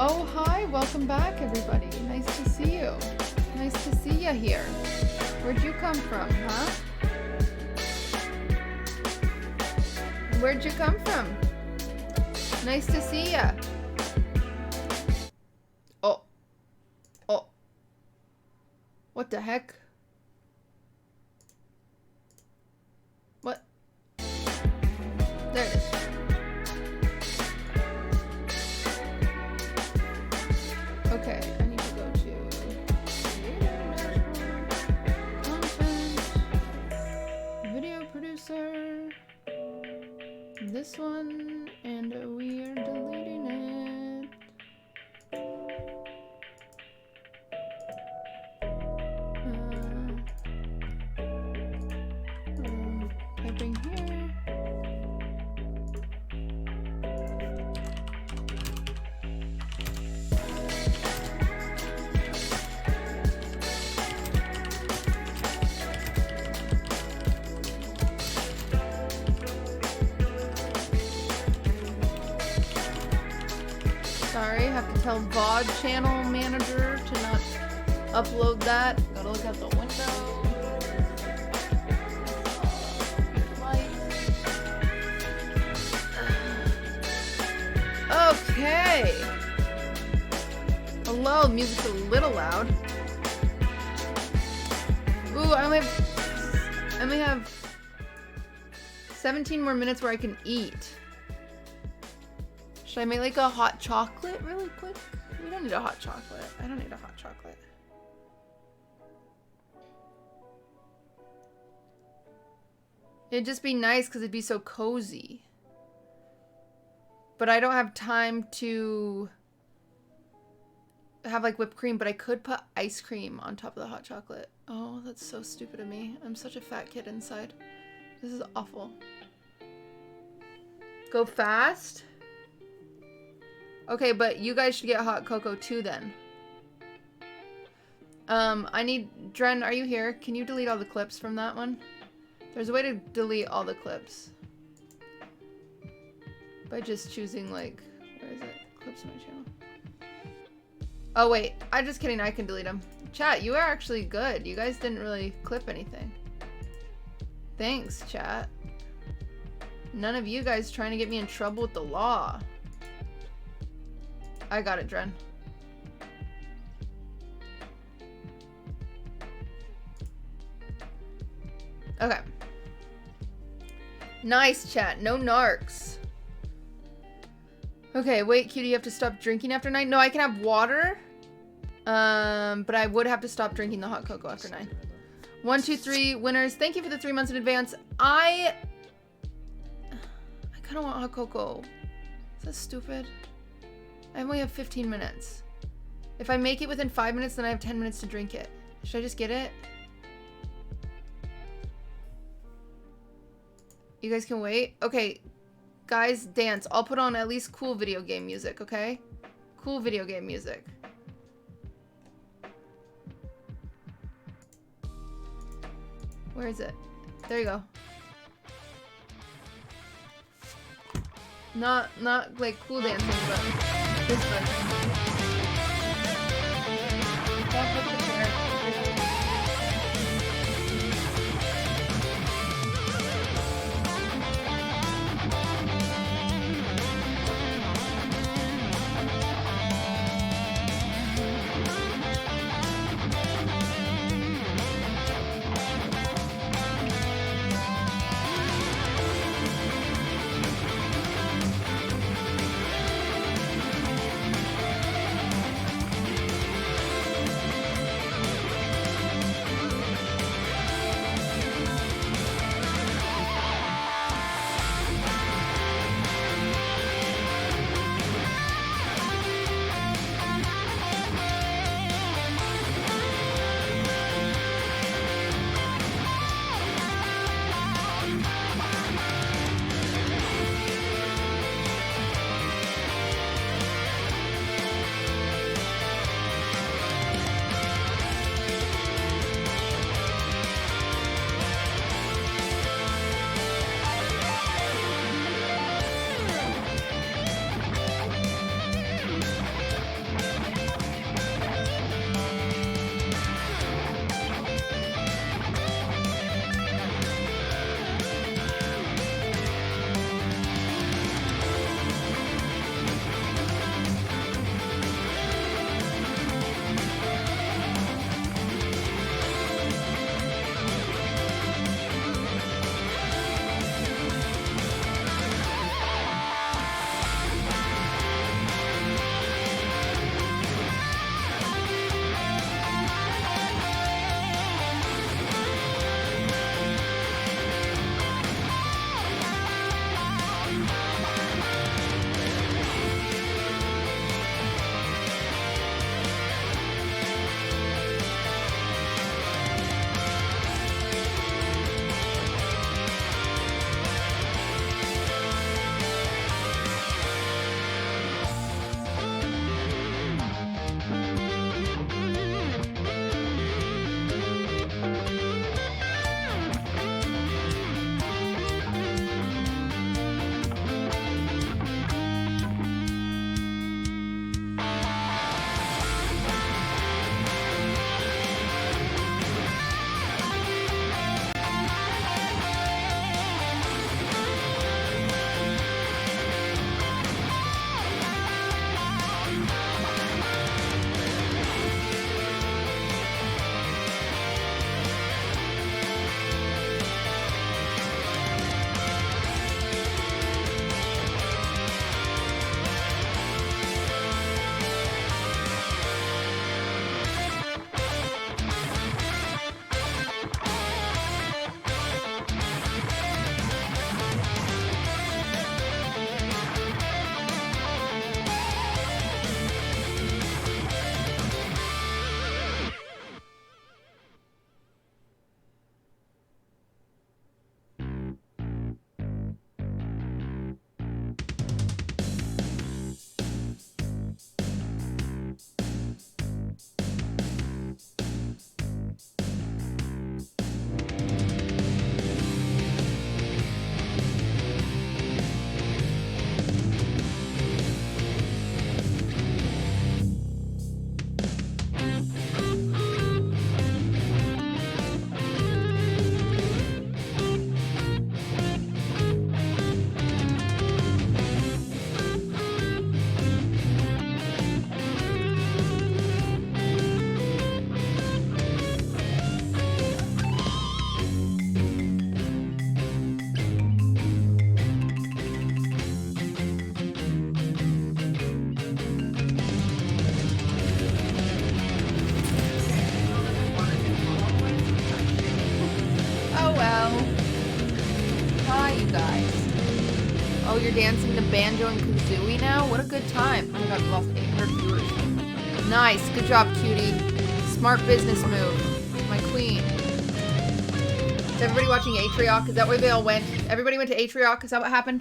Oh, hi, welcome back, everybody. Nice to see you. Nice to see you here. Where'd you come from, huh? Where'd you come from? Nice to see ya. Oh. Oh. What the heck? What? There it is. Okay, I need to go to content, video producer, this one, and we are deleting it. Typing here. Sorry, have to tell VOD channel manager to not upload that. Gotta look out the window. Okay. Hello, music's a little loud. Ooh, I only have 17 more minutes where I can eat. Should I make like a hot chocolate really quick? We don't need a hot chocolate. I don't need a hot chocolate. It'd just be nice because it'd be so cozy. But I don't have time to have like whipped cream, but I could put ice cream on top of the hot chocolate. Oh, that's so stupid of me. I'm such a fat kid inside. This is awful. Go fast? Okay, but you guys should get hot cocoa too then. I need... Dren, are you here? Can you delete all the clips from that one? There's a way to delete all the clips. By just choosing like... Where is it? Clips on my channel. Oh wait, I'm just kidding. I can delete them. Chat, you are actually good. You guys didn't really clip anything. Thanks, chat. None of you guys trying to get me in trouble with the law. I got it, Dren. Okay. Nice, chat. No narcs. Okay, wait, cutie, you have to stop drinking after 9? No, I can have water. But I would have to stop drinking the hot cocoa after 9. 1, 2, 3 winners. Thank you for the 3 months in advance. I kind of want hot cocoa. Is that stupid? I only have 15 minutes. If I make it within 5 minutes, then I have 10 minutes to drink it. Should I just get it? You guys can wait? Okay. Guys, dance. I'll put on at least cool video game music, okay? Cool video game music. Where is it? There you go. Not like cool dancing, but this version. Don't put the chair. you're dancing to Banjo and Kazooie now? What a good time. Oh my god, we lost 800 viewers. Nice. Good job, cutie. Smart business move. My queen. Is everybody watching Atrioc? Is that where they all went? Everybody went to Atrioc? Is that what happened?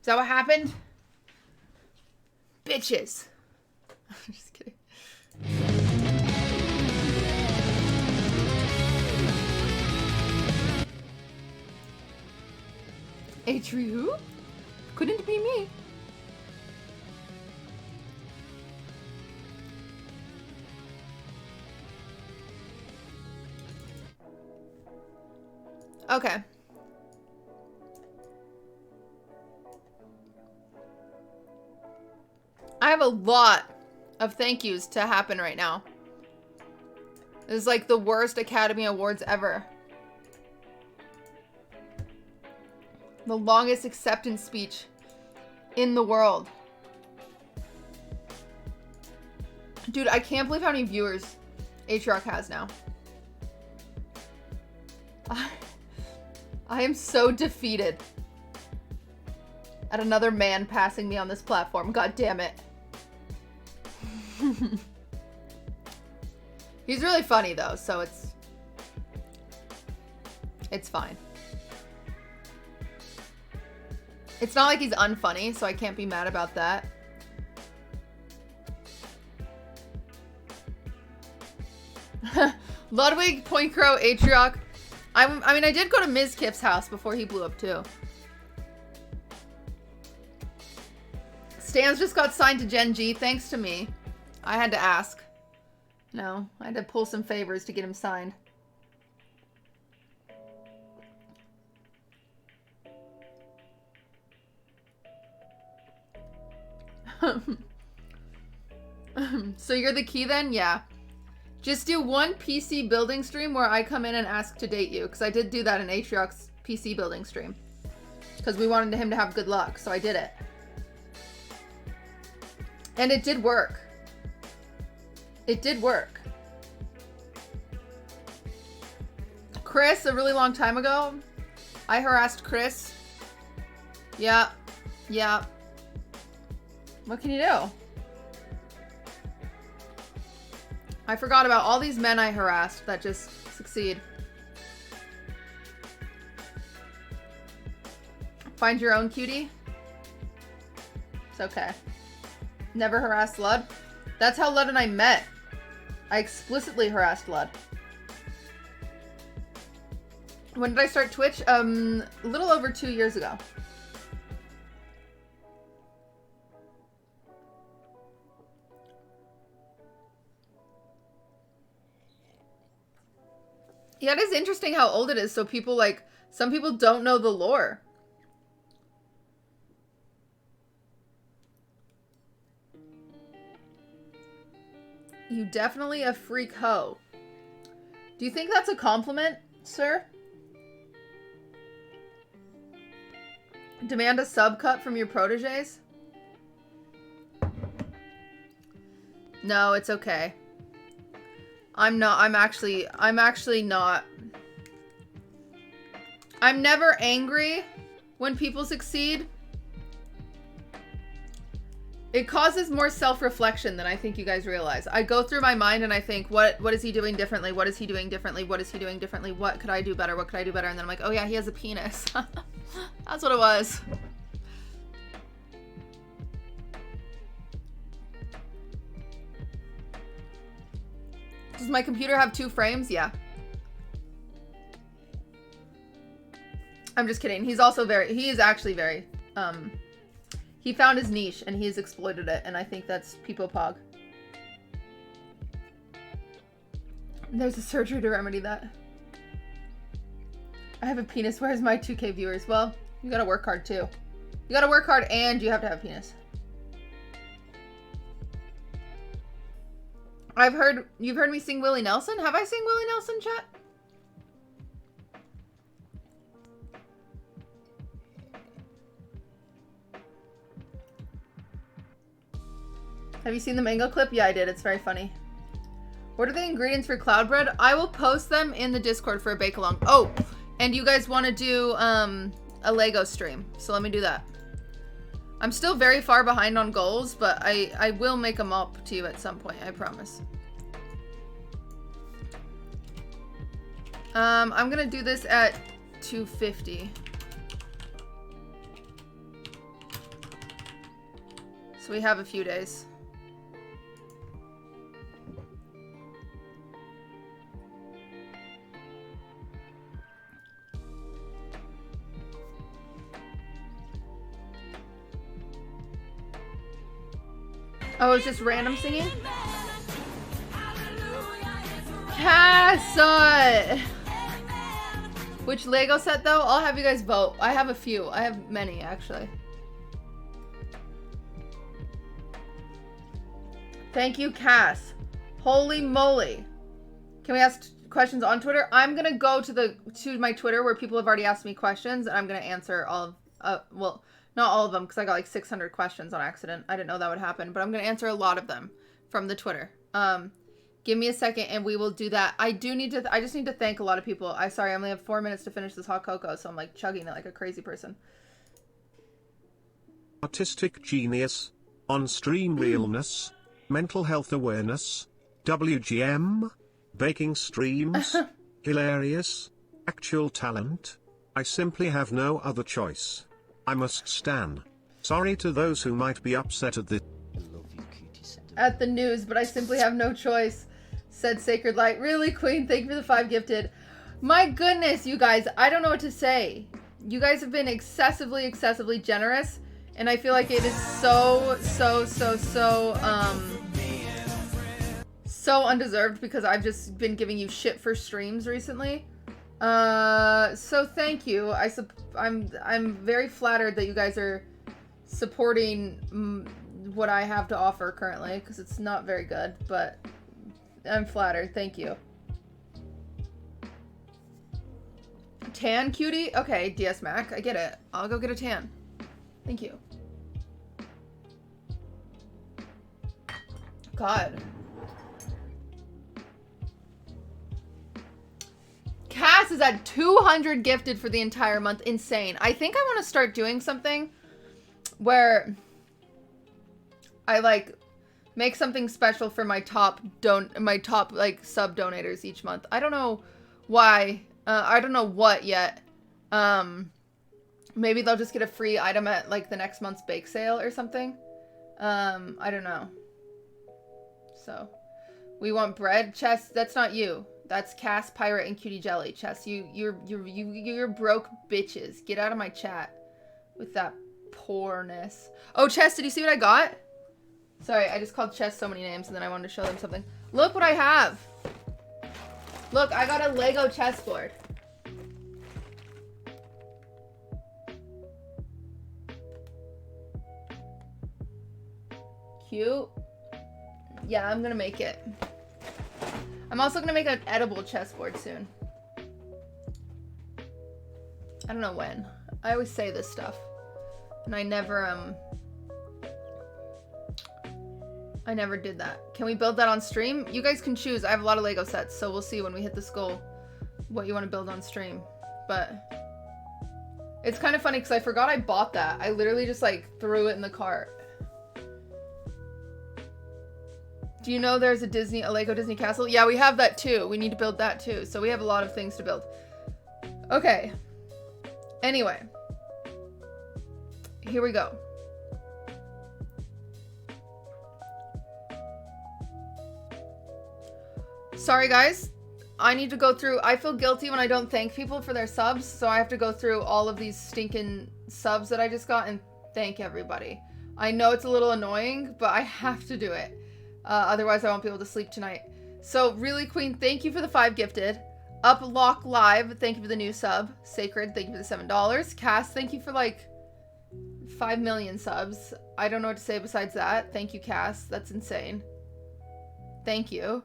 Is that what happened? Bitches. Just kidding. Atrio? Couldn't be me. Okay. I have a lot of thank yous to happen right now. This is like the worst Academy Awards ever. The longest acceptance speech in the world. Dude, I can't believe how many viewers Atrioc has now. I am so defeated at another man passing me on this platform. God damn it. He's really funny though, so it's fine. It's not like he's unfunny, so I can't be mad about that. Ludwig, Point Crow, Atrioc. I mean, I did go to Ms. Kiff's house before he blew up too. Stans just got signed to Gen G, thanks to me. I had to ask. No, I had to pull some favors to get him signed. So you're the key then? Yeah. Just do one PC building stream where I come in and ask to date you. Because I did do that in Atrioc's PC building stream. Because we wanted him to have good luck. So I did it. And it did work. It did work. Chris, a really long time ago, I harassed Chris. Yeah. Yeah. What can you do? I forgot about all these men I harassed that just succeed. Find your own cutie? It's okay. Never harassed Lud? That's how Lud and I met. I explicitly harassed Lud. When did I start Twitch? A little over 2 years ago. Yeah, it is interesting how old it is, so people like, some people don't know the lore. You definitely a freak hoe. Do you think that's a compliment, sir? Demand a sub cut from your proteges? No, it's okay. I'm actually not. I'm never angry when people succeed. It causes more self-reflection than I think you guys realize. I go through my mind and I think, what is he doing differently? What is he doing differently? What is he doing differently? What could I do better? What could I do better? And then I'm like, oh yeah, he has a penis. That's what it was. Does my computer have 2 frames? Yeah. I'm just kidding. He's also he is actually very, he found his niche and he's exploited it, and I think that's Peepo Pog. There's a surgery to remedy that. I have a penis. Where's my 2K viewers? Well, you gotta work hard too. You gotta work hard and you have to have a penis. You've heard me sing Willie Nelson? Have I sing Willie Nelson, chat? Have you seen the mango clip? Yeah, I did. It's very funny. What are the ingredients for cloud bread? I will post them in the Discord for a bake-along. Oh, and you guys want to do a Lego stream. So let me do that. I'm still very far behind on goals, but I will make them up to you at some point, I promise. I'm gonna do this at 250. So we have a few days. Oh, it's just random singing? Cass! Which Lego set though? I'll have you guys vote. I have a few. I have many actually. Thank you, Cass. Holy moly. Can we ask questions on Twitter? I'm gonna go to my Twitter where people have already asked me questions, and I'm gonna answer all of well, not all of them, because I got like 600 questions on accident. I didn't know that would happen, but I'm gonna answer a lot of them from the Twitter. Give me a second and we will do that. I just need to thank a lot of people. Sorry, I only have 4 minutes to finish this hot cocoa, so I'm like chugging it like a crazy person. Artistic genius, on-stream realness, mental health awareness, WGM, baking streams, hilarious, actual talent. I simply have no other choice. I must stan. Sorry to those who might be upset at this. At the news, but I simply have no choice, said Sacred Light. Really, Queen? Thank you for the 5 gifted. My goodness, you guys, I don't know what to say. You guys have been excessively generous, and I feel like it is so undeserved because I've just been giving you shit for streams recently. So thank you. I'm very flattered that you guys are supporting what I have to offer currently, because it's not very good, but I'm flattered. Thank you. Tan, cutie? Okay, DS Mac, I get it. I'll go get a tan. Thank you. God. Cass is at 200 gifted for the entire month. Insane. I think I want to start doing something where I like make something special for my top like sub donators each month. I don't know why. I don't know what yet. Maybe they'll just get a free item at like the next month's bake sale or something. I don't know. So we want bread. Chess, that's not you. That's Cass, Pirate, and Cutie Jelly. Chess, you're broke bitches. Get out of my chat with that poorness. Oh, Chess, did you see what I got? Sorry, I just called Chess so many names and then I wanted to show them something. Look what I have. Look, I got a Lego chessboard. Cute. Yeah, I'm gonna make it. I'm also gonna make an edible chessboard soon. I don't know when. I always say this stuff. And I never did that. Can we build that on stream? You guys can choose. I have a lot of Lego sets, so we'll see when we hit this goal what you want to build on stream. But it's kind of funny because I forgot I bought that. I literally just like threw it in the cart. Do you know there's a Lego Disney castle? Yeah, we have that too. We need to build that too. So we have a lot of things to build. Okay. Anyway. Here we go. Sorry guys, I need to go through, I feel guilty when I don't thank people for their subs, so I have to go through all of these stinking subs that I just got and thank everybody. I know it's a little annoying, but I have to do it. Otherwise I won't be able to sleep tonight. So really, Queen, thank you for the 5 gifted. Uplock Live, thank you for the new sub. Sacred, thank you for the $7. Cass, thank you for like 5 million subs. I don't know what to say besides that. Thank you, Cass. That's insane. Thank you.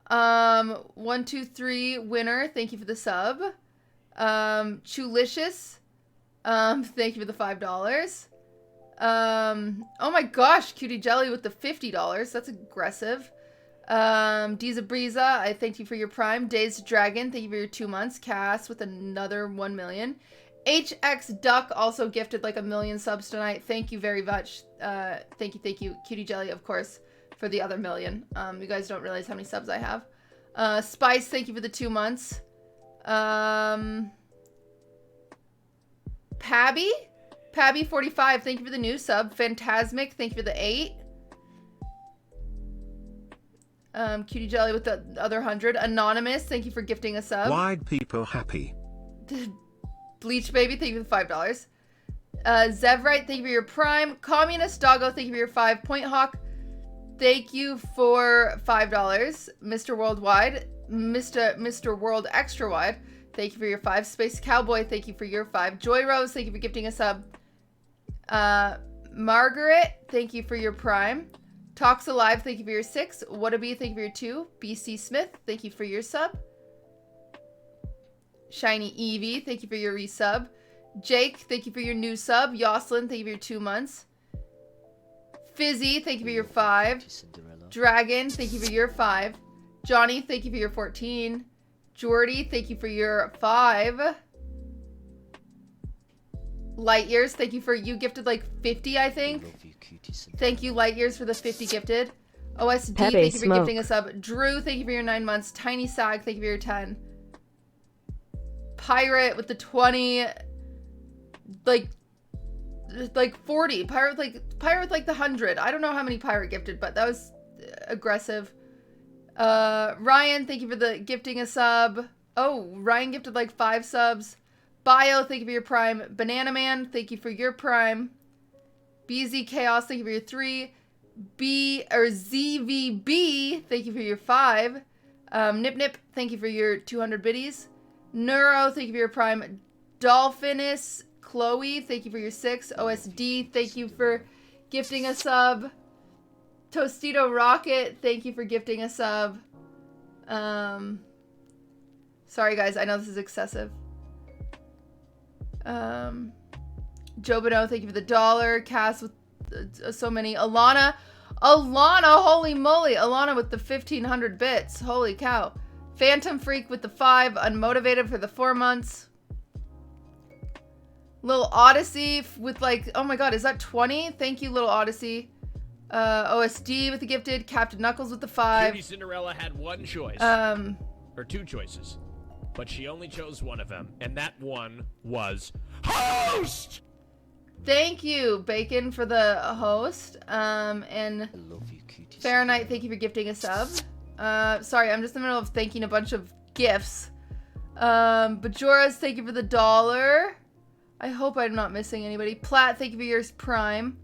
123 winner, thank you for the sub. Chulicious, thank you for the $5. Oh my gosh, Cutie Jelly with the $50. That's aggressive. Diza Breeza, I thank you for your prime. Dazed Dragon, thank you for your 2 months. Cass with another 1 million. HX Duck also gifted like 1,000,000 subs tonight. Thank you very much. Thank you. Cutie Jelly, of course, for the other 1,000,000. You guys don't realize how many subs I have. Spice, thank you for the 2 months. Pabby 45, thank you for the new sub. Phantasmic, thank you for the 8. Cutie Jelly with the other 100. Anonymous, thank you for gifting a sub. Wide people happy. Bleach Baby, thank you for the $5. Zevrite, thank you for your prime. Communist Doggo, thank you for your 5. Point Hawk, thank you for $5. Mr. Worldwide, Mr. World Extra Wide, thank you for your 5. Space Cowboy, thank you for your 5. Joy Rose, thank you for gifting a sub. Margaret, thank you for your prime. Talks Alive, thank you for your 6. Whatabee, thank you for your 2. BC Smith, thank you for your sub. Shiny Evie, thank you for your resub. Jake, thank you for your new sub. Yoslin, thank you for your 2 months. Fizzy, thank you for your 5. QTCinderella. Dragon, thank you for your 5. Johnny, thank you for your 14. Jordy, thank you for your 5. Light Years, thank you for, you gifted like 50, I think. Love you, QTCinderella. Thank you, Light Years, for the 50 gifted. OSD, Pepe thank you for Smoke. gifting a sub. Drew, thank you for your 9 months. Tiny Sag, thank you for your 10. Pirate with the 20, like 40. Pirate with like the 100. I don't know how many Pirate gifted, but that was aggressive. Ryan, thank you for the gifting a sub. Oh, Ryan gifted like 5 subs. Bio, thank you for your prime. Banana Man, thank you for your prime. BZ Chaos, thank you for your 3. ZVB, thank you for your 5. Nip Nip, thank you for your 200 biddies. Neuro, thank you for your prime. Dolphinus, Chloe, thank you for your 6. OSD, thank you for gifting a sub. Tostito Rocket, thank you for gifting a sub. Sorry guys, I know this is excessive. Jobino, thank you for the $1. Cass with so many. Alana, holy moly. Alana with the 1,500 bits. Holy cow. Phantom Freak with the 5. Unmotivated for the 4 months. Little Odyssey with like, oh my god, is that 20? Thank you, Little Odyssey. OSD with the gifted. Captain Knuckles with the 5. QTCinderella had one choice. Or 2 choices. But she only chose one of them. And that one was host! Thank you, Bacon, for the host. And I love you, QTCinderella. Fahrenheit, thank you for gifting a sub. Sorry, I'm just in the middle of thanking a bunch of gifts. Bajoras, thank you for the $1. I hope I'm not missing anybody. Platt, thank you for yours prime.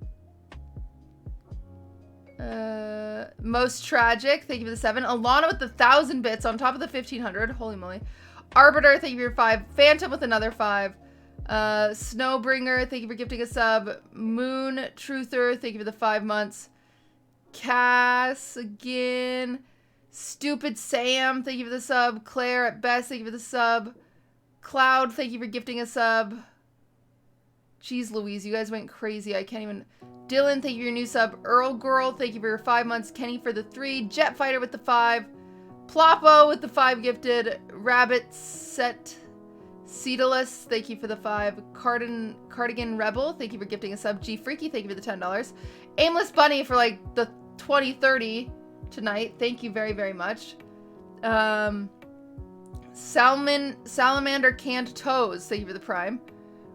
Most Tragic, thank you for the 7. Alana with the 1,000 bits on top of the 1,500. Holy moly. Arbiter, thank you for your 5. Phantom with another 5. Snowbringer, thank you for gifting a sub. Moon Truther, thank you for the 5 months. Cass again. Stupid Sam, thank you for the sub. Claire at best, thank you for the sub. Cloud, thank you for gifting a sub. Jeez Louise, you guys went crazy. I can't even. Dylan, thank you for your new sub. Earl Girl, thank you for your 5 months. Kenny for the 3. Jet Fighter with the 5. Ploppo with the 5 gifted. Rabbit Set Cedarless, thank you for the 5. Cardigan Rebel, thank you for gifting a sub. G Freaky, thank you for the $10. Aimless Bunny for like the 20-30 tonight. Thank you very, very much. Salamander Canned Toes, thank you for the prime.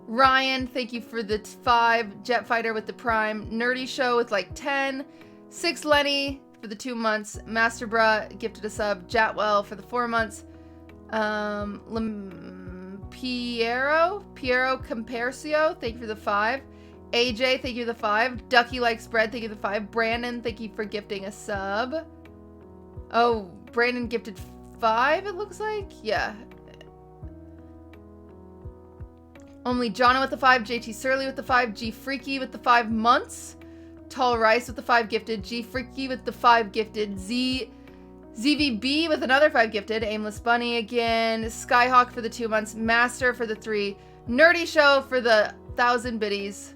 Ryan, thank you for the 5. Jet Fighter with the prime. Nerdy Show with like 10. 6 Lenny for the 2 months. Master Bra gifted a sub. Jatwell for the 4 months. Piero Compercio, thank you for the 5. AJ, thank you for the 5. Ducky Likes Bread, thank you for the 5. Brandon, thank you for gifting a sub. Oh, Brandon gifted 5, it looks like. Yeah. Only Jonna with the 5. JT Surly with the 5. G Freaky with the 5 months. Tall Rice with the 5 gifted. G Freaky with the 5 gifted. ZVB with another 5 gifted. Aimless Bunny again. Skyhawk for the 2 months. Master for the 3. Nerdy Show for the 1,000 biddies.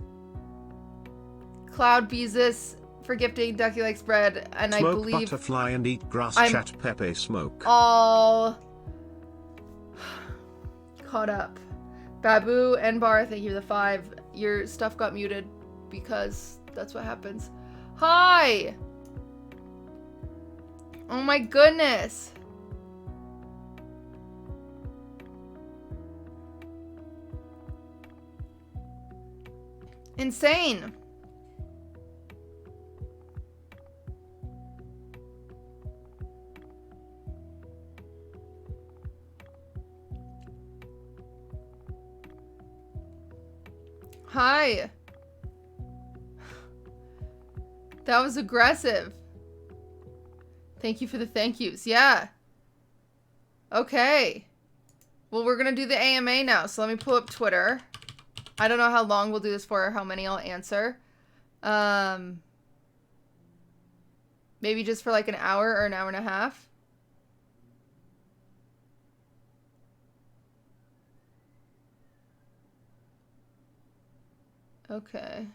Cloud Beezus for gifting. Ducky Likes Bread. And Smoke I believe butterfly and eat grass. I'm Chat Pepe Smoke. all caught up. Babu and Bar, thank you for the 5. Your stuff got muted because that's what happens. Hi! Oh my goodness. Insane. Hi. That was aggressive. Thank you for the thank yous. Yeah. Okay. Well, we're going to do the AMA now. So let me pull up Twitter. I don't know how long we'll do this for or how many I'll answer. Maybe just for like an hour or an hour and a half. Okay.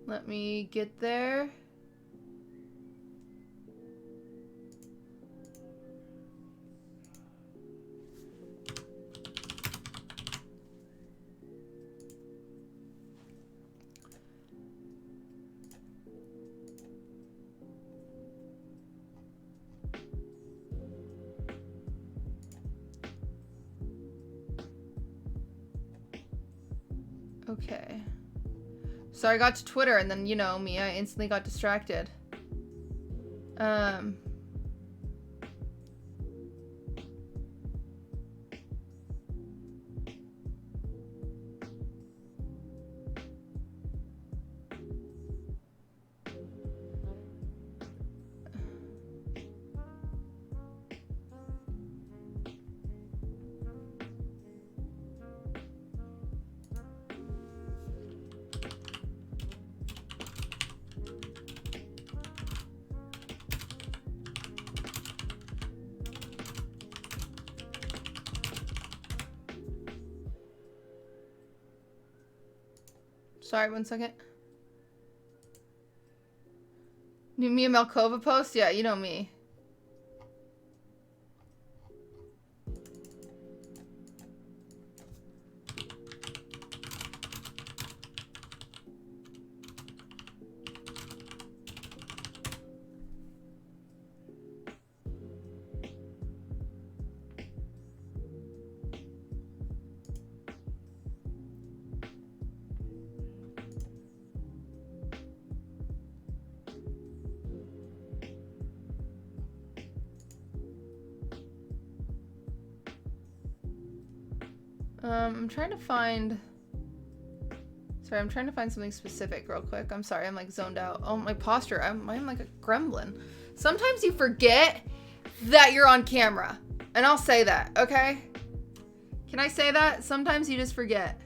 Let me get there. Okay. So I got to Twitter and then, you know me, I instantly got distracted. Sorry, 1 second. New Mia Malkova post? Yeah, you know me. I'm trying to find... Sorry, I'm trying to find something specific real quick. I'm sorry, I'm like zoned out. Oh, my posture. I'm like a gremlin. Sometimes you forget that you're on camera. And I'll say that, okay? Can I say that? Sometimes you just forget.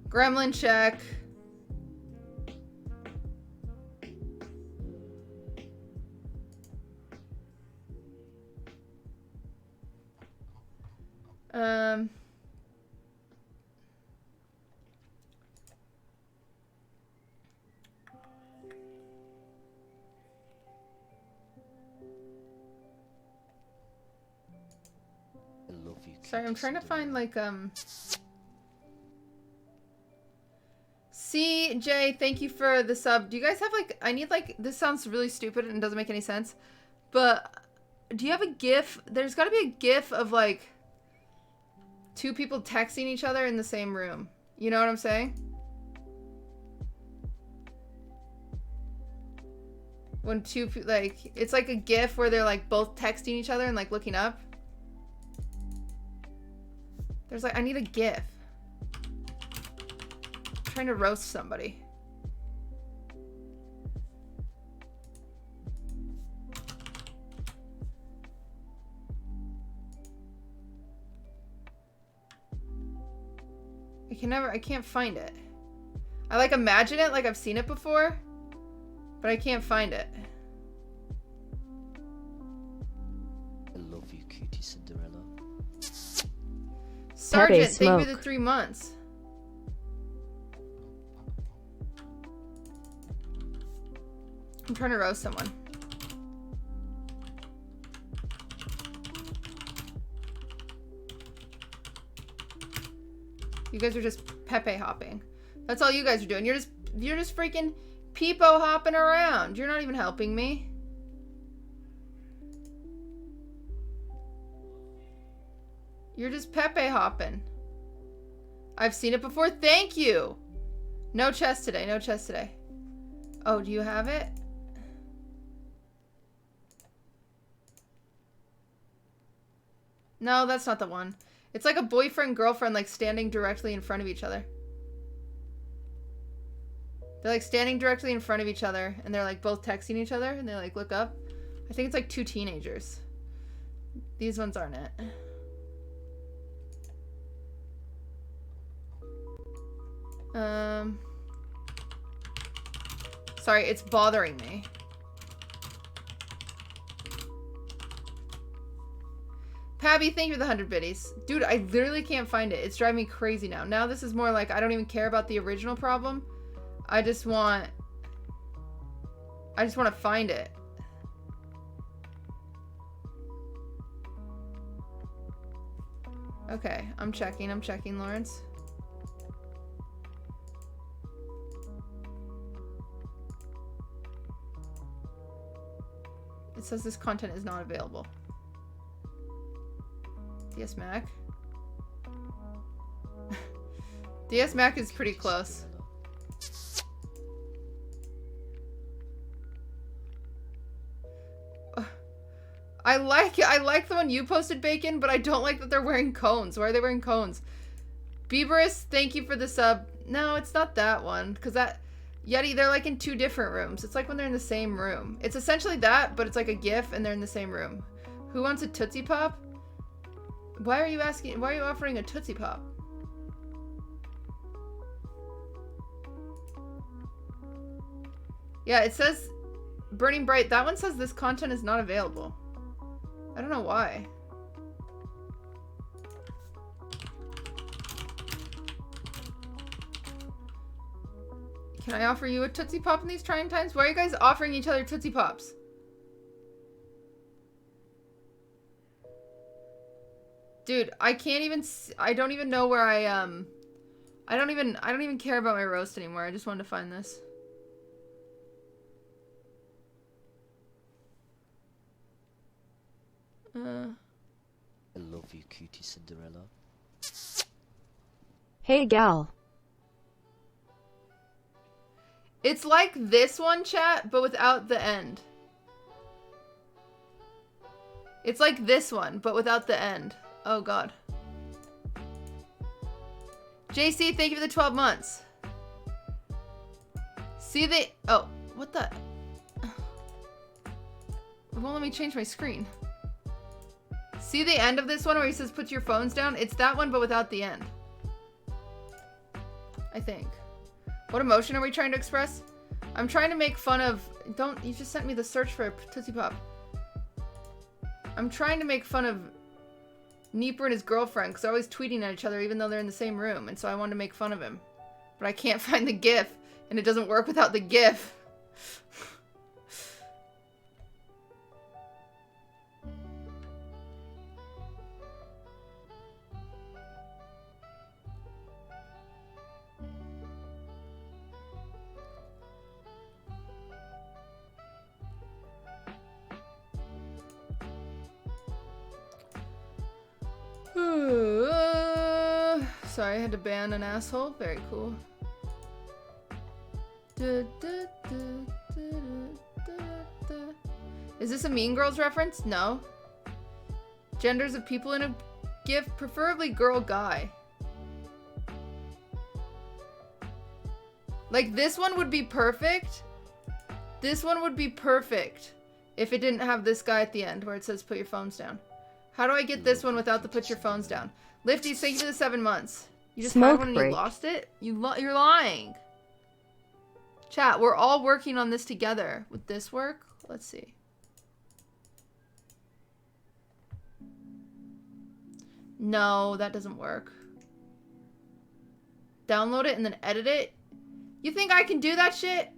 Gremlin check. I love you, Sorry, I'm trying to find like CJ, thank you for the sub. Do you guys have like, I need like, this sounds really stupid and doesn't make any sense, but do you have a GIF? There's got to be a GIF of like two people texting each other in the same room. You know what I'm saying? When two, like, it's like a GIF where they're like both texting each other and like looking up. There's like, I need a GIF. I'm trying to roast somebody. I can't find it. I like imagine it like I've seen it before, but I can't find it. QTCinderella. Sergeant, thank you smoke. for the 3 months. I'm trying to roast someone. You guys are just Pepe hopping. That's all you guys are doing. You're just freaking peepo hopping around. You're not even helping me. You're just Pepe hopping. I've seen it before. Thank you. No chest today. No chest today. Oh, do you have it? No, that's not the one. It's like a boyfriend, girlfriend, like standing directly in front of each other. They're like standing directly in front of each other and they're like both texting each other and they like look up. I think it's like 2 teenagers. These ones aren't it. Sorry, it's bothering me. Pabby, thank you for the 100 biddies. Dude, I literally can't find it. It's driving me crazy now. Now this is more like I don't even care about the original problem. I just want to find it. Okay, I'm checking, Lawrence. It says this content is not available. DS Mac. DS Mac is pretty close. I like the one you posted, Bacon, but I don't like that they're wearing cones. Why are they wearing cones? Beaverus, thank you for the sub. No, it's not that one, because that Yeti, they're like in 2 different rooms. It's like when they're in the same room. It's essentially that, but it's like a GIF and they're in the same room. Who wants a Tootsie Pop? Why are you offering a Tootsie Pop? Yeah, it says Burning Bright. That one says this content is not available. I don't know why. Can I offer you a Tootsie Pop in these trying times? Why are you guys offering each other Tootsie Pops? Dude, I can't even I don't even know where I don't even care about my roast anymore. I just wanted to find this. I love you, QTCinderella. Hey gal. It's like this one, chat, but without the end. It's like this one, but without the end. Oh god. JC, thank you for the 12 months. See the... Oh, what the... It won't let me change my screen. See the end of this one where he says put your phones down? It's that one, but without the end. I think. What emotion are we trying to express? I'm trying to make fun of... Don't... You just sent me the search for a Tootsie Pop. I'm trying to make fun of Neeper and his girlfriend because they're always tweeting at each other even though they're in the same room. And so I wanted to make fun of him. But I can't find the GIF. And it doesn't work without the GIF. Sorry, I had to ban an asshole. Very cool. Is this a Mean Girls reference? No. Genders of people in a GIF, preferably girl, guy. Like, this one would be perfect. This one would be perfect if it didn't have this guy at the end where it says put your phones down. How do I get this one without the put your phones down? Lifty, thank you for the 7 months. You just had one and you lost it? You're lying. Chat, we're all working on this together. Would this work? Let's see. No, that doesn't work. Download it and then edit it? You think I can do that shit?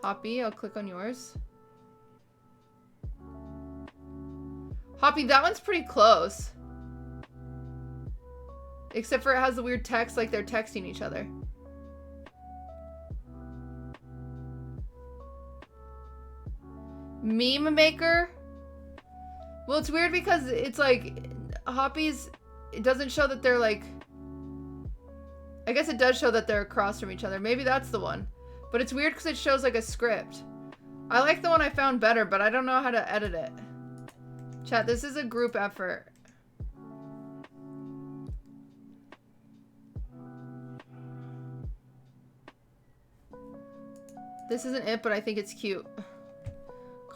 Hoppy, I'll click on yours. Hoppy, that one's pretty close. Except for it has the weird text like they're texting each other. Meme maker? Well, it's weird because it's like Hoppy's, it doesn't show that they're like, I guess it does show that they're across from each other. Maybe that's the one. But it's weird because it shows like a script. I like the one I found better, but I don't know how to edit it. Chat, this is a group effort. This isn't it, but I think it's cute.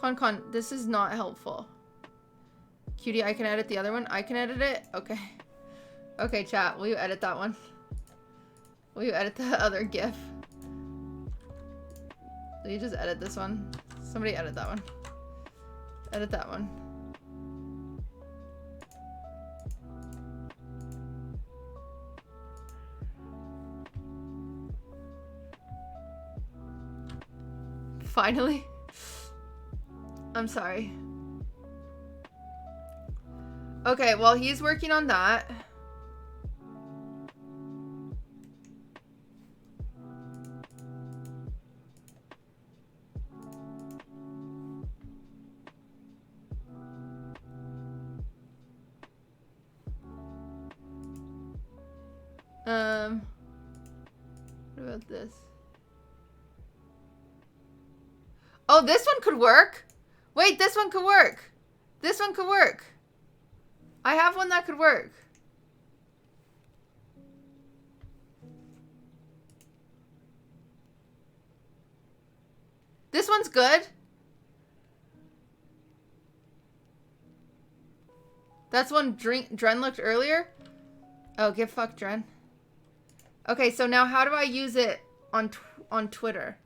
Con, this is not helpful. Cutie, I can edit the other one. I can edit it? Okay. Okay, chat, will you edit that one? Will you edit the other GIF? Will you just edit this one? Somebody edit that one. Edit that one. Finally. I'm sorry. Okay, well, he's working on that. What about this? Oh, this one could work. Wait, this one could work. This one could work. I have one that could work. This one's good. That's one Dren looked earlier. Oh, get fucked, Dren. Okay, so now how do I use it on Twitter?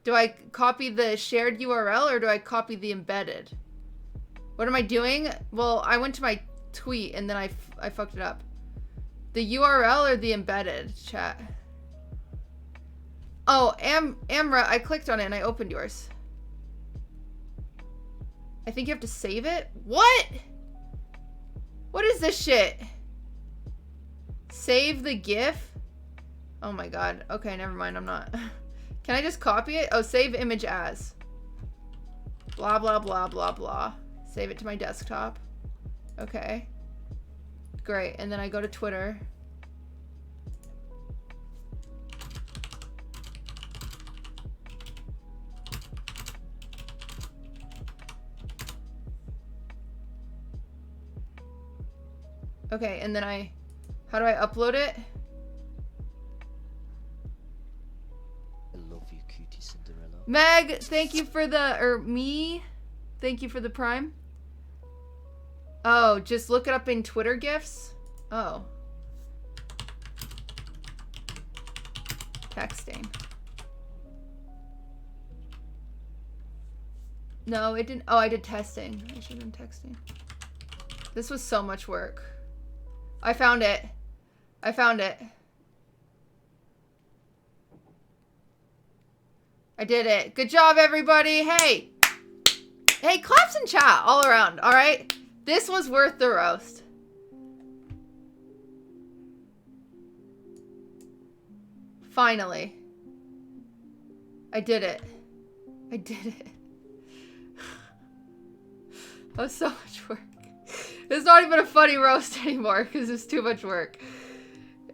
Do I copy the shared URL or do I copy the embedded? What am I doing? Well, I went to my tweet and then I fucked it up. The URL or the embedded, chat? Oh, Amra, I clicked on it and I opened yours. I think you have to save it? What? What is this shit? Save the GIF? Oh my god. Okay, never mind. I'm not. Can I just copy it? Oh, save image as. Blah, blah, blah, blah, blah. Save it to my desktop. Okay. Great. And then I go to Twitter. Okay, and then how do I upload it? I love you, QTCinderella. Meg, thank you for thank you for the Prime. Oh, just look it up in Twitter GIFs? Oh. Texting. No, it didn't. Oh, I did testing. I should have been texting. This was so much work. I found it. I found it. I did it. Good job, everybody. Hey. Hey, claps in chat all around, all right? This was worth the roast. Finally. I did it. I did it. That was so much work. It's not even a funny roast anymore because it's too much work.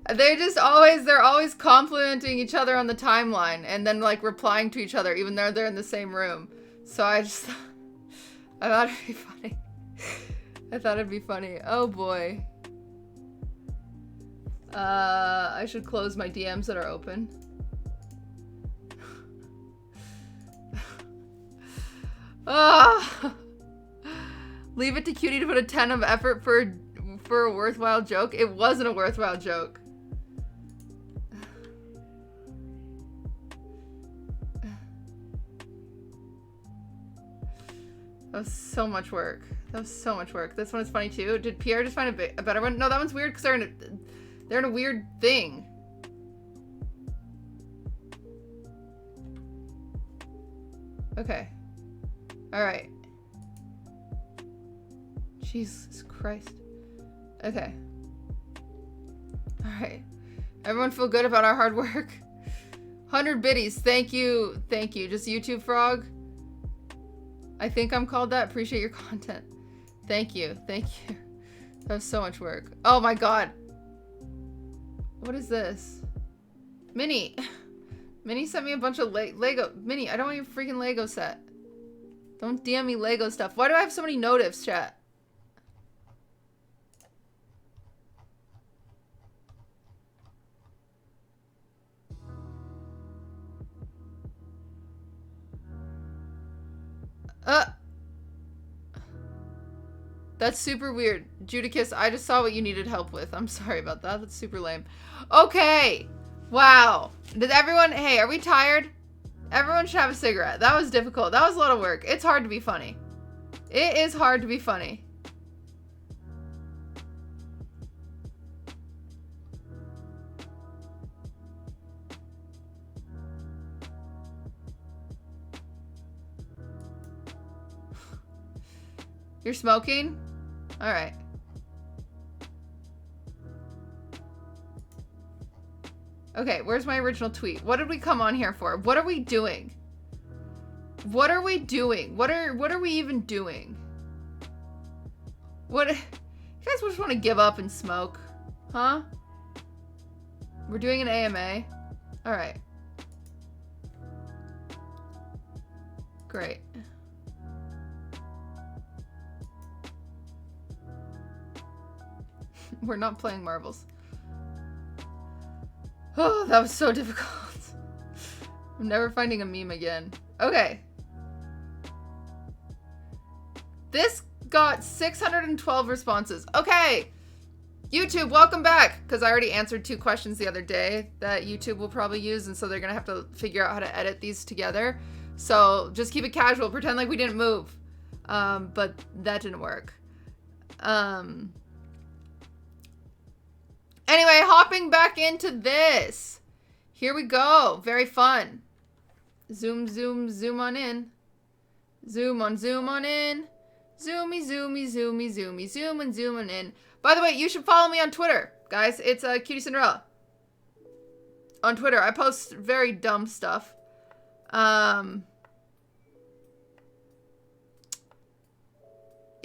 They're always complimenting each other on the timeline and then like replying to each other even though they're in the same room. So I thought it'd be funny. I thought it'd be funny. Oh boy. I should close my DMs that are open. Ah. Leave it to Cutie to put a 10 of effort for were a worthwhile joke. It wasn't a worthwhile joke. That was so much work. That was so much work. This one is funny too. Did Pierre just find a better one? No, that one's weird because they're in a weird thing. Okay. Alright. Jesus Christ. Okay. Alright. Everyone feel good about our hard work? 100 biddies. Thank you. Thank you. Just YouTube frog? I think I'm called that. Appreciate your content. Thank you. Thank you. That was so much work. Oh my god. What is this? Minnie. Minnie sent me a bunch of Lego. Minnie, I don't want your freaking Lego set. Don't DM me Lego stuff. Why do I have so many notifs, chat? That's super weird. Judicus, I just saw what you needed help with. I'm sorry about that. That's super lame. Okay. Wow. Did everyone... Hey, are we tired? Everyone should have a cigarette. That was difficult. That was a lot of work. It's hard to be funny. It is hard to be funny. You're smoking? Alright. Okay, where's my original tweet? What did we come on here for? What are we doing? What are we doing? What are we even doing? What? You guys just want to give up and smoke? Huh? We're doing an AMA? Alright. Great. We're not playing marbles. Oh, that was so difficult. I'm never finding a meme again. Okay. This got 612 responses. Okay. YouTube, welcome back. Because I already answered 2 questions the other day that YouTube will probably use. And so they're going to have to figure out how to edit these together. So just keep it casual. Pretend like we didn't move. But that didn't work. Anyway, hopping back into this. Here we go. Very fun. Zoom, zoom, zoom on in. Zoom on in. Zoomy, zoomy, zoomy, zoomy, zoom and zooming in. By the way, you should follow me on Twitter, guys. It's QTCinderella. On Twitter, I post very dumb stuff. I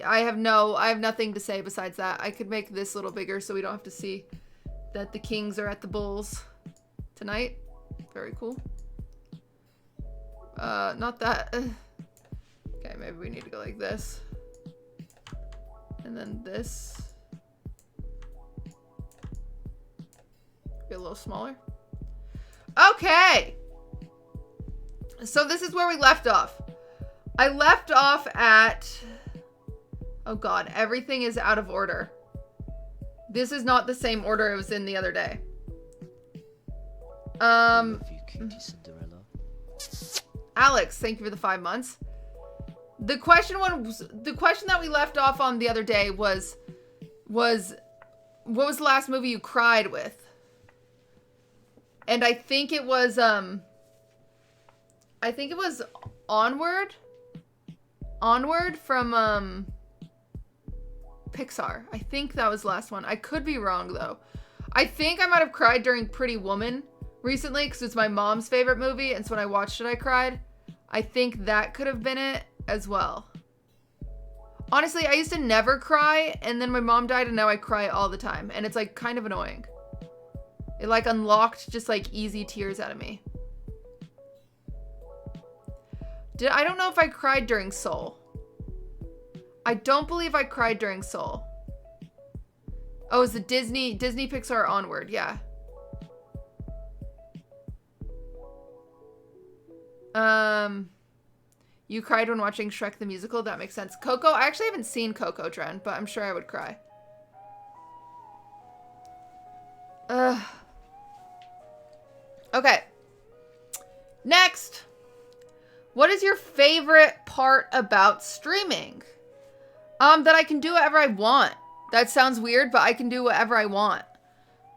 have nothing to say besides that. I could make this a little bigger so we don't have to see that the Kings are at the Bulls tonight. Very cool. Not that. Okay, maybe we need to go like this. And then this. Get a little smaller. Okay. So this is where we left off. I left off at... Oh god, everything is out of order. This is not the same order it was in the other day. I love you, QTCinderella. Alex, thank you for the 5 months. The question that we left off on the other day was what was the last movie you cried with? And I think it was Onward. Onward from Pixar. I think that was the last one. I could be wrong though. I think I might have cried during Pretty Woman recently because it's my mom's favorite movie, and so when I watched it I cried. I think that could have been it as well. Honestly, I used to never cry, and then my mom died and now I cry all the time, and it's like kind of annoying. It like unlocked just like easy tears out of me. I don't know if I cried during Soul. I don't believe I cried during Soul. Oh, it's the Disney Pixar Onward, yeah. You cried when watching Shrek the Musical? That makes sense. Coco? I actually haven't seen Coco, Dren, but I'm sure I would cry. Okay. Next. What is your favorite part about streaming? That I can do whatever I want. That sounds weird, but I can do whatever I want.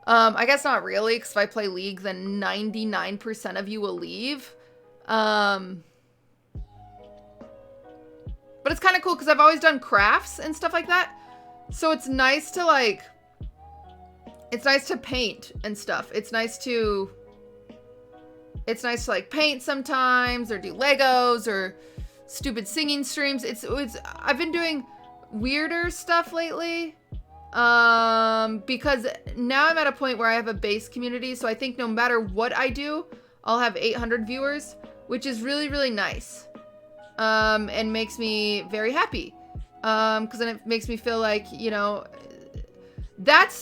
I guess not really, because if I play League, then 99% of you will leave. But it's kind of cool, because I've always done crafts and stuff like that. So it's nice to, like... It's nice to paint and stuff. It's nice to like paint sometimes, or do Legos, or stupid singing streams. I've been doing weirder stuff lately, because now I'm at a point where I have a base community, so I think no matter what I do, I'll have 800 viewers, which is really, really nice, and makes me very happy, because then it makes me feel like, you know, that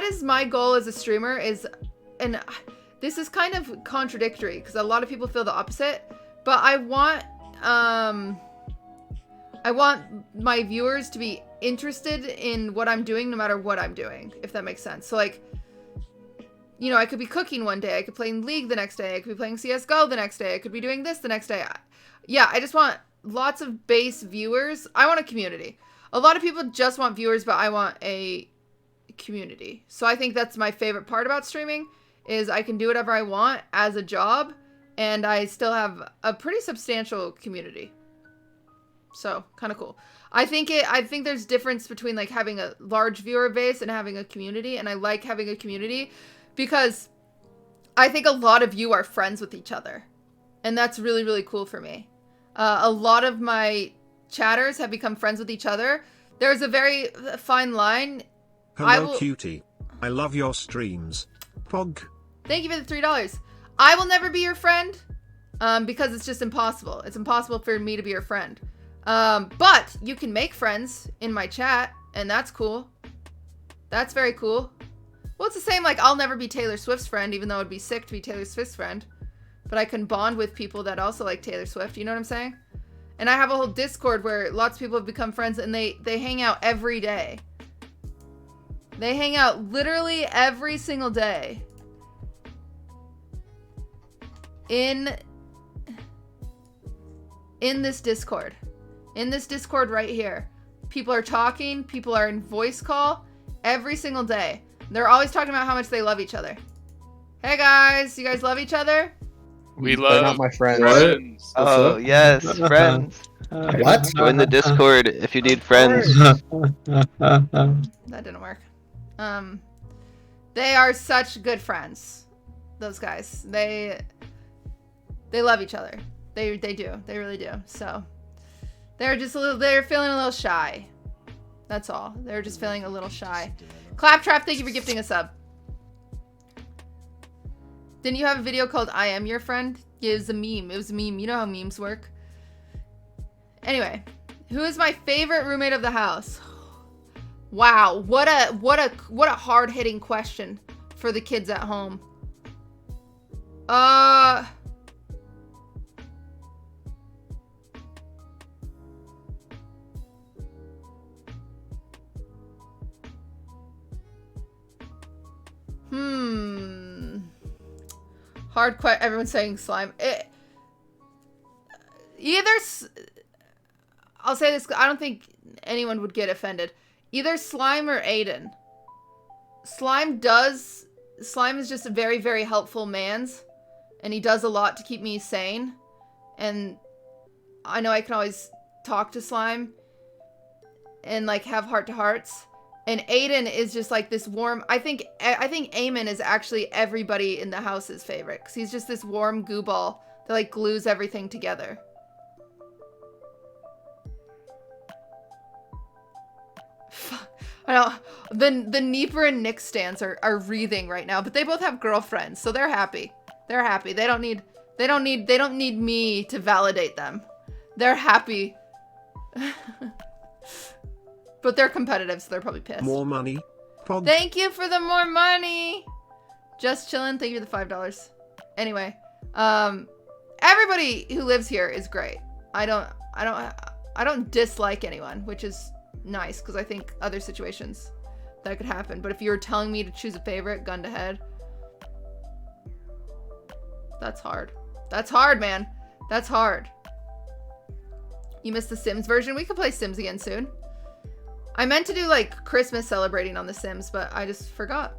is my goal as a streamer, and this is kind of contradictory, because a lot of people feel the opposite, but I want my viewers to be interested in what I'm doing no matter what I'm doing, if that makes sense. So, like, you know, I could be cooking one day, I could play in League the next day, I could be playing CSGO the next day, I could be doing this the next day. Yeah, I just want lots of base viewers. I want a community. A lot of people just want viewers, but I want a community. So I think that's my favorite part about streaming, is I can do whatever I want as a job, and I still have a pretty substantial community. So, kind of cool. I think there's difference between, like, having a large viewer base and having a community, and I like having a community because I think a lot of you are friends with each other, and that's really, really cool for me. A lot of my chatters have become friends with each other. There's a very fine line. Hello, cutie. I love your streams. Pog. Thank you for the $3. I will never be your friend, because it's just impossible. It's impossible for me to be your friend. But you can make friends in my chat, and that's cool. That's very cool. Well, it's the same, like, I'll never be Taylor Swift's friend, even though it'd be sick to be Taylor Swift's friend. But I can bond with people that also like Taylor Swift, you know what I'm saying? And I have a whole Discord where lots of people have become friends, and they hang out every day. They hang out literally every single day. In this Discord. In this Discord right here. People are talking. People are in voice call every single day. They're always talking about how much they love each other. Hey guys, you guys love each other? We love. They're not my friends. Friends. Oh, yes, friends. What? Join the Discord if you need friends. That didn't work. They are such good friends. Those guys. They love each other. They do. They really do. So they're feeling a little shy. That's all. They're just feeling a little shy. Claptrap, thank you for gifting a sub. Didn't you have a video called I Am Your Friend? Yeah, it was a meme. It was a meme. You know how memes work. Anyway, who is my favorite roommate of the house? Wow, what a hard-hitting question for the kids at home. Hard question. Everyone's saying slime. I'll say this. I don't think anyone would get offended. Either Slime or Aiden. Slime is just a very, very helpful man's. And he does a lot to keep me sane. And I know I can always talk to Slime. And, like, have heart-to-hearts. And Aiden is just, like, this warm... I think Eamon is actually everybody in the house's favorite. Because he's just this warm goo ball that, like, glues everything together. I know. The Neeper and Nick stans are wreathing right now, but they both have girlfriends, so they're happy. They're happy. They don't need me to validate them. They're happy. But they're competitive, so they're probably pissed. More money. Pog. Thank you for the more money. Just chillin'. Thank you for the $5. Anyway, everybody who lives here is great. I don't dislike anyone, which is nice, because I think other situations that could happen. But if you were telling me to choose a favorite, gun to head. That's hard. That's hard, man. That's hard. You missed the Sims version? We could play Sims again soon. I meant to do like Christmas celebrating on the Sims, but I just forgot.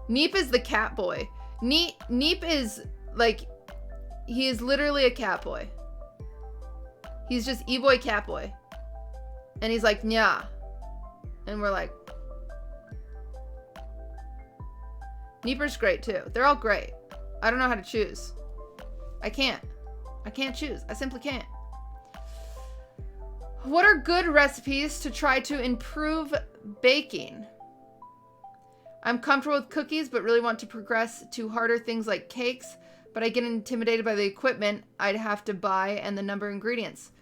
Neep is the cat boy. Neep is like, he is literally a cat boy. He's just e-boy cat boy. And he's like, yeah. And we're like, Neeper's great too. They're all great. I don't know how to choose. I can't choose. I simply can't. What are good recipes to try to improve baking? I'm comfortable with cookies, but really want to progress to harder things like cakes, but I get intimidated by the equipment I'd have to buy and the number of ingredients.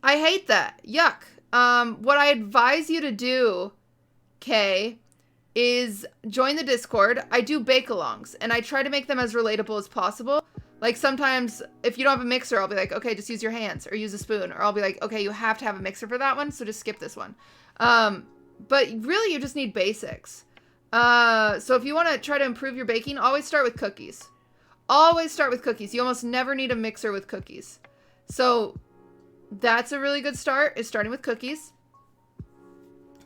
I hate that. Yuck. What I advise you to do, Kay, is join the Discord. I do bake-alongs, and I try to make them as relatable as possible. Like, sometimes, if you don't have a mixer, I'll be like, okay, just use your hands, or use a spoon. Or I'll be like, okay, you have to have a mixer for that one, so just skip this one. But really, you just need basics. So if you want to try to improve your baking, always start with cookies. Always start with cookies. You almost never need a mixer with cookies. So that's a really good start, is starting with cookies.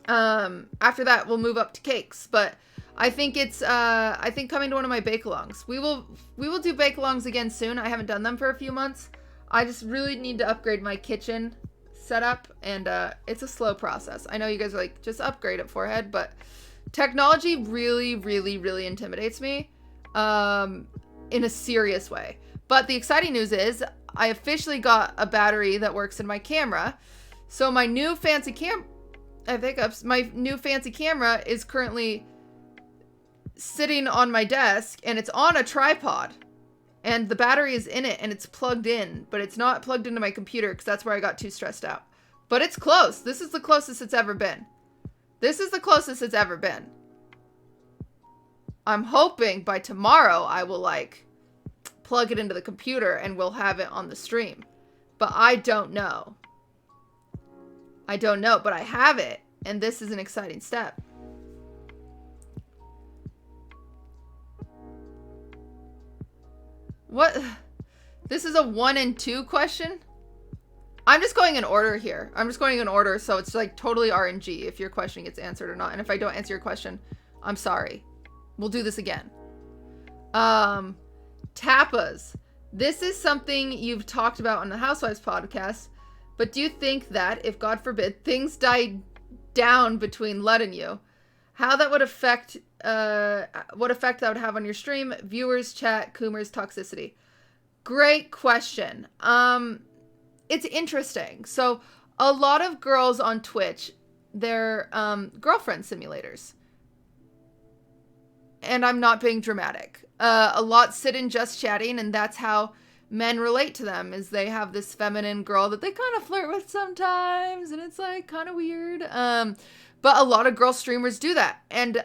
After that, we'll move up to cakes. But I think it's, I think coming to one of my bake-alongs. We will do bake-alongs again soon. I haven't done them for a few months. I just really need to upgrade my kitchen setup, and it's a slow process. I know you guys are like, just upgrade it, Forehead, but technology really, really, really intimidates me, in a serious way. But the exciting news is, I officially got a battery that works in my camera. So my new fancy my new fancy camera is currently sitting on my desk, and it's on a tripod, and the battery is in it, and it's plugged in, but it's not plugged into my computer because that's where I got too stressed out. But it's close. This is the closest it's ever been. This is the closest it's ever been. I'm hoping by tomorrow I will like plug it into the computer and we'll have it on the stream. But I don't know. I don't know, but I have it, and this is an exciting step. What? This is a 1 and 2 question? I'm just going in order here. I'm just going in order, so it's like totally RNG if your question gets answered or not. And if I don't answer your question, I'm sorry. We'll do this again. Tapas. This is something you've talked about on the Housewives podcast, but do you think that, if God forbid, things died down between Lud and you, how that would affect, what effect that would have on your stream, viewers, chat, Coomers, toxicity? Great question. It's interesting. So a lot of girls on Twitch, they're girlfriend simulators. And I'm not being dramatic. A lot sit in just chatting, and that's how men relate to them, is they have this feminine girl that they kind of flirt with sometimes, and it's like kind of weird. But a lot of girl streamers do that. And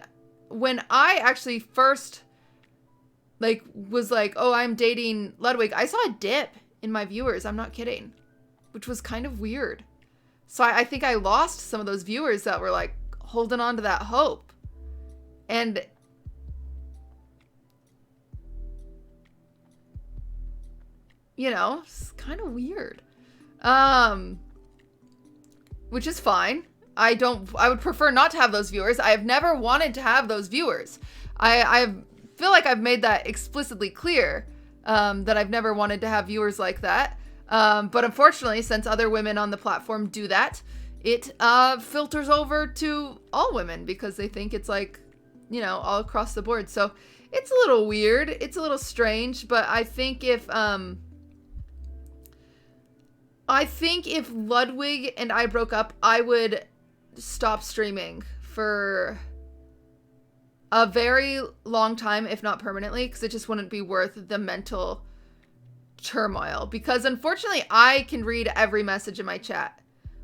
when I actually first like was like, oh, I'm dating Ludwig, I saw a dip in my viewers. I'm not kidding. Which was kind of weird. So I think I lost some of those viewers that were like holding on to that hope. And you know, it's kind of weird. Which is fine. I would prefer not to have those viewers. I have never wanted to have those viewers. I feel like I've made that explicitly clear, that I've never wanted to have viewers like that. But unfortunately, since other women on the platform do that, it filters over to all women because they think it's like, you know, all across the board. So it's a little weird. It's a little strange, but I think if Ludwig and I broke up, I would stop streaming for a very long time, if not permanently, because it just wouldn't be worth the mental turmoil. Because unfortunately, I can read every message in my chat,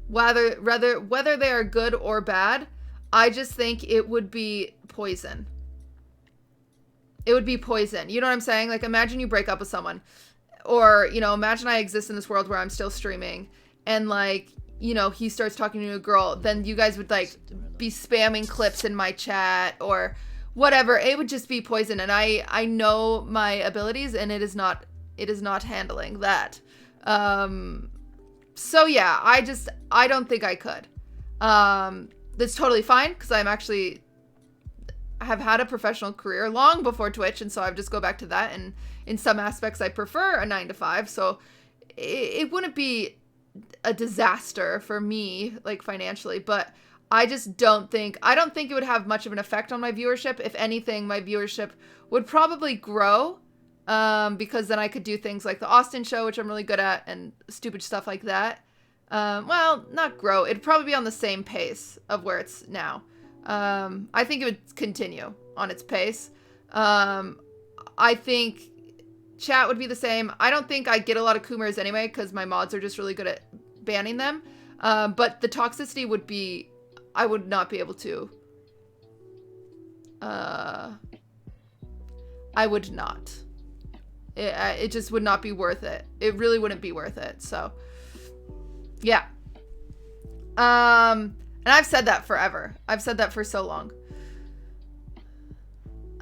whether they are good or bad. I just think it would be poison. It would be poison. You know what I'm saying? Like, imagine you break up with someone. Or, you know, imagine I exist in this world where I'm still streaming and, like, you know, he starts talking to a girl. Then you guys would, like, be spamming clips in my chat or whatever, it would just be poison. And I know my abilities, and it is not handling that. So yeah, I don't think I could. That's totally fine, because I have had a professional career long before Twitch, and so I just go back to that, and in some aspects I prefer a 9 to 5, so it wouldn't be a disaster for me, like, financially, but I don't think it would have much of an effect on my viewership. If anything, my viewership would probably grow, because then I could do things like the Austin show, which I'm really good at, and stupid stuff like that. Well, not grow. It'd probably be on the same pace of where it's now. I think it would continue on its pace. I think chat would be the same. I don't think I get a lot of Coomers anyway, because my mods are just really good at banning them. But the toxicity would be, I would not be able to. I would not. It just would not be worth it. It really wouldn't be worth it. So, yeah. And I've said that forever. I've said that for so long.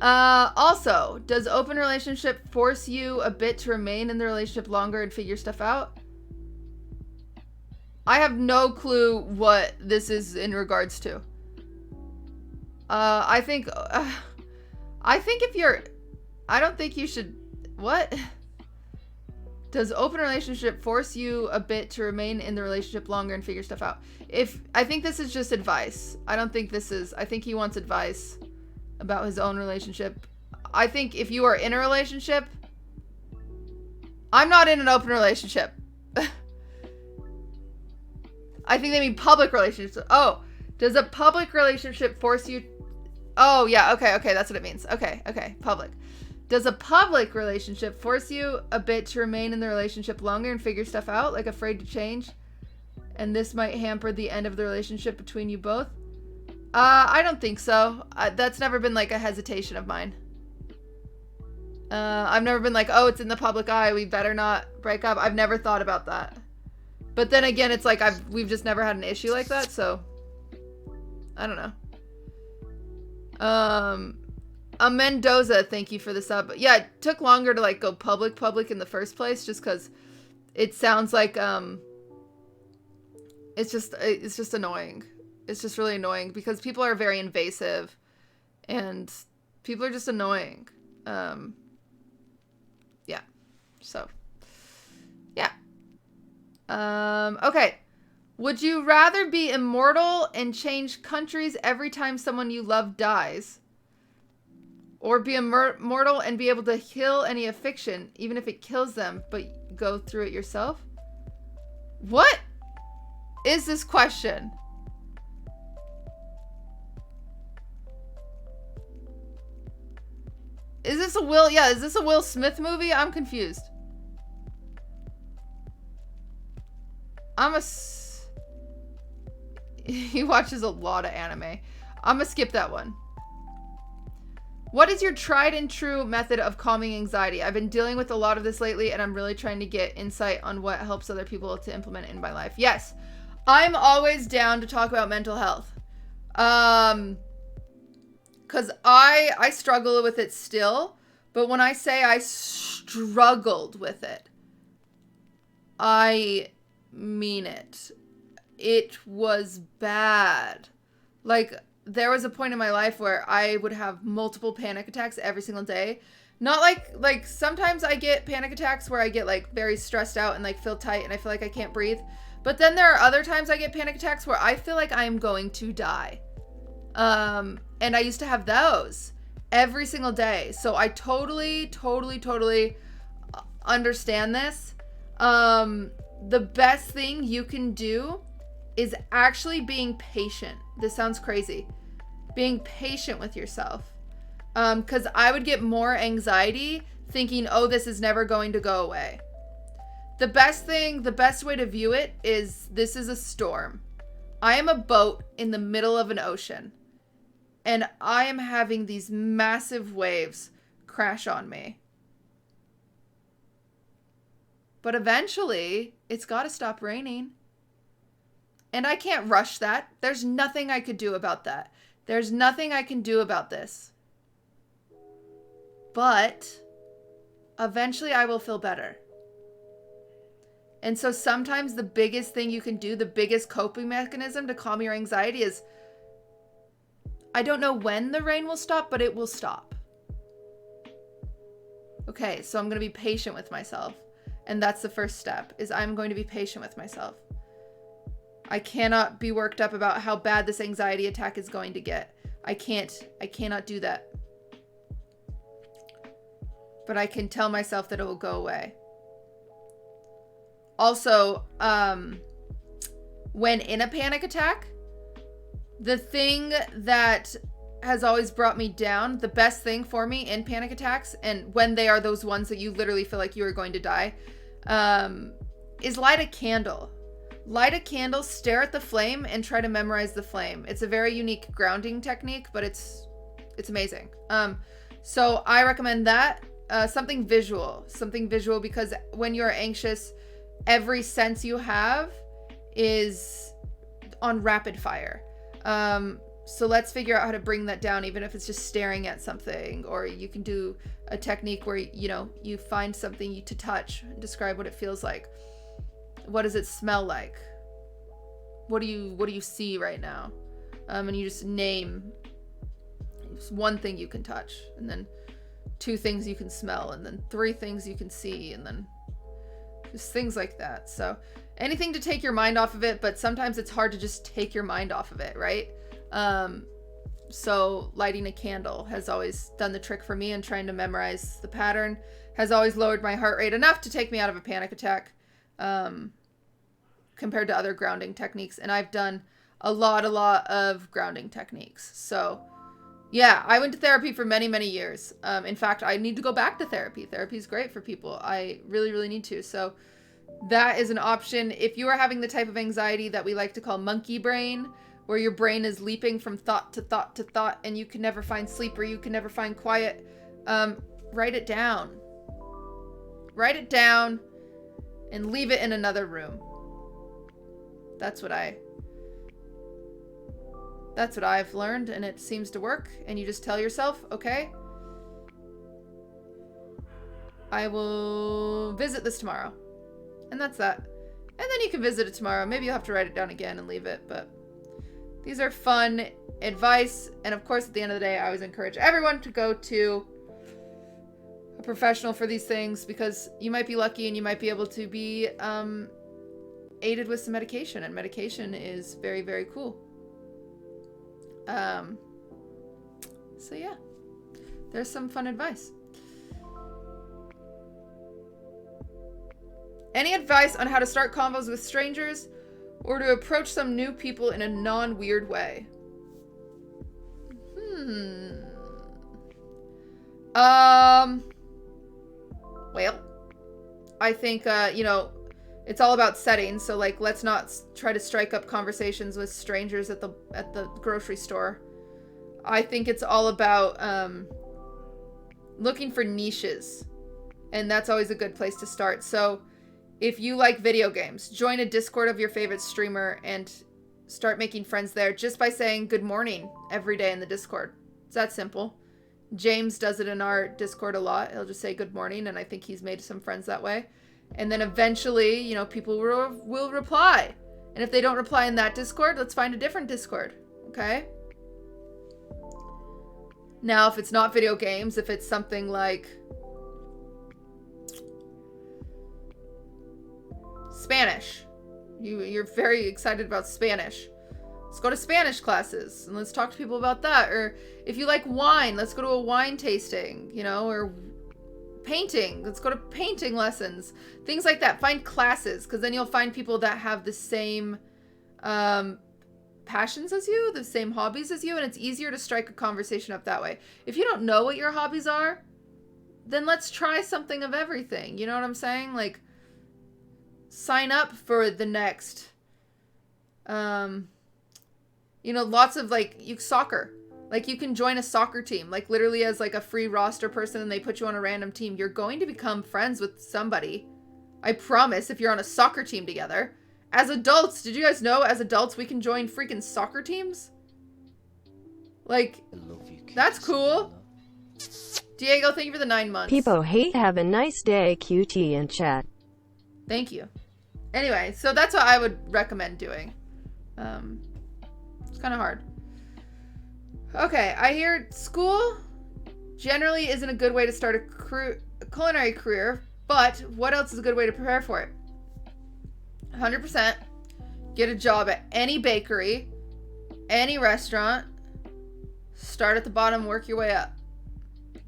Also, does open relationship force you a bit to remain in the relationship longer and figure stuff out? I have no clue what this is in regards to. I think if you're, I don't think you should, what? Does open relationship force you a bit to remain in the relationship longer and figure stuff out? I think this is just advice. I think he wants advice about his own relationship. I think if you are in a relationship, I'm not in an open relationship. I think they mean public relationships. Oh, does a public relationship force you? Oh, yeah. Okay. That's what it means. Okay. Public. Does a public relationship force you a bit to remain in the relationship longer and figure stuff out, like afraid to change? And this might hamper the end of the relationship between you both? I don't think so. That's never been like a hesitation of mine. I've never been like, oh, it's in the public eye, we better not break up. I've never thought about that. But then again, it's like we've just never had an issue like that, so I don't know. A Mendoza, thank you for the sub. Yeah, it took longer to like go public in the first place, just because it sounds like it's just annoying. It's just really annoying because people are very invasive, and people are just annoying. Yeah. So, yeah. Okay. Would you rather be immortal and change countries every time someone you love dies? Or be immortal and be able to kill any affliction, even if it kills them, but go through it yourself? What is this question? Is this a Will Smith movie? I'm confused. He watches a lot of anime. I'm gonna skip that one. What is your tried and true method of calming anxiety? I've been dealing with a lot of this lately, and I'm really trying to get insight on what helps other people to implement it in my life. Yes, I'm always down to talk about mental health. Because I struggle with it still, but when I say I struggled with it, I mean it. It was bad. Like, there was a point in my life where I would have multiple panic attacks every single day. Not like sometimes I get panic attacks where I get like very stressed out and like feel tight and I feel like I can't breathe. But then there are other times I get panic attacks where I feel like I'm going to die. And I used to have those every single day. So I totally understand this. The best thing you can do is actually being patient. This sounds crazy. Being patient with yourself. Because I would get more anxiety thinking, oh, this is never going to go away. The best way to view it is this is a storm. I am a boat in the middle of an ocean. And I am having these massive waves crash on me. But eventually, it's got to stop raining. And I can't rush that. There's nothing I could do about that. There's nothing I can do about this. but eventually I will feel better. And so sometimes the biggest thing you can do, the biggest coping mechanism to calm your anxiety is, I don't know when the rain will stop, but it will stop. Okay, so I'm going to be patient with myself. And that's the first step, is I'm going to be patient with myself. I cannot be worked up about how bad this anxiety attack is going to get. I cannot do that. But I can tell myself that it will go away. Also, when in a panic attack, the thing that has always brought me down, the best thing for me in panic attacks, and when they are those ones that you literally feel like you are going to die, is light a candle. Light a candle, stare at the flame, and try to memorize the flame. It's a very unique grounding technique, but it's amazing. So I recommend that. Something visual, because when you're anxious, every sense you have is on rapid fire. So let's figure out how to bring that down, even if it's just staring at something, or you can do a technique where, you know, you find something to touch and describe what it feels like. What does it smell like? What do you see right now? And you just name one thing you can touch, and then 2 things you can smell, and then 3 things you can see, and then just things like that. So anything to take your mind off of it, but sometimes it's hard to just take your mind off of it, right? So lighting a candle has always done the trick for me, and trying to memorize the pattern has always lowered my heart rate enough to take me out of a panic attack, compared to other grounding techniques. And I've done a lot of grounding techniques. So yeah, I went to therapy for many, many years. In fact, I need to go back to therapy. Therapy is great for people. I really, really need to. So that is an option. If you are having the type of anxiety that we like to call monkey brain, where your brain is leaping from thought to thought to thought, and you can never find sleep, or you can never find quiet, write it down. Write it down and leave it in another room. That's what I've learned, and it seems to work. And you just tell yourself, okay, I will visit this tomorrow. And that's that. And then you can visit it tomorrow. Maybe you'll have to write it down again and leave it, but these are fun advice. And of course, at the end of the day, I always encourage everyone to go to a professional for these things, because you might be lucky and you might be able to be aided with some medication, and medication is very, very cool. So yeah, there's some fun advice. Any advice on how to start convos with strangers, or to approach some new people in a non-weird way? Well, I think, you know, it's all about settings. So like, let's not try to strike up conversations with strangers at the grocery store. I think it's all about looking for niches, and that's always a good place to start. So if you like video games, join a Discord of your favorite streamer and start making friends there just by saying good morning every day in the Discord. It's that simple. James does it in our Discord a lot. He'll just say good morning, and I think he's made some friends that way. And then eventually, you know, people will reply. And if they don't reply in that Discord, let's find a different Discord. Okay? Now, if it's not video games, if it's something like Spanish, you're very excited about Spanish, let's go to Spanish classes and let's talk to people about that. Or if you like wine, let's go to a wine tasting, you know, or painting, let's go to painting lessons, things like that. Find classes, because then you'll find people that have the same passions as you, the same hobbies as you, and it's easier to strike a conversation up that way. If you don't know what your hobbies are, then let's try something of everything. You know what I'm saying? Like, sign up for the next, you know, lots of like soccer. Like, you can join a soccer team, like literally as like a free roster person, and they put you on a random team. You're going to become friends with somebody. I promise, if you're on a soccer team together. As adults, did you guys know as adults we can join freaking soccer teams? Like, I love you, that's cool. Diego, thank you for the 9 months. People hate. Have a nice day, QT in chat. Thank you. Anyway, so that's what I would recommend doing. It's kind of hard. Okay, I hear school generally isn't a good way to start a culinary career, but what else is a good way to prepare for it? 100%. Get a job at any bakery, any restaurant. Start at the bottom, work your way up.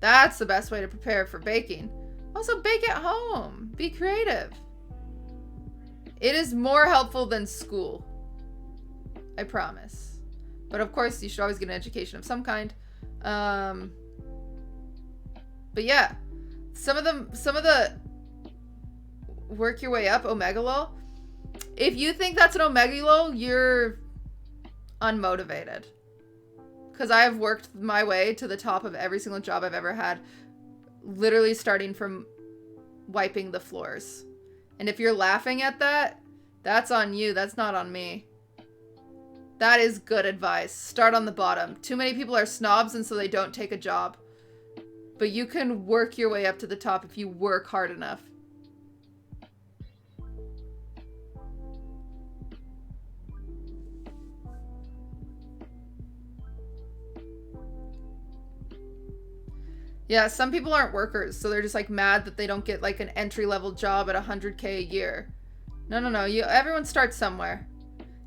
That's the best way to prepare for baking. Also, bake at home. Be creative. It is more helpful than school. I promise. But of course, you should always get an education of some kind. But yeah, some of the work your way up, Omegalol. If you think that's an Omegalol, you're unmotivated. Because I have worked my way to the top of every single job I've ever had, literally starting from wiping the floors. And if you're laughing at that, that's on you. That's not on me. That is good advice. Start on the bottom. Too many people are snobs and so they don't take a job. But you can work your way up to the top if you work hard enough. Yeah, some people aren't workers, so they're just like mad that they don't get like an entry-level job at 100K a year. No. Everyone starts somewhere.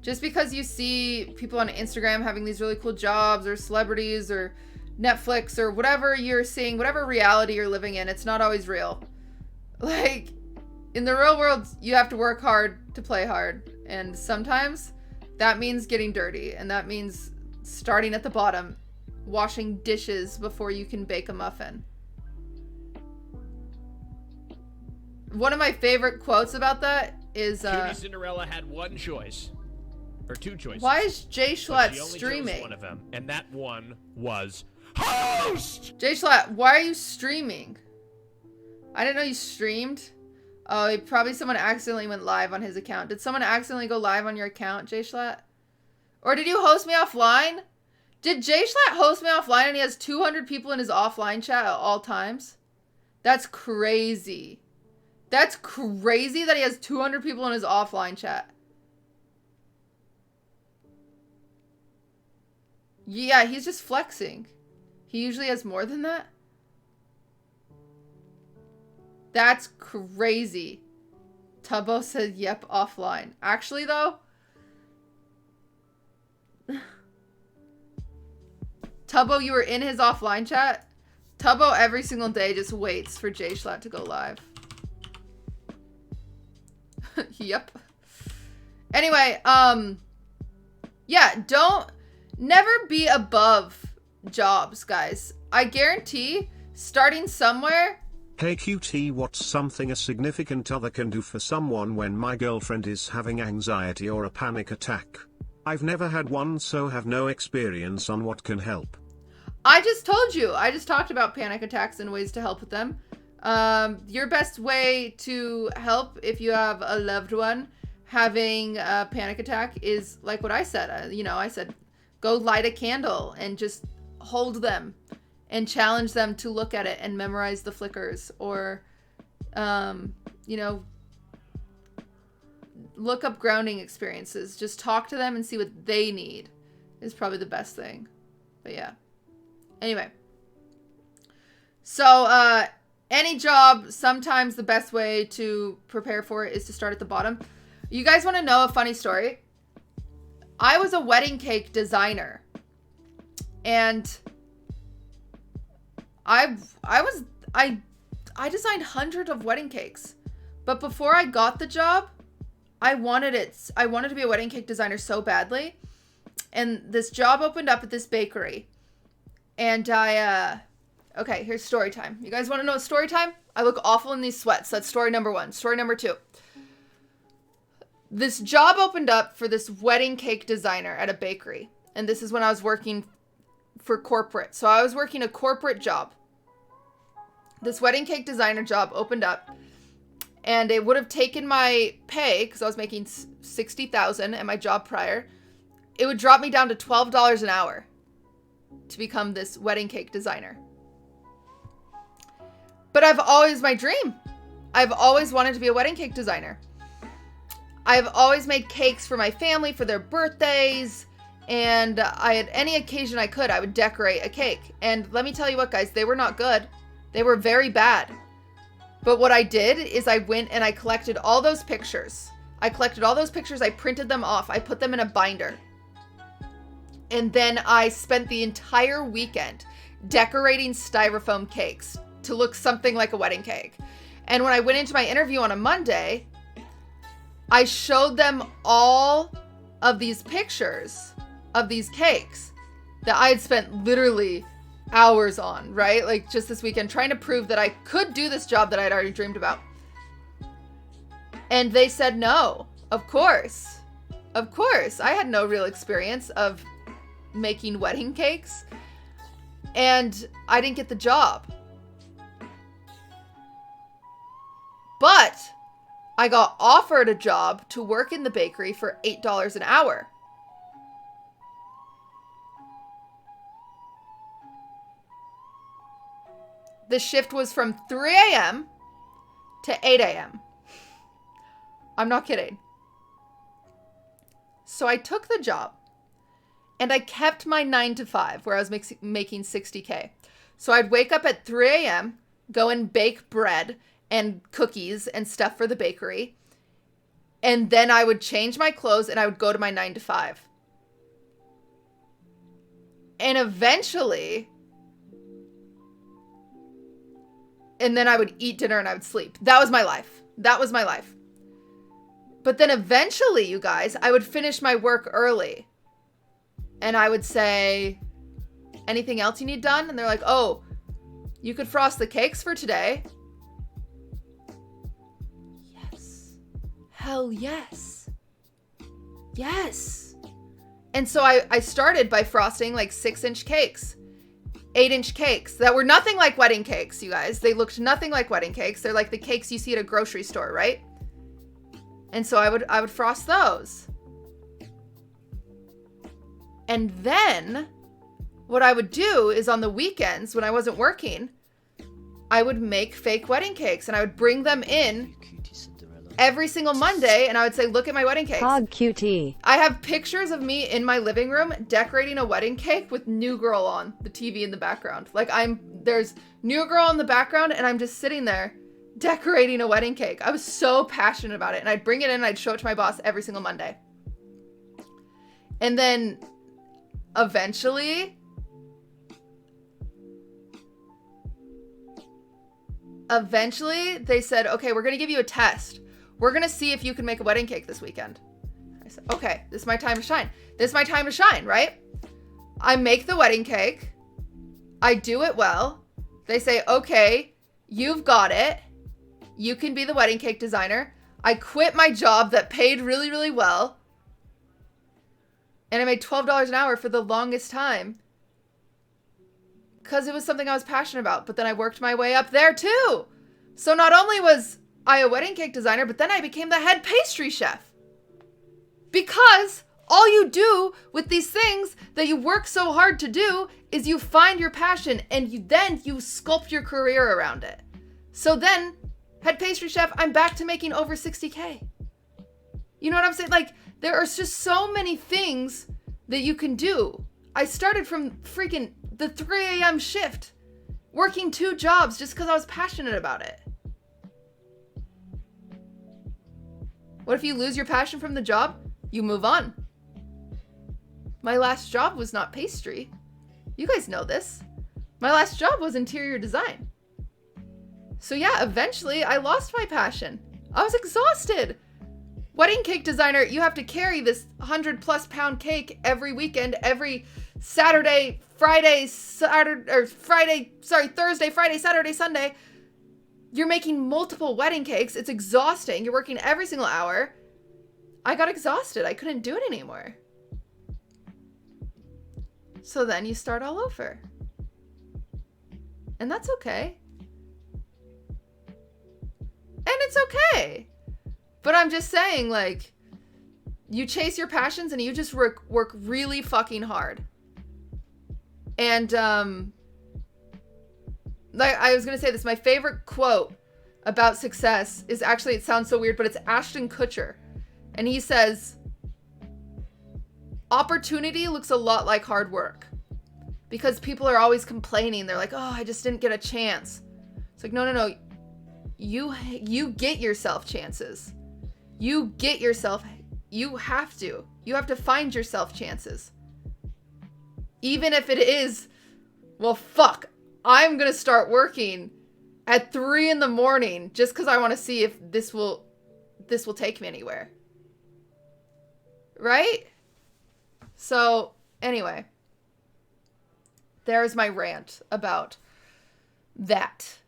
Just because you see people on Instagram having these really cool jobs, or celebrities, or Netflix, or whatever you're seeing, whatever reality you're living in, it's not always real. Like, in the real world, you have to work hard to play hard. And sometimes that means getting dirty, and that means starting at the bottom. Washing dishes before you can bake a muffin. One of my favorite quotes about that is QTCinderella had one choice. Or two choices. Why is Jay Schlatt she only streaming? chose one of them, and that one was host! Jay Schlatt, why are you streaming? I didn't know you streamed. Oh, probably someone accidentally went live on his account. Did someone accidentally go live on your account, Jay Schlatt? Or did you host me offline? Did Jay Schlatt host me offline and he has 200 people in his offline chat at all times? That's crazy. That's crazy that he has 200 people in his offline chat. Yeah, he's just flexing. He usually has more than that. That's crazy. Tubbo said, yep, offline. Actually, though... Tubbo, you were in his offline chat? Tubbo every single day just waits for Jay Schlatt to go live. Yep. Anyway, yeah, never be above jobs, guys. I guarantee starting somewhere. Hey QT, what's something a significant other can do for someone when my girlfriend is having anxiety or a panic attack? I've never had one, so have no experience on what can help. I just told you. I just talked about panic attacks and ways to help with them. Your best way to help if you have a loved one having a panic attack is like what I said. I said, go light a candle and just hold them and challenge them to look at it and memorize the flickers, or, look up grounding experiences. Just talk to them and see what they need is probably the best thing. But yeah. Anyway. So, any job, sometimes the best way to prepare for it is to start at the bottom. You guys want to know a funny story? I was a wedding cake designer. And I designed hundreds of wedding cakes. But before I got the job, I wanted to be a wedding cake designer so badly. And this job opened up at this bakery. And okay, here's story time. You guys want to know story time? I look awful in these sweats. That's story number 1. Story number 2. This job opened up for this wedding cake designer at a bakery. And this is when I was working for corporate. So I was working a corporate job. This wedding cake designer job opened up. And it would have taken my pay, because I was making $60,000 at my job prior. It would drop me down to $12 an hour to become this wedding cake designer. But my dream. I've always wanted to be a wedding cake designer. I've always made cakes for my family for their birthdays. And I had any occasion I could, I would decorate a cake. And let me tell you what, guys, they were not good. They were very bad. But what I did is I went and I collected all those pictures. I printed them off. I put them in a binder. And then I spent the entire weekend decorating styrofoam cakes to look something like a wedding cake. And when I went into my interview on a Monday, I showed them all of these pictures of these cakes that I had spent literally hours on, right? Like just this weekend, trying to prove that I could do this job that I'd already dreamed about. And they said no, of course. Of course. I had no real experience of making wedding cakes. And I didn't get the job. But I got offered a job to work in the bakery for $8 an hour. The shift was from 3 a.m. to 8 a.m. I'm not kidding. So I took the job and I kept my 9 to 5 where I was making $60K. So I'd wake up at 3 a.m., go and bake bread and cookies and stuff for the bakery. And then I would change my clothes and I would go to my 9 to 5. And eventually, and then I would eat dinner and I would sleep. That was my life. But then eventually, you guys, I would finish my work early. And I would say, anything else you need done? And they're like, oh, you could frost the cakes for today. Yes. Hell yes. Yes. And so I started by frosting like 6-inch cakes. 8-inch cakes that were nothing like wedding cakes, you guys. They looked nothing like wedding cakes. They're like the cakes you see at a grocery store, right? And so I would frost those. And then what I would do is on the weekends when I wasn't working, I would make fake wedding cakes and I would bring them in QTCinderella. every single Monday and I would say, look at my wedding cakes. Hog QT. I have pictures of me in my living room decorating a wedding cake with New Girl on the TV in the background. Like there's New Girl in the background and I'm just sitting there decorating a wedding cake. I was so passionate about it and I'd bring it in and I'd show it to my boss every single Monday. And then eventually they said, okay, we're going to give you a test. We're going to see if you can make a wedding cake this weekend. I said, okay, this is my time to shine. Right? I make the wedding cake. I do it well. They say, okay, you've got it. You can be the wedding cake designer. I quit my job that paid really, really well. And I made $12 an hour for the longest time. Because it was something I was passionate about. But then I worked my way up there too. So not only was I a wedding cake designer, but then I became the head pastry chef. Because all you do with these things that you work so hard to do is you find your passion and then you sculpt your career around it. So then, head pastry chef, I'm back to making over $60K. You know what I'm saying? Like, there are just so many things that you can do. I started from freaking the 3 a.m. shift, working 2 jobs just because I was passionate about it. What if you lose your passion from the job? You move on. My last job was not pastry. You guys know this. My last job was interior design. So yeah, eventually I lost my passion. I was exhausted. Wedding cake designer, you have to carry this 100+ pound cake every weekend, every Thursday, Friday, Saturday, Sunday. You're making multiple wedding cakes. It's exhausting. You're working every single hour. I got exhausted. I couldn't do it anymore. So then you start all over. And that's okay. And it's okay. But I'm just saying, like, you chase your passions and you just work really fucking hard. And like I was gonna say this, my favorite quote about success is actually, it sounds so weird, but it's Ashton Kutcher. And he says, opportunity looks a lot like hard work. Because people are always complaining. They're like, oh, I just didn't get a chance. It's like, no. You get yourself chances. You have to find yourself chances. Even if it is, well, fuck, I'm gonna start working at 3 a.m. just because I want to see if this will take me anywhere. Right? So, anyway. There's my rant about that.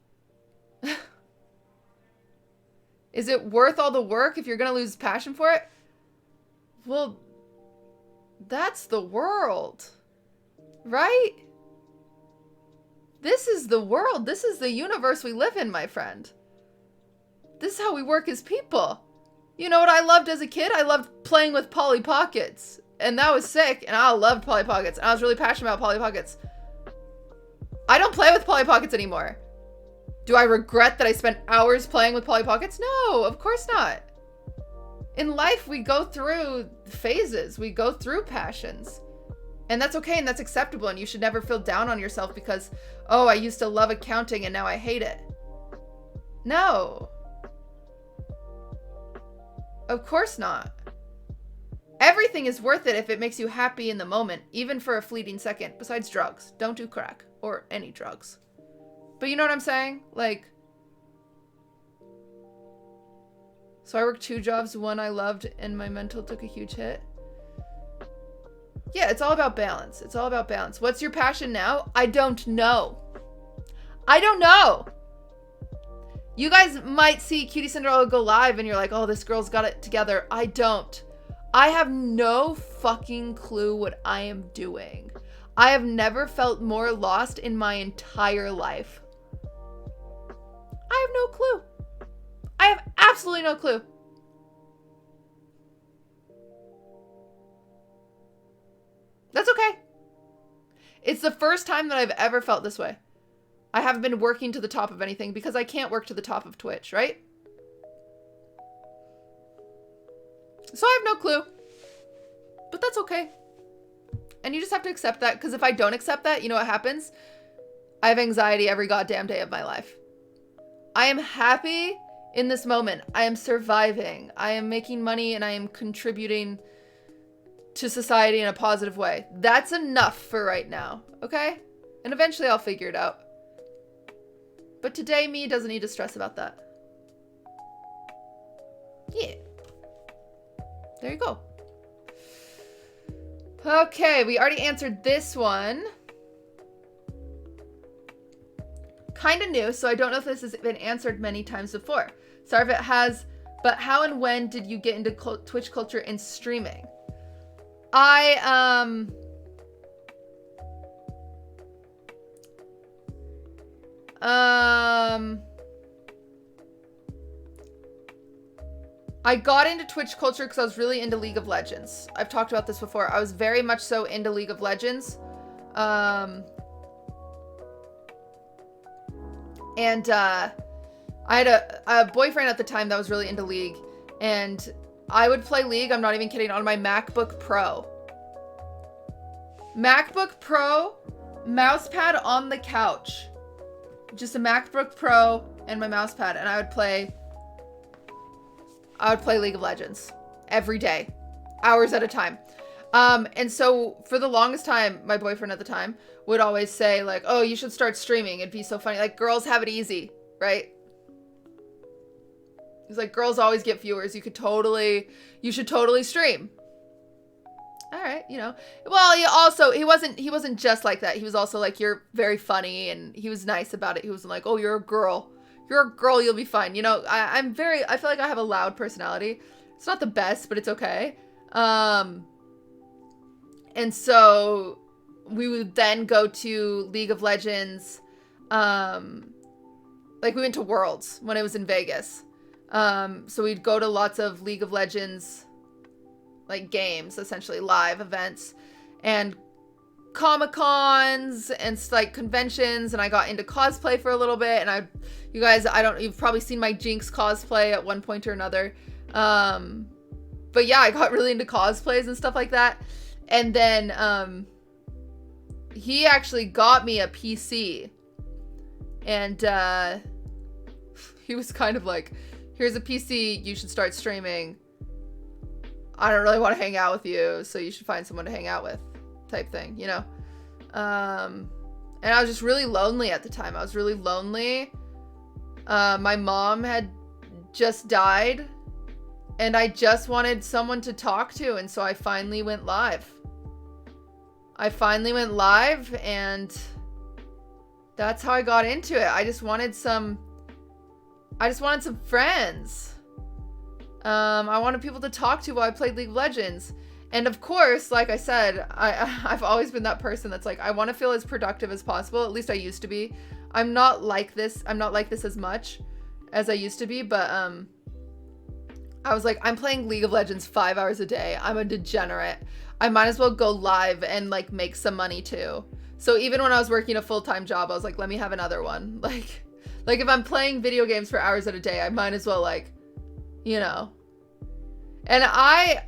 Is it worth all the work if you're gonna lose passion for it? Well, that's the world. Right? This is the world. This is the universe we live in, my friend. This is how we work as people. You know what I loved as a kid? I loved playing with Polly Pockets. And that was sick. And I loved Polly Pockets. And I was really passionate about Polly Pockets. I don't play with Polly Pockets anymore. Do I regret that I spent hours playing with Polly Pockets? No, of course not. In life, we go through phases. We go through passions. And that's okay and that's acceptable. And you should never feel down on yourself because, oh, I used to love accounting and now I hate it. No. Of course not. Everything is worth it if it makes you happy in the moment, even for a fleeting second, besides drugs. Don't do crack or any drugs. But you know what I'm saying? Like, so I worked 2 jobs, one I loved, and my mental took a huge hit. Yeah, it's all about balance. It's all about balance. What's your passion now? I don't know. I don't know. You guys might see QTCinderella go live and you're like, oh, this girl's got it together. I don't. I have no fucking clue what I am doing. I have never felt more lost in my entire life. I have no clue. I have absolutely no clue. That's okay. It's the first time that I've ever felt this way. I haven't been working to the top of anything because I can't work to the top of Twitch, right? So I have no clue. But that's okay. And you just have to accept that, because if I don't accept that, you know what happens? I have anxiety every goddamn day of my life. I am happy in this moment. I am surviving. I am making money and I am contributing to society in a positive way. That's enough for right now, okay? And eventually I'll figure it out. But today, me doesn't need to stress about that. Yeah. There you go. Okay, we already answered this one. Kind of new, so I don't know if this has been answered many times before. Sorry if it has, but how and when did you get into Twitch culture and streaming? I got into Twitch culture because I was really into League of Legends. I've talked about this before. I was very much so into League of Legends. And I had a boyfriend at the time that was really into League. And I would play League, I'm not even kidding, on my MacBook Pro. MacBook Pro, mousepad on the couch. Just a MacBook Pro and my mousepad. And I would play League of Legends every day, hours at a time. And so for the longest time, my boyfriend at the time would always say like, oh, you should start streaming. It'd be so funny. Like, girls have it easy, right? He's like, girls always get viewers. You should totally stream. All right, you know. Well, he wasn't just like that. He was also like, you're very funny, and he was nice about it. He wasn't like, oh, you're a girl. You're a girl, you'll be fine. You know, I feel like I have a loud personality. It's not the best, but it's okay. And so we would then go to League of Legends. Like we went to Worlds when it was in Vegas. So we'd go to lots of League of Legends, like games, essentially live events. And Comic-Cons and like conventions, and I got into cosplay for a little bit, and you've probably seen my Jinx cosplay at one point or another. But yeah, I got really into cosplays and stuff like that. And then he actually got me a PC, and he was kind of like, here's a PC, you should start streaming. I don't really want to hang out with you, so you should find someone to hang out with, type thing, you know? And I was just really lonely at the time. I was really lonely. My mom had just died, and I just wanted someone to talk to, and so I finally went live. And that's how I got into it. I just wanted some friends. I wanted people to talk to while I played League of Legends. And of course, like I said, I've always been that person that's like, I want to feel as productive as possible. At least I used to be. I'm not like this as much as I used to be, but I was like, I'm playing League of Legends 5 hours a day. I'm a degenerate. I might as well go live and like make some money too. So even when I was working a full-time job, I was like, let me have another one. Like if I'm playing video games for hours at a day, I might as well, like, you know. And I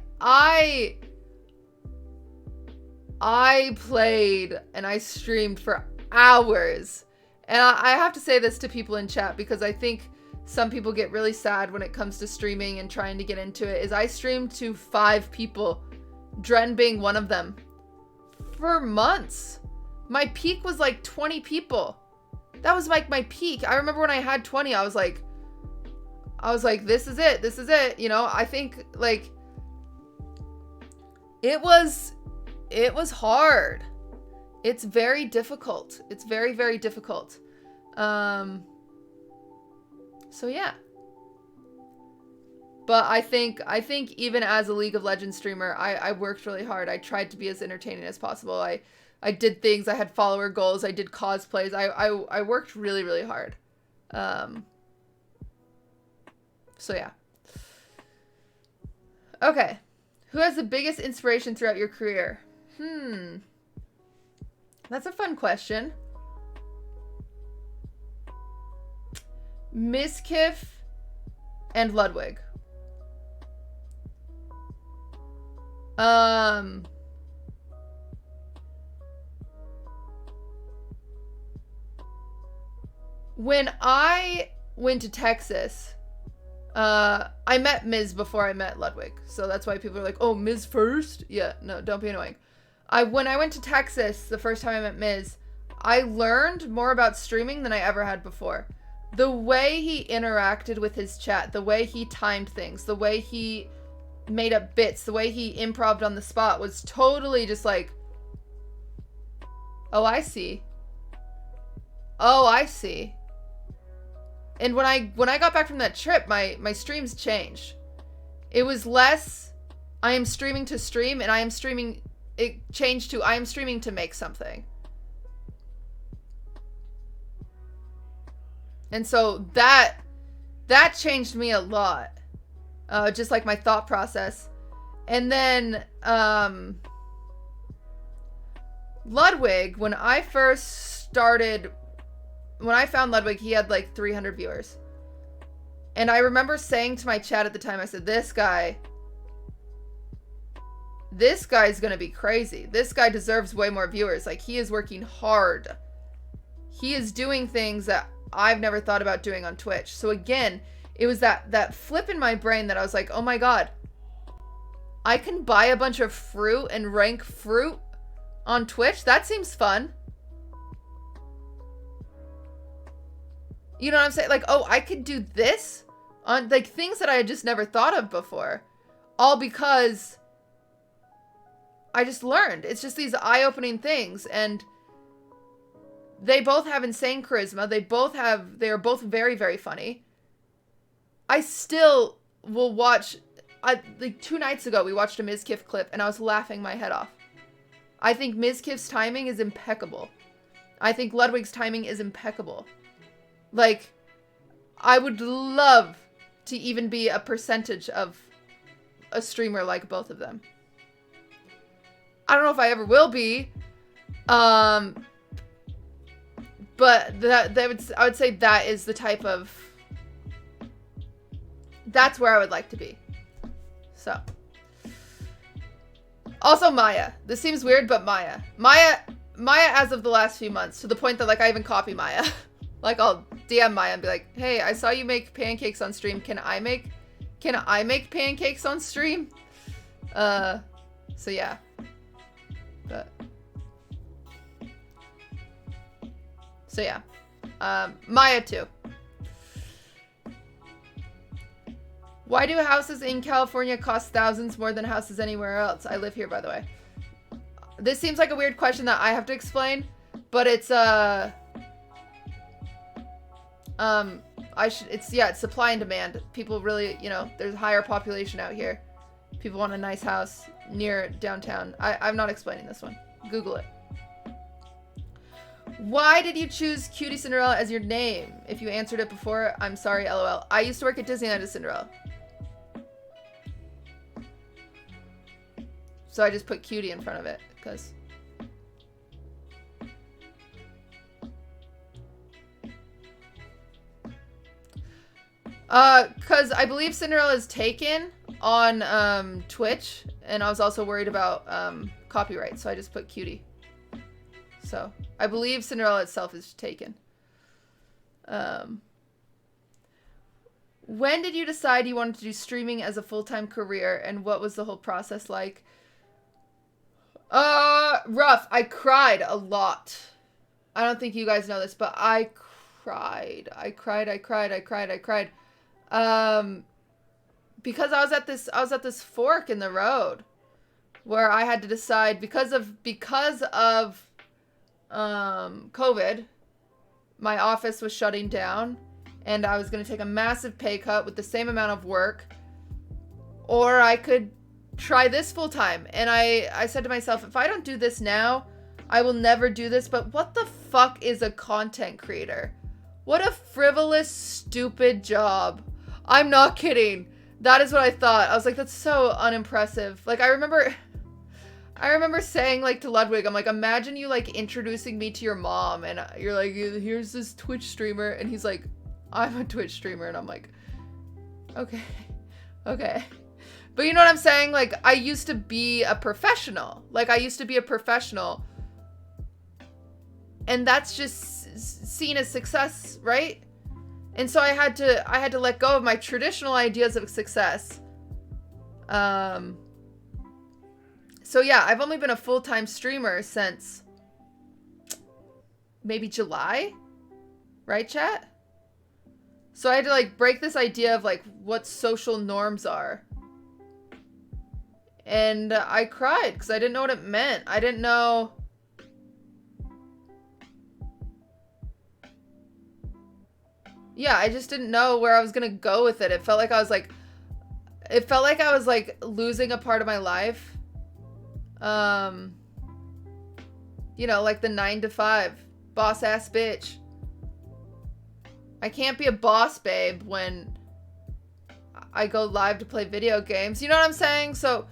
played and I streamed for hours. And I have to say this to people in chat, because I think some people get really sad when it comes to streaming and trying to get into it, is I streamed to 5 people, Dren being one of them, for months. My peak was like 20 people. That was like my peak. I remember when I had 20, I was like, this is it. You know, I think like it was hard. It's very difficult. It's very, very difficult. So yeah. But I think even as a League of Legends streamer, I worked really hard. I tried to be as entertaining as possible. I did things. I had follower goals. I did cosplays. I worked really, really hard. So yeah. Okay. Who has the biggest inspiration throughout your career? That's a fun question. Mizkif and Ludwig. When I went to Texas, I met Miz before I met Ludwig. So that's why people are like, oh, Miz first? Yeah, no, don't be annoying. When I went to Texas, the first time I met Miz, I learned more about streaming than I ever had before. The way he interacted with his chat, the way he timed things, the way he made up bits, the way he improv'd on the spot was totally just like, oh, I see. Oh, I see. And when I got back from that trip, my streams changed. It was less, I am streaming to stream, and it changed to, I am streaming to make something. And so that changed me a lot. Just like my thought process. And then, Ludwig, when I found Ludwig, he had like 300 viewers. And I remember saying to my chat at the time, I said, this guy's gonna be crazy. This guy deserves way more viewers. Like, he is working hard. He is doing things that I've never thought about doing on Twitch. So again, it was that flip in my brain that I was like, oh my god, I can buy a bunch of fruit and rank fruit on Twitch? That seems fun. You know what I'm saying? Like, oh, I could do this on, like, things that I had just never thought of before. All because I just learned. It's just these eye-opening things, and they both have insane charisma. They are both very, very funny. I still will watch, like 2 nights ago, we watched a Mizkif clip, and I was laughing my head off. I think Mizkif's timing is impeccable. I think Ludwig's timing is impeccable. Like, I would love to even be a percentage of a streamer like both of them. I don't know if I ever will be, But I would say that is the type of, that's where I would like to be. So. Also Maya. This seems weird, but Maya as of the last few months, to the point that like I even copy Maya. Like I'll DM Maya and be like, hey, I saw you make pancakes on stream. Can I make pancakes on stream? So yeah. But so yeah. Maya too. Why do houses in California cost thousands more than houses anywhere else? I live here, by the way. This seems like a weird question that I have to explain, but it's it's supply and demand. People really, you know, there's a higher population out here. People want a nice house near downtown. I'm not explaining this one. Google it. Why did you choose QTCinderella as your name? If you answered it before, I'm sorry, LOL. I used to work at Disneyland as Cinderella. So I just put cutie in front of it, because... Because I believe Cinderella is taken on, Twitch, and I was also worried about, copyright, so I just put cutie. So, I believe Cinderella itself is taken. When did you decide you wanted to do streaming as a full-time career, and what was the whole process like? Rough. I cried a lot. I don't think you guys know this, but I cried. I cried. Because I was at this fork in the road where I had to decide because of COVID, my office was shutting down and I was going to take a massive pay cut with the same amount of work, or I could try this full time. And I said to myself, if I don't do this now, I will never do this. But what the fuck is a content creator? What a frivolous, stupid job. I'm not kidding. That is what I thought. I was like, that's so unimpressive. Like, I remember saying, like, to Ludwig, I'm like, imagine you, like, introducing me to your mom, and you're like, here's this Twitch streamer, and he's like, I'm a Twitch streamer, and I'm like, okay. But you know what I'm saying? Like, I used to be a professional. And that's just seen as success, right? And so I had to let go of my traditional ideas of success. So yeah, I've only been a full-time streamer since maybe July, right, chat? So I had to like break this idea of like what social norms are. And I cried because I didn't know what it meant. I didn't know. Yeah, I just didn't know where I was gonna go with it. It felt like I was like losing a part of my life. You know, like the 9 to 5 boss ass bitch. I can't be a boss babe when I go live to play video games. You know what I'm saying? So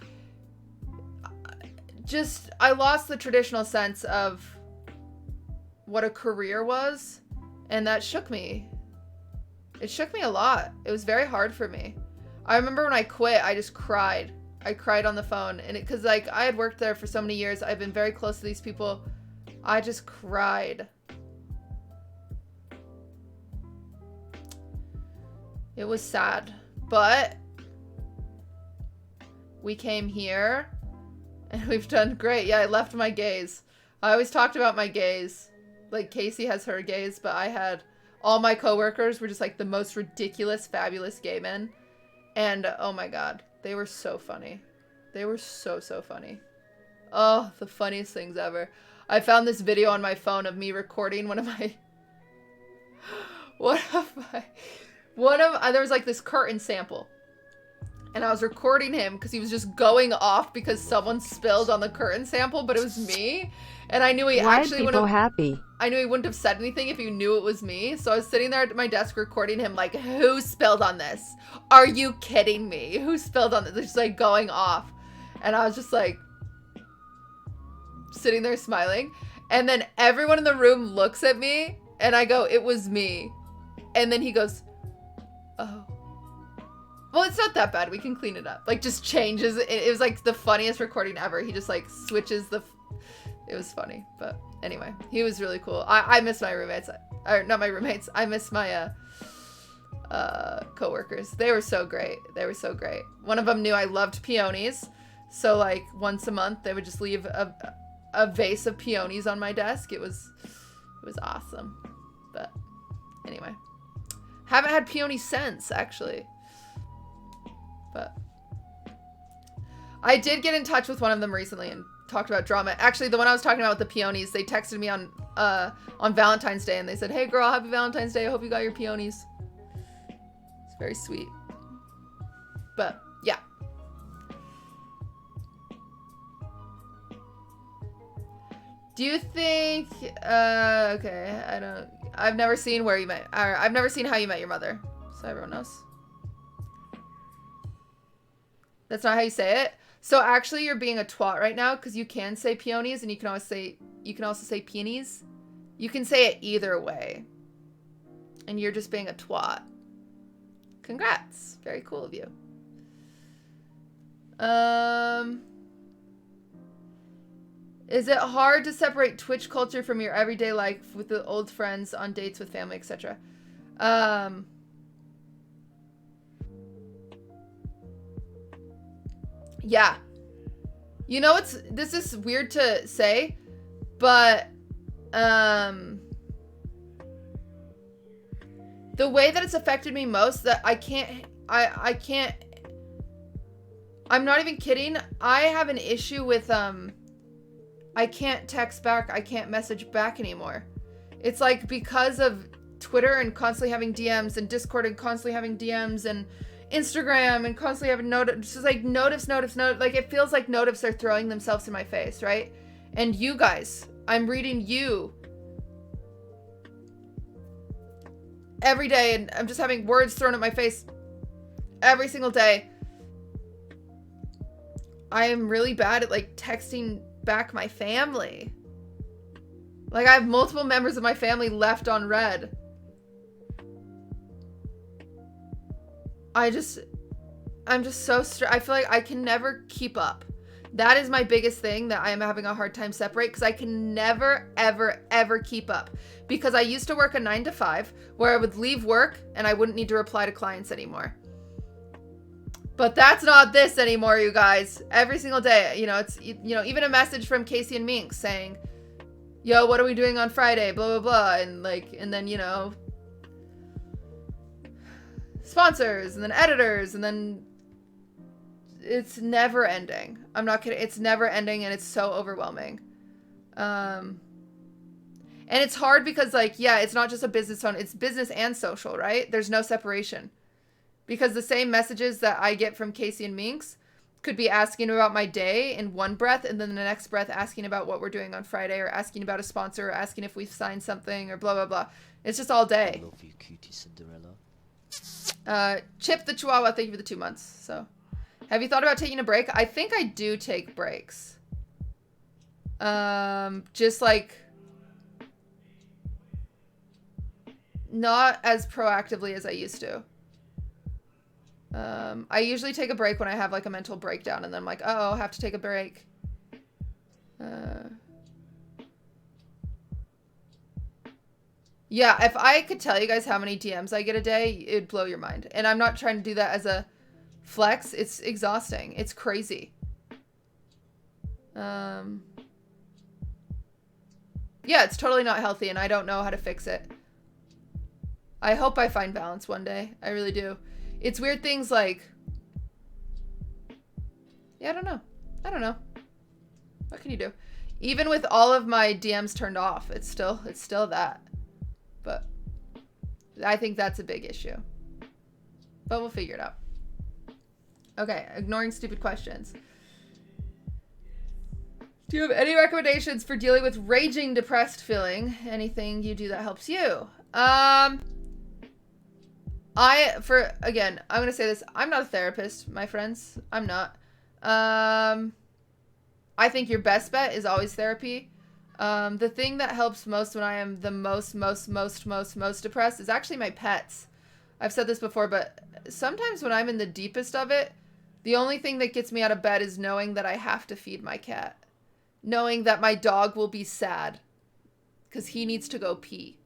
just, I lost the traditional sense of what a career was, and that shook me. It shook me a lot. It was very hard for me. I remember when I quit, I just cried. I cried on the phone, and because like I had worked there for so many years, I've been very close to these people. I just cried. It was sad, but we came here and we've done great. Yeah, I left my gays. I always talked about my gays. Like Casey has her gays, but I had all my coworkers were just like the most ridiculous, fabulous gay men. And oh my God, they were so funny. They were so funny. Oh, the funniest things ever. I found this video on my phone of me recording there was like this curtain sample. And I was recording him because he was just going off because someone spilled on the curtain sample, but it was me. And I knew he actually wouldn't I knew he wouldn't have said anything if he knew it was me. So I was sitting there at my desk recording him like, who spilled on this? Are you kidding me? Who spilled on this? Just like going off. And I was just like sitting there smiling. And then everyone in the room looks at me and I go, it was me. And then he goes, oh. Well, it's not that bad. We can clean it up. Like, just changes. It was like the funniest recording ever. He just like switches the... It was funny. But anyway, he was really cool. I miss my roommates. Or not my roommates. I miss my coworkers. They were so great. They were so great. One of them knew I loved peonies. So like once a month, they would just leave a vase of peonies on my desk. It was awesome. But anyway, haven't had peony since actually. But I did get in touch with one of them recently and talked about drama. Actually, the one I was talking about with the peonies, they texted me on Valentine's Day and they said, "Hey girl, happy Valentine's Day. I hope you got your peonies." It's very sweet. But yeah. Do you think okay, I've never seen I've never seen How You Met Your Mother, so everyone knows. That's not how you say it. So actually you're being a twat right now because you can say peonies and you can also say peonies. You can say it either way. And you're just being a twat. Congrats. Very cool of you. Is it hard to separate Twitch culture from your everyday life with the old friends, on dates with family, etc.? Yeah. You know, this is weird to say, but the way that it's affected me most, that I can't, I'm not even kidding. I have an issue with, I can't text back. I can't message back anymore. It's like because of Twitter and constantly having DMs and Discord and constantly having DMs and Instagram and constantly having notice, just like notice. Like it feels like notice are throwing themselves in my face, right? And you guys, I'm reading you every day and I'm just having words thrown at my face every single day. I am really bad at like texting back my family. Like I have multiple members of my family left on red. I'm just so I feel like I can never keep up. That is my biggest thing that I am having a hard time separate, because I can never, ever keep up. Because I used to work a 9 to 5 where I would leave work and I wouldn't need to reply to clients anymore. But that's not this anymore, you guys. Every single day, you know, it's, you know, even a message from Casey and Minx saying, yo, what are we doing on Friday? Blah, blah, blah. And like, and then, you know, sponsors and then editors and then it's never ending. I'm not kidding. It's never ending and it's so overwhelming. And it's hard because like, yeah, it's not just a business phone. It's business and social, right? There's no separation. Because the same messages that I get from Casey and Minx could be asking about my day in one breath and then the next breath asking about what we're doing on Friday or asking about a sponsor or asking if we've signed something or blah, blah, blah. It's just all day. I love you, QTCinderella. Chip the Chihuahua, thank you for the 2 months. So, have you thought about taking a break? I think I do take breaks. Just like not as proactively as I used to. I usually take a break when I have like a mental breakdown and then I'm like, oh, I have to take a break. Yeah, if I could tell you guys how many DMs I get a day, it'd blow your mind. And I'm not trying to do that as a flex. It's exhausting. It's crazy. Yeah, it's totally not healthy and I don't know how to fix it. I hope I find balance one day. I really do. It's weird things like, yeah, I don't know. What can you do? Even with all of my DMs turned off, it's still that. But I think that's a big issue. But we'll figure it out. Okay, ignoring stupid questions. Do you have any recommendations for dealing with raging depressed feeling? Anything you do that helps you? Again, I'm going to say this. I'm not a therapist, my friends. I'm not. I think your best bet is always therapy. The thing that helps most when I am the most depressed is actually my pets. I've said this before, but sometimes when I'm in the deepest of it, the only thing that gets me out of bed is knowing that I have to feed my cat. Knowing that my dog will be sad because he needs to go pee.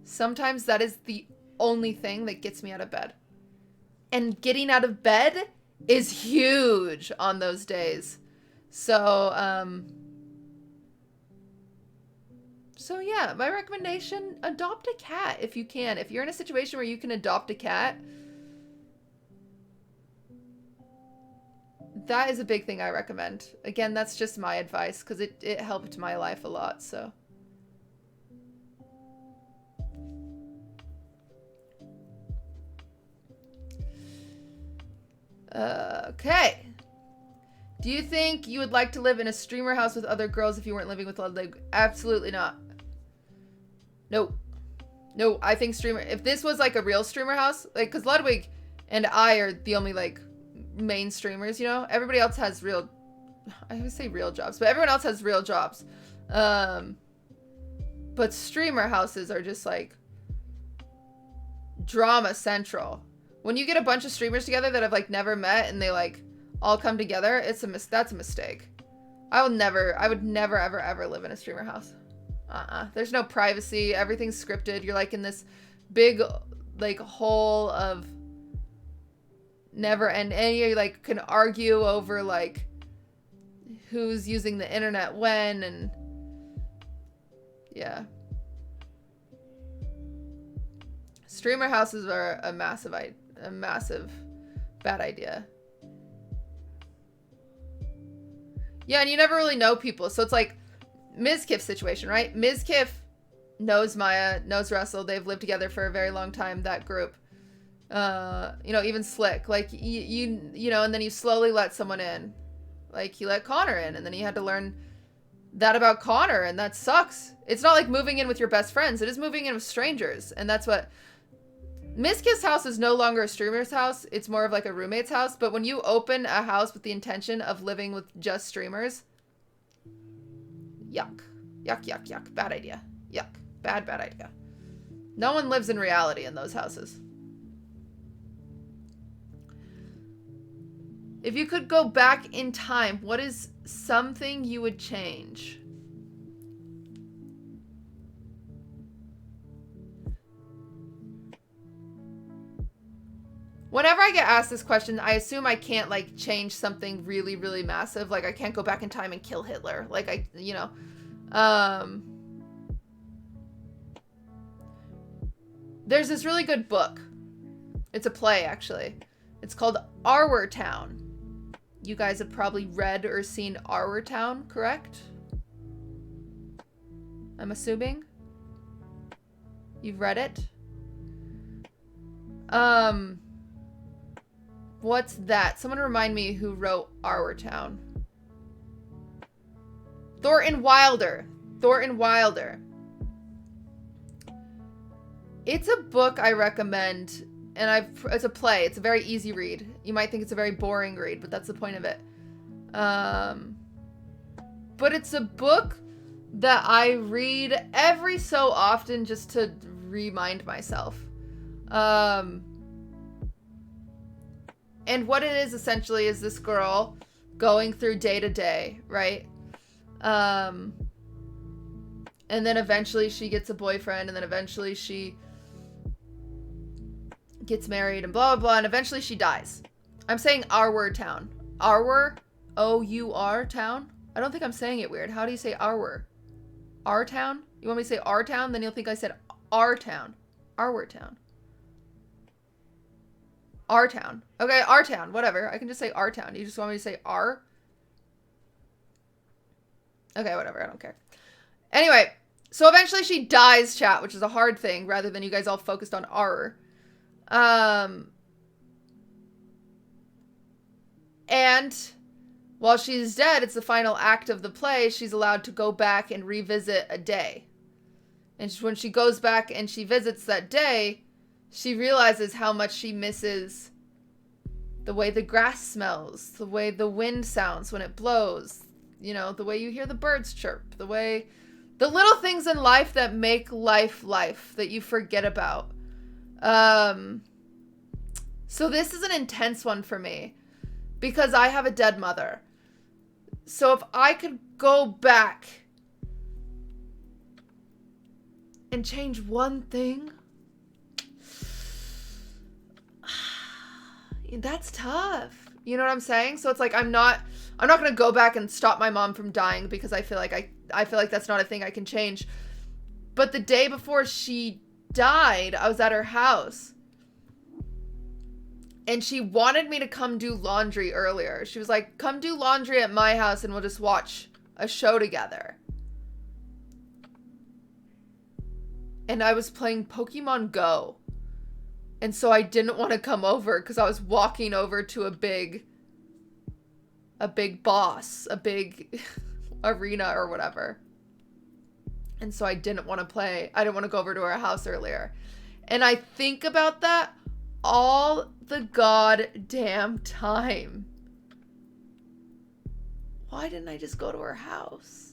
Sometimes that is the only thing that gets me out of bed. And getting out of bed is huge on those days. So yeah, my recommendation, adopt a cat if you can. If you're in a situation where you can adopt a cat, that is a big thing I recommend. Again, that's just my advice because it helped my life a lot, so. Okay. Do you think you would like to live in a streamer house with other girls if you weren't living with Ludwig? Absolutely not. No. No, I think streamer... If this was like a real streamer house, like, because Ludwig and I are the only, like, main streamers, you know? Everybody else has real... I would say real jobs, but everyone else has real jobs. But streamer houses are just, like, drama central. When you get a bunch of streamers together that have, like, never met and they, like, all come together, that's a mistake. I would never ever live in a streamer house. There's no privacy. Everything's scripted. You're, like, in this big, like, hole of never end. And you, like, can argue over, like, who's using the internet when, and yeah. Streamer houses are a massive bad idea. Yeah, and you never really know people. So it's like Ms. Kiff's situation, right? Ms. Kiff knows Maya, knows Russell. They've lived together for a very long time, that group. You know, even Slick. Like, you know, and then you slowly let someone in. Like, he let Connor in, and then he had to learn that about Connor, and that sucks. It's not like moving in with your best friends. It is moving in with strangers, and that's what... Miss Kiss house is no longer a streamer's house. It's more of like a roommate's house. But when you open a house with the intention of living with just streamers, yuck. Yuck, yuck, yuck. Bad idea. Yuck. Bad idea. No one lives in reality in those houses. If you could go back in time, what is something you would change? Whenever I get asked this question, I assume I can't, like, change something really, really massive. Like, I can't go back in time and kill Hitler. Like, you know. There's this really good book. It's a play, actually. It's called Our Town. You guys have probably read or seen Our Town, correct? I'm assuming. You've read it? What's that? Someone remind me who wrote Our Town. Thornton Wilder. Thornton Wilder. It's a book I recommend, and it's a play. It's a very easy read. You might think it's a very boring read, but that's the point of it. But it's a book that I read every so often just to remind myself. And what it is essentially is this girl going through day to day, right? And then eventually she gets a boyfriend, and then eventually she gets married, and blah, blah, blah, and eventually she dies. I'm saying Our Town. Our? O-U-R town? I don't think I'm saying it weird. How do you say our? Our town? You want me to say our town? Then you'll think I said our town. Our town. Our town. Okay, our town. Whatever. I can just say our town. You just want me to say our? Okay, whatever. I don't care. Anyway, so eventually she dies, chat, which is a hard thing, rather than you guys all focused on our. And while she's dead, it's the final act of the play. She's allowed to go back and revisit a day. And when she goes back and she visits that day, she realizes how much she misses the way the grass smells, the way the wind sounds when it blows, you know, the way you hear the birds chirp, the little things in life that make life that you forget about. So this is an intense one for me because I have a dead mother. So if I could go back and change one thing, that's tough. You know what I'm saying? So it's like I'm not going to go back and stop my mom from dying because I feel like that's not a thing I can change. But the day before she died, I was at her house. And she wanted me to come do laundry earlier. She was like, "Come do laundry at my house and we'll just watch a show together." And I was playing Pokemon Go. And so I didn't want to come over because I was walking over to a big boss, a big arena or whatever. And so I didn't want to play. I didn't want to go over to her house earlier. And I think about that all the goddamn time. Why didn't I just go to her house?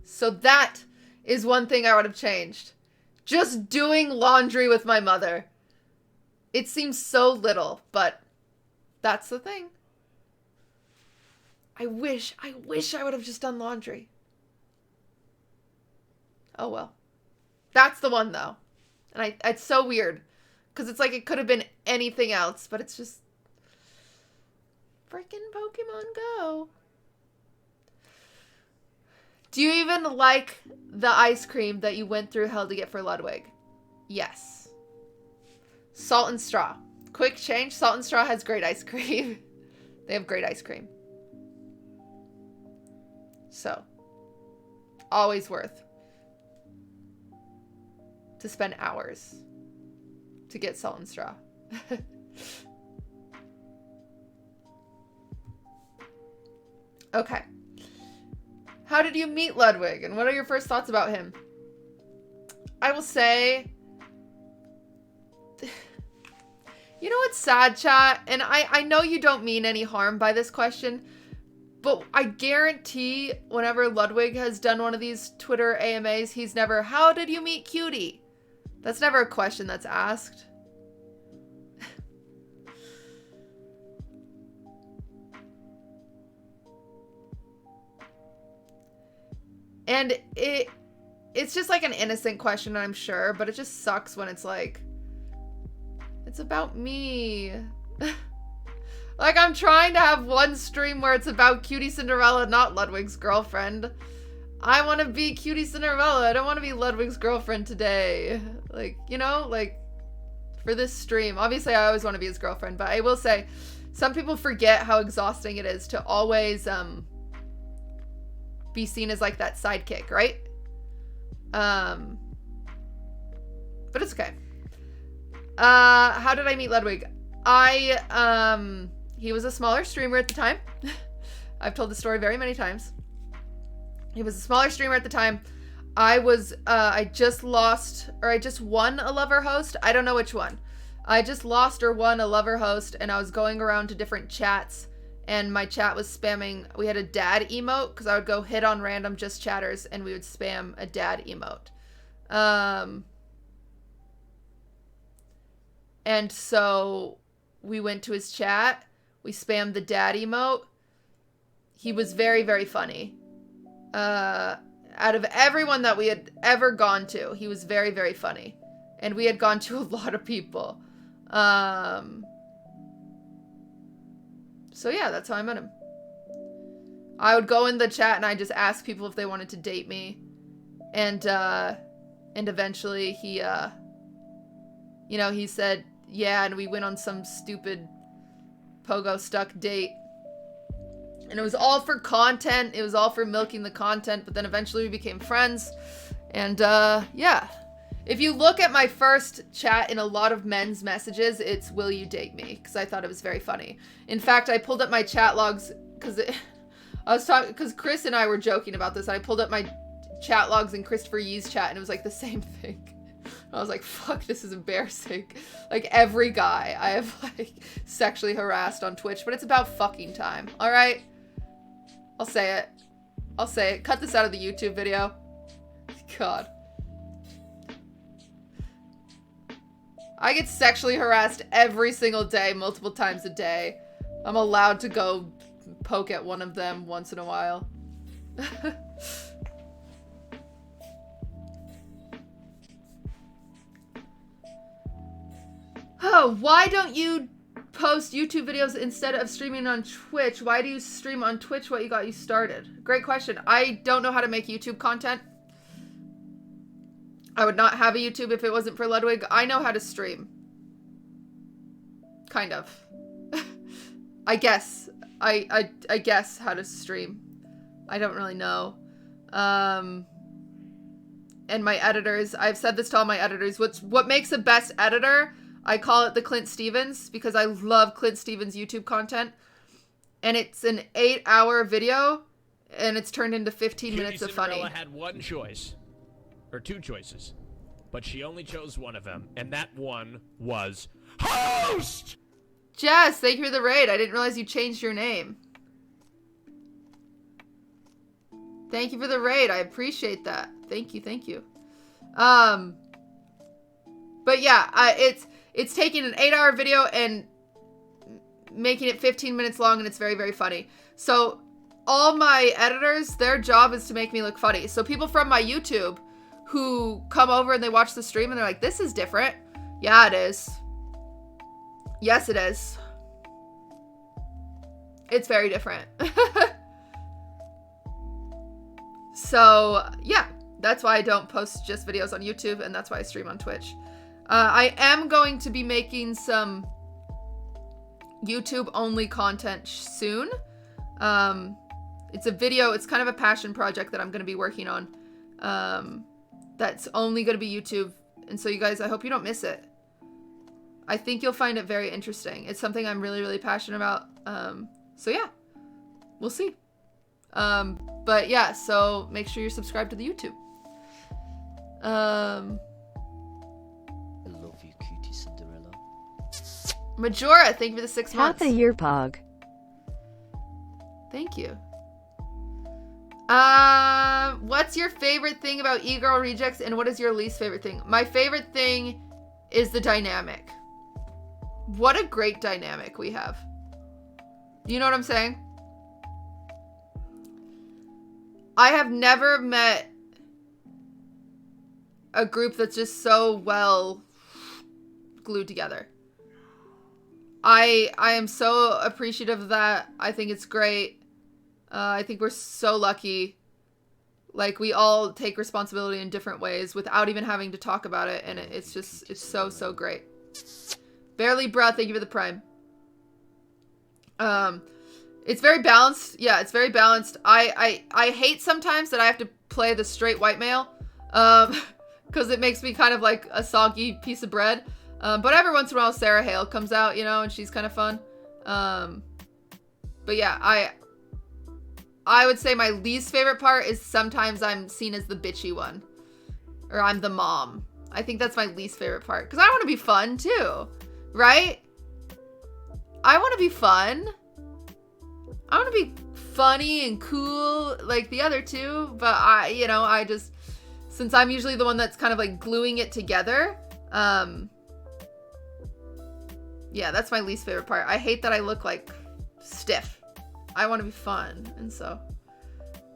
So that is one thing I would have changed. Just doing laundry with my mother. It seems so little, but that's the thing. I wish I would have just done laundry. Oh well. That's the one though. And it's so weird. Because it's like it could have been anything else, but it's just freaking Pokemon Go. Do you even like the ice cream that you went through hell to get for Ludwig? Yes. Salt and Straw. Quick change. Salt and Straw has great ice cream. They have great ice cream. So, always worth to spend hours to get Salt and Straw. Okay. How did you meet Ludwig, and what are your first thoughts about him? I will say, you know what's sad, chat? And I know you don't mean any harm by this question, but I guarantee whenever Ludwig has done one of these Twitter AMAs, he's never, "How did you meet Cutie?" That's never a question that's asked. And it's just like an innocent question, I'm sure, but it just sucks when it's like, it's about me. Like, I'm trying to have one stream where it's about QTCinderella, not Ludwig's girlfriend. I want to be QTCinderella. I don't want to be Ludwig's girlfriend today. Like, you know, like, for this stream. Obviously, I always want to be his girlfriend, but I will say, some people forget how exhausting it is to always, be seen as like that sidekick, right? But it's okay. How did I meet Ludwig? He was a smaller streamer at the time. I've told the story very many times. He was a smaller streamer at the time. I just won a lover host. I don't know which one. I just lost or won a lover host, and I was going around to different chats, and my chat was spamming. We had a dad emote because I would go hit on random just chatters and we would spam a dad emote. And so we went to his chat. We spammed the dad emote. He was very, very funny. Out of everyone that we had ever gone to, he was very, very funny. And we had gone to a lot of people. So yeah, that's how I met him. I would go in the chat and I just ask people if they wanted to date me. And eventually he, he said, yeah, and we went on some stupid pogo stuck date. And it was all for content. It was all for milking the content, but then eventually we became friends. And yeah. If you look at my first chat in a lot of men's messages, it's "Will you date me?" because I thought it was very funny. In fact, I pulled up my chat logs because Chris and I were joking about this. I pulled up my chat logs in Christopher Yee's chat, and it was like the same thing. I was like, fuck, this is embarrassing. Like, every guy I have, like, sexually harassed on Twitch, but it's about fucking time, alright? I'll say it. I'll say it. Cut this out of the YouTube video. God. I get sexually harassed every single day, multiple times a day. I'm allowed to go poke at one of them once in a while. Oh, why don't you post YouTube videos instead of streaming on Twitch? Why do you stream on Twitch? What got you started? Great question. I don't know how to make YouTube content. I would not have a YouTube if it wasn't for Ludwig. I know how to stream. Kind of. I guess. I guess how to stream. I don't really know. And my editors, I've said this to all my editors, what makes a best editor, I call it the Clint Stevens, because I love Clint Stevens' YouTube content. And it's an 8-hour video, and it's turned into 15 minutes of funny. QTCinderella had one choice. Or two choices. But she only chose one of them, and that one was host! Jess, thank you for the raid. I didn't realize you changed your name. Thank you for the raid. I appreciate that. Thank you, thank you. But yeah, it's taking an 8-hour video and making it 15 minutes long, and it's very, very funny. So all my editors, their job is to make me look funny. So people from my YouTube who come over and they watch the stream and they're like, this is different. Yeah, it is. Yes, it is. It's very different. So, yeah. That's why I don't post just videos on YouTube, and that's why I stream on Twitch. I am going to be making some YouTube-only content soon. It's a video. It's kind of a passion project that I'm going to be working on. That's only going to be YouTube. And so you guys, I hope you don't miss it. I think you'll find it very interesting. It's something I'm really, really passionate about. So yeah, we'll see. But yeah, so make sure you're subscribed to the YouTube. I love you, QTCinderella. Majora, thank you for the 6 months. Half a year, Pog. Thank you. What's your favorite thing about E-Girl Rejects, and what is your least favorite thing? My favorite thing is the dynamic. What a great dynamic we have. You know what I'm saying? I have never met a group that's just so well glued together. I am so appreciative of that. I think it's great. I think we're so lucky. Like, we all take responsibility in different ways without even having to talk about it. And it's just, it's so, so great. Barely Bruh, thank you for the prime. It's very balanced. Yeah, it's very balanced. I hate sometimes that I have to play the straight white male. Because it makes me kind of like a soggy piece of bread. But every once in a while, Sarah Hale comes out, you know, and she's kind of fun. But yeah, I would say my least favorite part is sometimes I'm seen as the bitchy one. Or I'm the mom. I think that's my least favorite part. Because I want to be fun, too. Right? I want to be fun. I want to be funny and cool like the other two. But I just... Since I'm usually the one that's kind of like gluing it together. Yeah, that's my least favorite part. I hate that I look like stiff. I want to be fun. And so,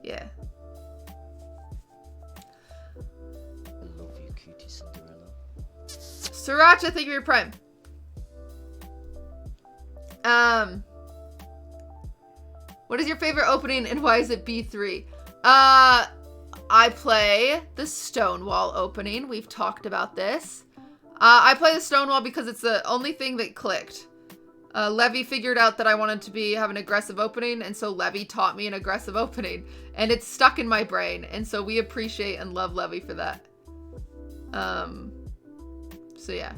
yeah. I love you, QTCinderella. Sriracha, thank you for your prime. What is your favorite opening and why is it B3? I play the Stonewall opening. We've talked about this. I play the Stonewall because it's the only thing that clicked. Levy figured out that I wanted to have an aggressive opening, and so Levy taught me an aggressive opening. And it's stuck in my brain, and so we appreciate and love Levy for that. So yeah.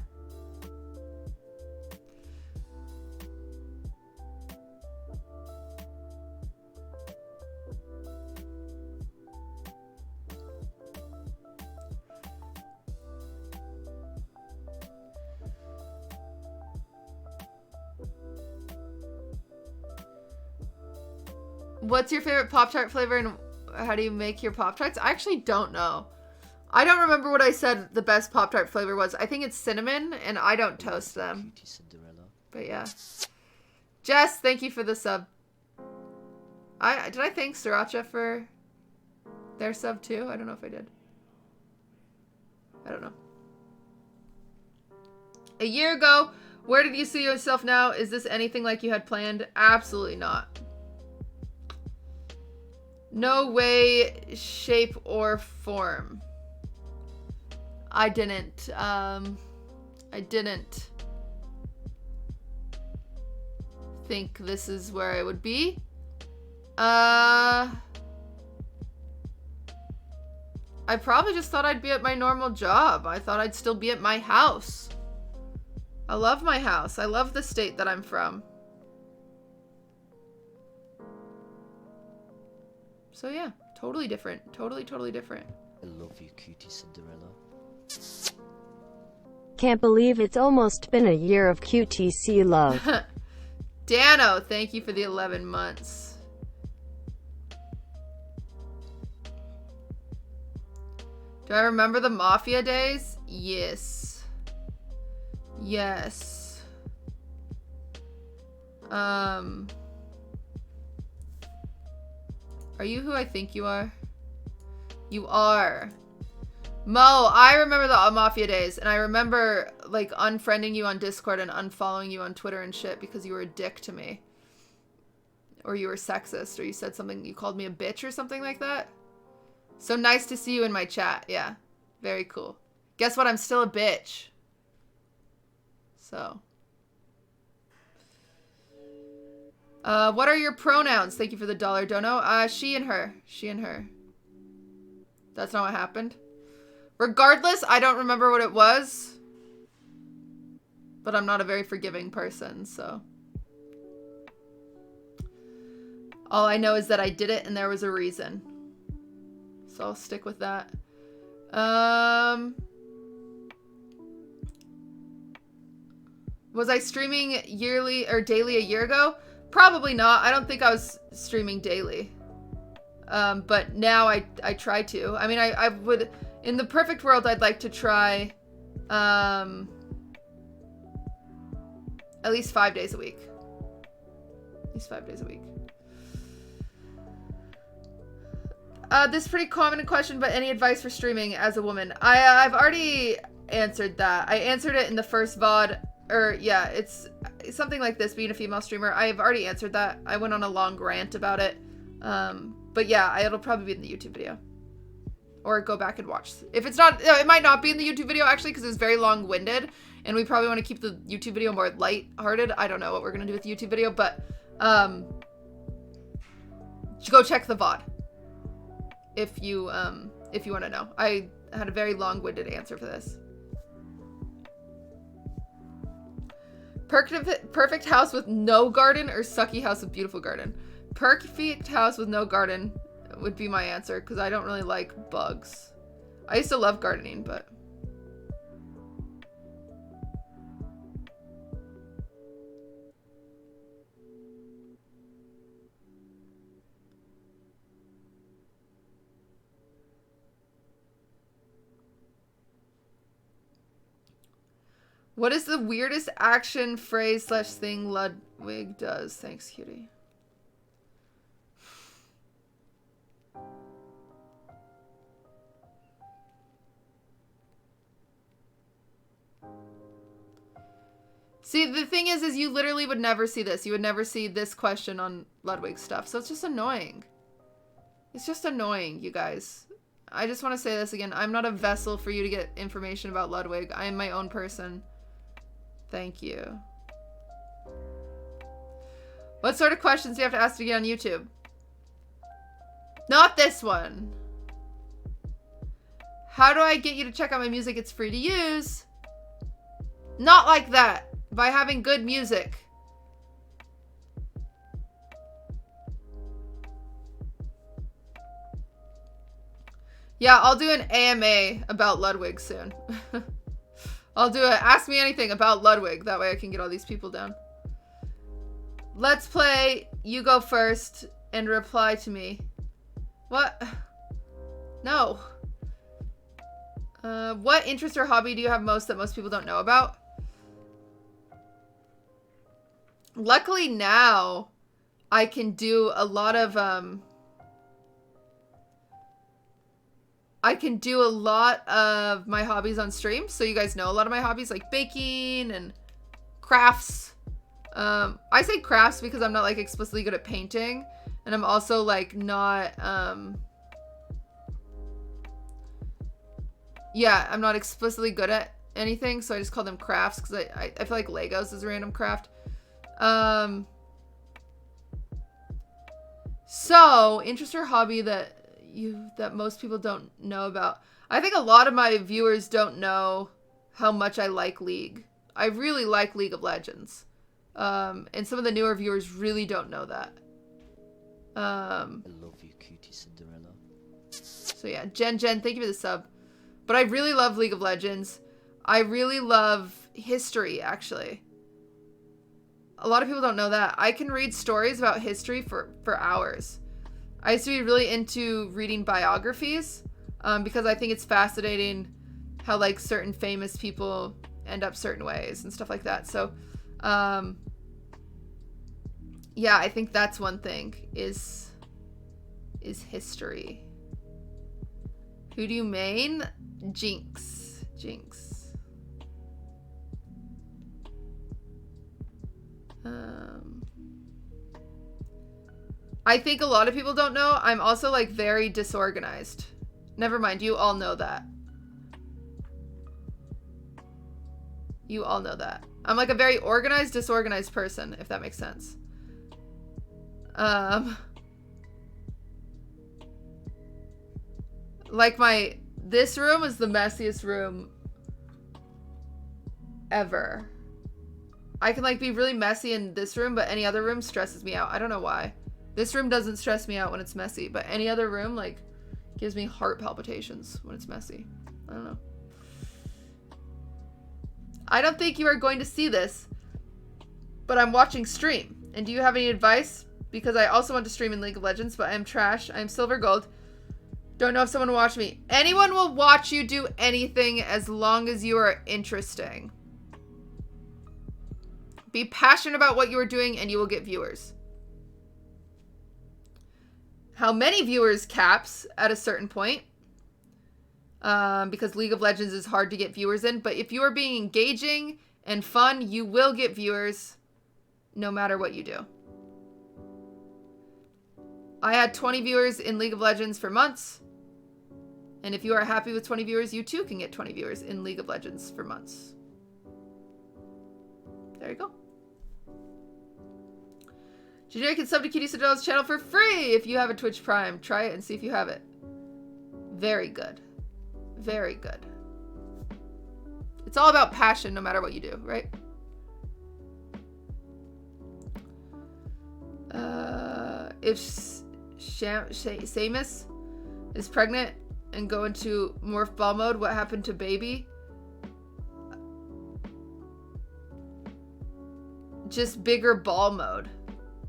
What's your favorite Pop-Tart flavor and how do you make your Pop-Tarts? I actually don't know. I don't remember what I said the best Pop-Tart flavor was. I think it's cinnamon, and I don't toast them. QTCinderella. But yeah. Jess, thank you for the sub. Did I thank Sriracha for their sub too? I don't know if I did. I don't know. A year ago, where did you see yourself now? Is this anything like you had planned? Absolutely not. No way, shape, or form. I didn't think this is where I would be. I probably just thought I'd be at my normal job. I thought I'd still be at my house. I love my house. I love the state that I'm from. So yeah, totally different. Totally different. I love you, QTCinderella. Can't believe it's almost been a year of QTC love. Dano, thank you for the 11 months. Do I remember the Mafia days? Yes. Yes. Are you who I think you are? You are. Mo, I remember the Mafia days, and I remember, like, unfriending you on Discord and unfollowing you on Twitter and shit because you were a dick to me. Or you were sexist, or you said something, you called me a bitch or something like that. So nice to see you in my chat. Yeah, very cool. Guess what? I'm still a bitch. So. What are your pronouns? Thank you for the $1 dono. She and her. She and her. That's not what happened. Regardless, I don't remember what it was. But I'm not a very forgiving person, so. All I know is that I did it and there was a reason. So I'll stick with that. Was I streaming yearly or daily a year ago? Probably not. I don't think I was streaming daily. But now I try to. I mean, I would... In the perfect world, I'd like to try at least 5 days a week. At least 5 days a week. This is a pretty common question, but any advice for streaming as a woman? I've already answered that. I answered it in the first VOD. Or, yeah, it's something like this, being a female streamer. I've already answered that. I went on a long rant about it. But yeah, it'll probably be in the YouTube video. Or go back and watch. If it's not, it might not be in the YouTube video, actually, because it's very long-winded. And we probably want to keep the YouTube video more light-hearted. I don't know what we're going to do with the YouTube video, but go check the VOD. If you want to know. I had a very long-winded answer for this. Perfect house with no garden or sucky house with beautiful garden? Perfect house with no garden would be my answer because I don't really like bugs. I used to love gardening, but... What is the weirdest action, phrase, / thing Ludwig does? Thanks, cutie. See, the thing is you literally would never see this. You would never see this question on Ludwig's stuff. So it's just annoying. It's just annoying, you guys. I just want to say this again. I'm not a vessel for you to get information about Ludwig. I am my own person. Thank you. What sort of questions do you have to ask to get on YouTube? Not this one. How do I get you to check out my music? It's free to use. Not like that. By having good music. Yeah, I'll do an AMA about Ludwig soon. I'll do a Ask Me Anything about Ludwig. That way I can get all these people down. Let's play. You go first. and reply to me. What? No. What interest or hobby do you have most that most people don't know about? Luckily now, I can do a lot of, my hobbies on stream. So you guys know a lot of my hobbies, like baking and crafts. I say crafts because I'm not like explicitly good at painting. And I'm also like not, yeah, I'm not explicitly good at anything. So I just call them crafts because I feel like Legos is a random craft. So interest or hobby that most people don't know about. I think a lot of my viewers don't know how much I like League. I really like League of Legends. And some of the newer viewers really don't know that. I love you, QTCinderella. So yeah, Jen, thank you for the sub. But I really love League of Legends. I really love history, actually. A lot of people don't know that. I can read stories about history for hours. I used to be really into reading biographies because I think it's fascinating how like certain famous people end up certain ways and stuff like that. So, yeah, I think that's one thing is history. Who do you main? Jinx. I think a lot of people don't know. I'm also like very disorganized. Never mind, you all know that. You all know that. I'm like a very organized, disorganized person, if that makes sense. Like this room is the messiest room ever. I can like be really messy in this room, but any other room stresses me out. I don't know why. This room doesn't stress me out when it's messy, but any other room like gives me heart palpitations when it's messy. I don't know. I don't think you are going to see this, but I'm watching stream. And do you have any advice? Because I also want to stream in League of Legends, but I'm trash. I'm silver gold. Don't know if someone will watch me. Anyone will watch you do anything as long as you are interesting. Be passionate about what you are doing and you will get viewers. How many viewers caps at a certain point. Because League of Legends is hard to get viewers in. But if you are being engaging and fun, you will get viewers no matter what you do. I had 20 viewers in League of Legends for months. And if you are happy with 20 viewers, you too can get 20 viewers in League of Legends for months. There you go. Junior can sub to QTCinderella's channel for free if you have a Twitch Prime. Try it and see if you have it. Very good. Very good. It's all about passion no matter what you do, right? If Samus is pregnant and go into morph ball mode, what happened to baby? Just bigger ball mode.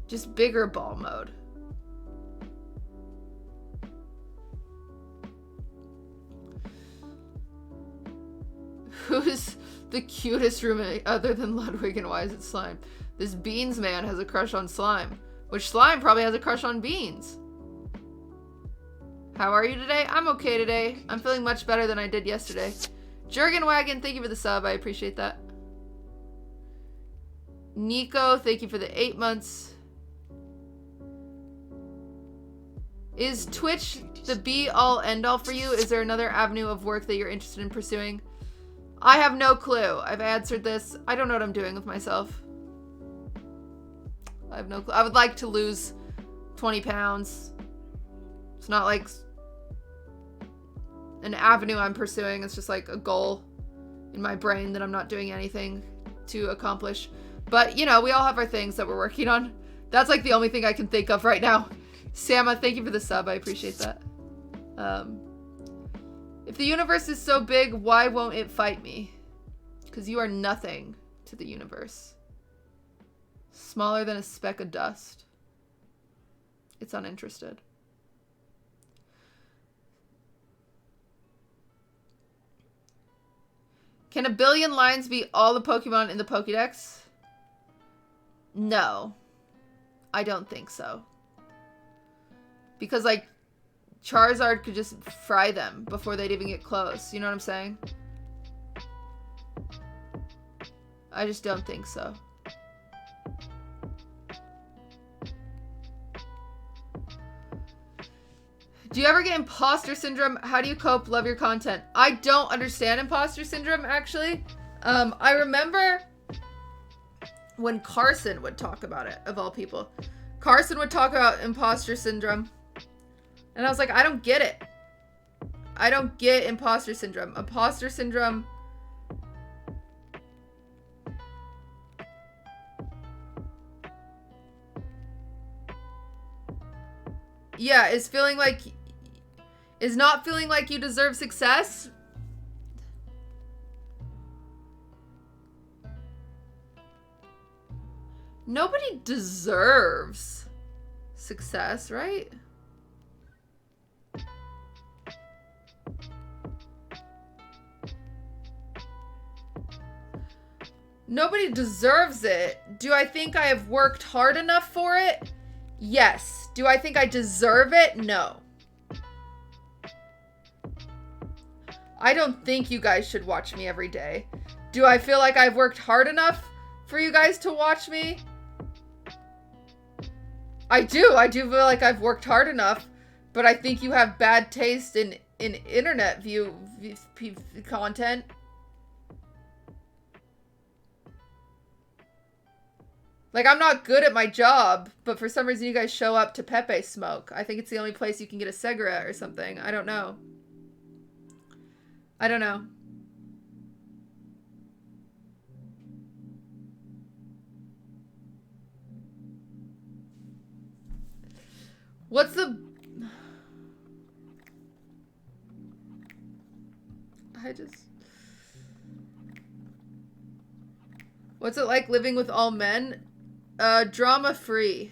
Just bigger ball mode. Who's the cutest roommate other than Ludwig, and why is it Slime? This Beans man has a crush on Slime. Which Slime probably has a crush on Beans. How are you today? I'm okay today. I'm feeling much better than I did yesterday. Jurgenwagon, thank you for the sub. I appreciate that. Nico, thank you for the 8 months. Is Twitch the be-all, end-all for you? Is there another avenue of work that you're interested in pursuing? I have no clue. I've answered this. I don't know what I'm doing with myself. I have no clue. I would like to lose 20 pounds. It's not like an avenue I'm pursuing. It's just like a goal in my brain that I'm not doing anything to accomplish. But, you know, we all have our things that we're working on. That's like the only thing I can think of right now. Sama, thank you for the sub. I appreciate that. If the universe is so big, why won't it fight me? Because you are nothing to the universe. Smaller than a speck of dust. It's uninterested. Can 1 billion lines be all the Pokemon in the Pokédex? No. I don't think so. Because, like, Charizard could just fry them before they'd even get close. You know what I'm saying? I just don't think so. Do you ever get imposter syndrome? How do you cope? Love your content. I don't understand imposter syndrome, actually. I remember when Carson would talk about it, of all people. Carson would talk about imposter syndrome. And I was like, I don't get it. I don't get imposter syndrome. Imposter syndrome... Yeah, is not feeling like you deserve success. Nobody deserves success, right? Nobody deserves it. Do I think I have worked hard enough for it? Yes. Do I think I deserve it? No. I don't think you guys should watch me every day. Do I feel like I've worked hard enough for you guys to watch me? I do. I do feel like I've worked hard enough, but I think you have bad taste in internet view content. Like, I'm not good at my job, but for some reason you guys show up to Pepe Smoke. I think it's the only place you can get a cigarette or something. I don't know. I don't know. What's the... What's it like living with all men? Drama-free.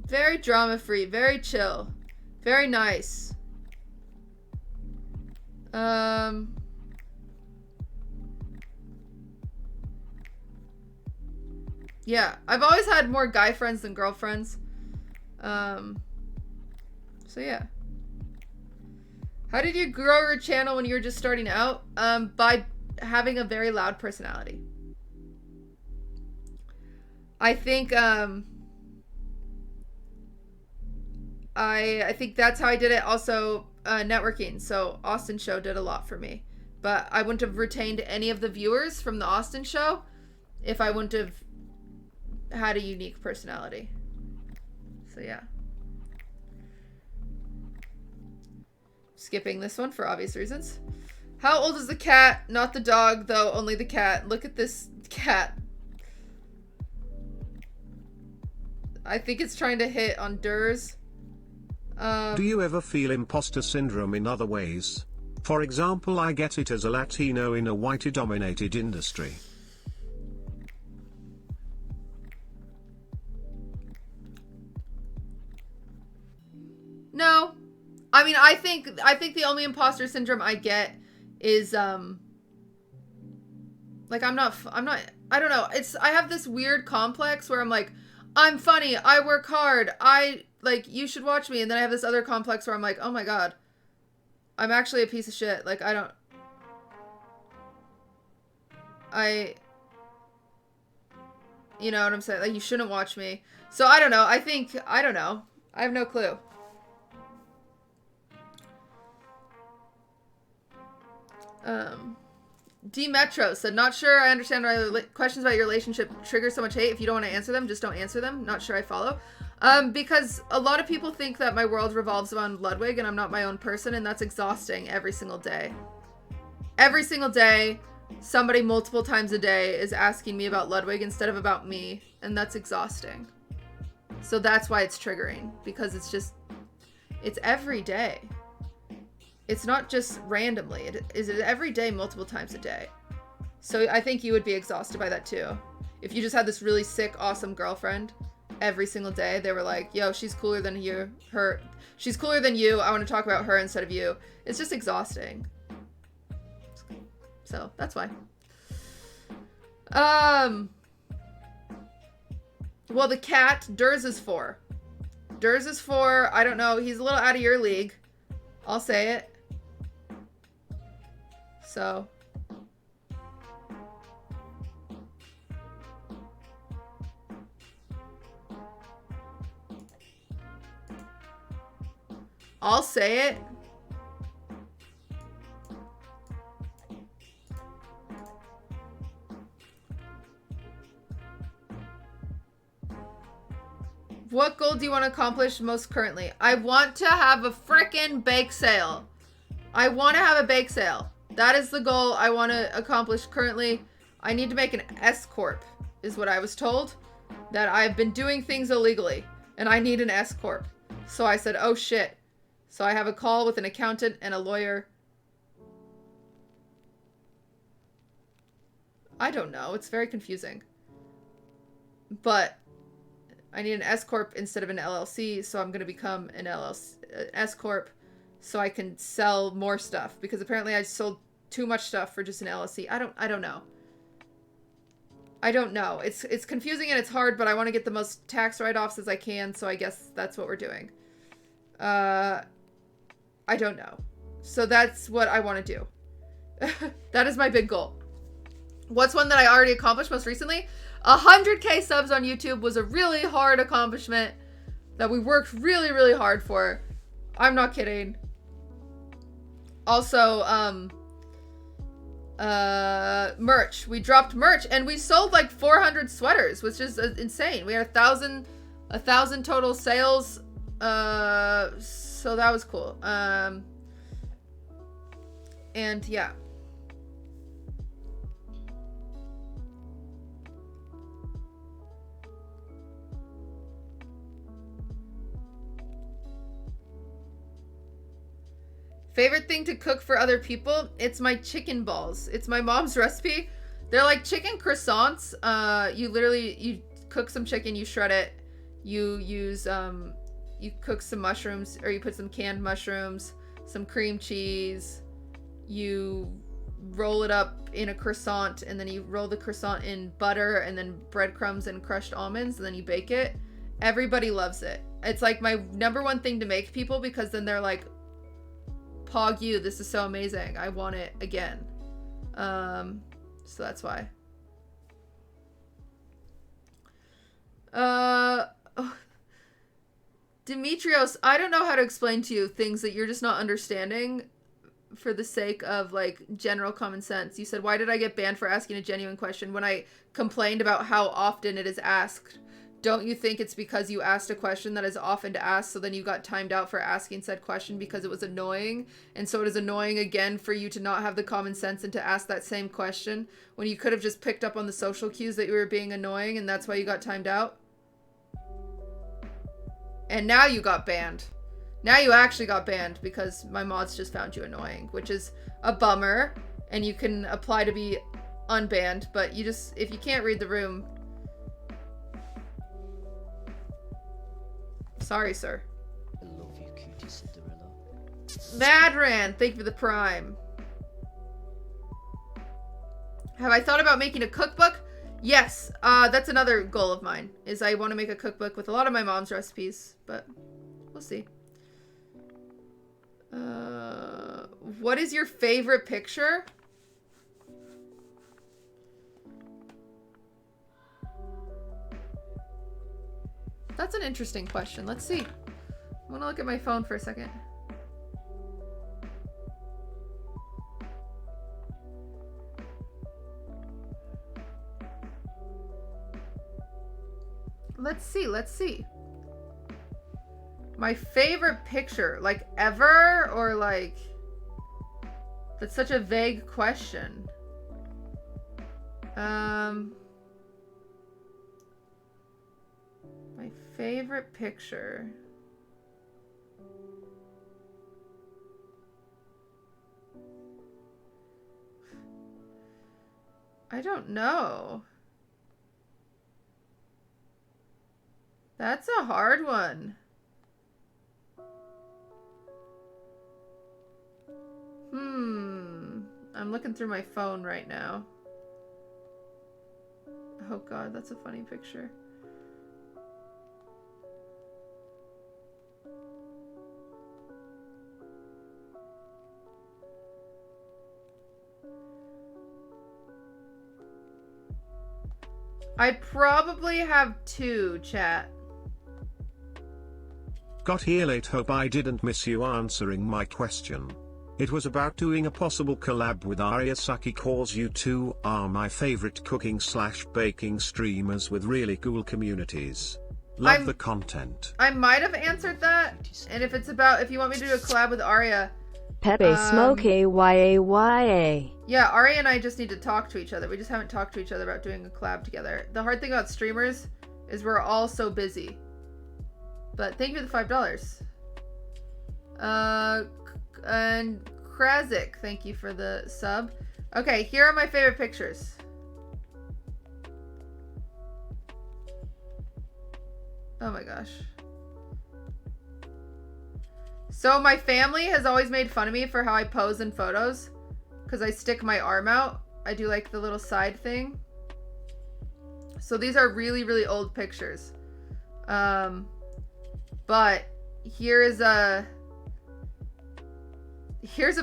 Very drama-free. Very chill. Very nice. Yeah, I've always had more guy friends than girlfriends. So yeah. How did you grow your channel when you were just starting out? By having a very loud personality. I think, I think that's how I did it. Also, networking. So Austin show did a lot for me, but I wouldn't have retained any of the viewers from the Austin show if I wouldn't have had a unique personality. So yeah. Skipping this one for obvious reasons. How old is the cat? Not the dog, though. Only the cat. Look at this cat. I think it's trying to hit on Durs. Do you ever feel imposter syndrome in other ways? For example, I get it as a Latino in a white-dominated industry. No. I mean, I think the only imposter syndrome I get is, like, I don't know. I have this weird complex where I'm like, I'm funny, I work hard, like, you should watch me. And then I have this other complex where I'm like, oh my god, I'm actually a piece of shit. Like, you know what I'm saying? Like, you shouldn't watch me. So I don't know. I don't know. I have no clue. D Metro said, not sure I understand why questions about your relationship trigger so much hate. If you don't want to answer them, just don't answer them. Not sure I follow. Because a lot of people think that my world revolves around Ludwig and I'm not my own person, and that's exhausting every single day. Every single day, somebody multiple times a day is asking me about Ludwig instead of about me, and that's exhausting. So that's why it's triggering, because it's every day. It's not just randomly. It is every day, multiple times a day. So I think you would be exhausted by that too. If you just had this really sick, awesome girlfriend every single day. They were like, yo, she's cooler than you. She's cooler than you. I want to talk about her instead of you. It's just exhausting. So that's why. Well, the cat, Durs is 4. Durs is 4. I don't know. He's a little out of your league. I'll say it. So. I'll say it. What goal do you want to accomplish most currently? I want to have a frickin' bake sale. I want to have a bake sale. That is the goal I want to accomplish currently. I need to make an S Corp, is what I was told. That I've been doing things illegally, and I need an S Corp. So I said, oh shit. So I have a call with an accountant and a lawyer. I don't know. It's very confusing. But I need an S Corp instead of an LLC, so I'm going to become an S Corp so I can sell more stuff, because apparently I sold too much stuff for just an LLC. I don't know. I don't know. It's confusing and it's hard, but I want to get the most tax write-offs as I can, so I guess that's what we're doing. I don't know. So that's what I want to do. That is my big goal. What's one that I already accomplished most recently? 100K subs on YouTube was a really hard accomplishment that we worked really, really hard for. I'm not kidding. Also, merch. We dropped merch and we sold like 400 sweaters, which is insane. We had 1,000 total sales. So that was cool. And yeah. Favorite thing to cook for other people? It's my chicken balls. It's my mom's recipe. They're like chicken croissants. You cook some chicken, you shred it. You use, you cook some mushrooms, or you put some canned mushrooms, some cream cheese. You roll it up in a croissant, and then you roll the croissant in butter and then breadcrumbs and crushed almonds, and then you bake it. Everybody loves it. It's like my #1 thing to make people, because then they're like, Pog you, this is so amazing. I want it again. So that's why. Demetrios, I don't know how to explain to you things that you're just not understanding for the sake of like general common sense. You said, why did I get banned for asking a genuine question when I complained about how often it is asked? Don't you think it's because you asked a question that is often to ask, so then you got timed out for asking said question because it was annoying, and so it is annoying again for you to not have the common sense and to ask that same question when you could have just picked up on the social cues that you were being annoying, and that's why you got timed out? And now you got banned. Now you actually got banned because my mods just found you annoying, which is a bummer, and you can apply to be unbanned, but you just, if you can't read the room, sorry, sir. I love you, QTCinderella. Madran, thank you for the prime. Have I thought about making a cookbook? Yes, that's another goal of mine, is I want to make a cookbook with a lot of my mom's recipes, but we'll see. What is your favorite picture? That's an interesting question. Let's see. I want to look at my phone for a second. Let's see. My favorite picture, like ever, or like, that's such a vague question. My favorite picture. I don't know. That's a hard one. I'm looking through my phone right now. Oh god, that's a funny picture. I probably have 2, chat. Got here late, hope I didn't miss you answering my question. It was about doing a possible collab with Arya Saki, cause you two are my favorite cooking / baking streamers with really cool communities. Love the content. I might have answered that, and if it's about, if you want me to do a collab with Arya. Pepe Smoke AYAYA. Yeah, Arya and I just need to talk to each other. We just haven't talked to each other about doing a collab together. The hard thing about streamers is we're all so busy. But thank you for the $5. And Krazik, thank you for the sub. Okay, here are my favorite pictures. Oh my gosh. So my family has always made fun of me for how I pose in photos. Because I stick my arm out. I do like the little side thing. So these are really, really old pictures. But here's a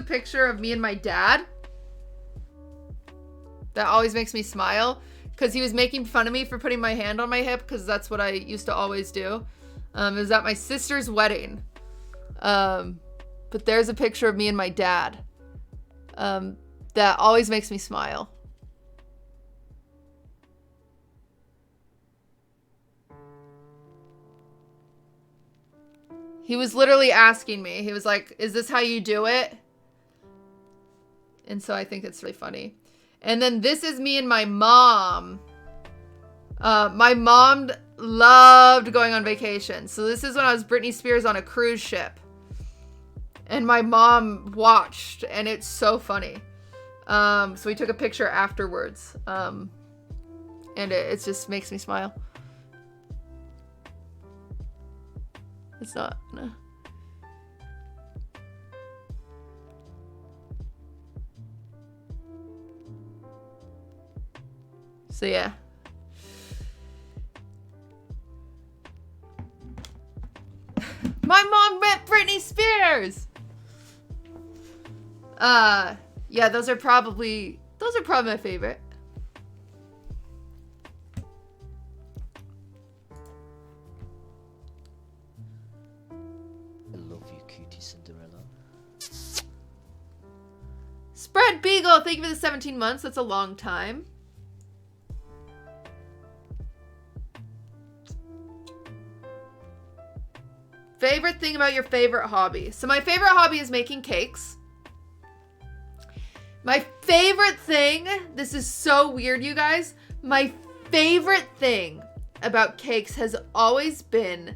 picture of me and my dad. That always makes me smile. Because he was making fun of me for putting my hand on my hip. Because that's what I used to always do. It was at my sister's wedding. But there's a picture of me and my dad. That always makes me smile. He was literally asking me. He was like, is this how you do it? And so I think it's really funny. And then this is me and my mom. My mom loved going on vacation. So this is when I was Britney Spears on a cruise ship. And my mom watched, and it's so funny. So we took a picture afterwards. And it just makes me smile. It's not, no. So yeah. My mom met Britney Spears! Yeah, those are probably my favorite. I love you, QTCinderella. Spread Beagle, thank you for the 17 months. That's a long time. Favorite thing about your favorite hobby. So my favorite hobby is making cakes. My favorite thing, this is so weird, you guys. My favorite thing about cakes has always been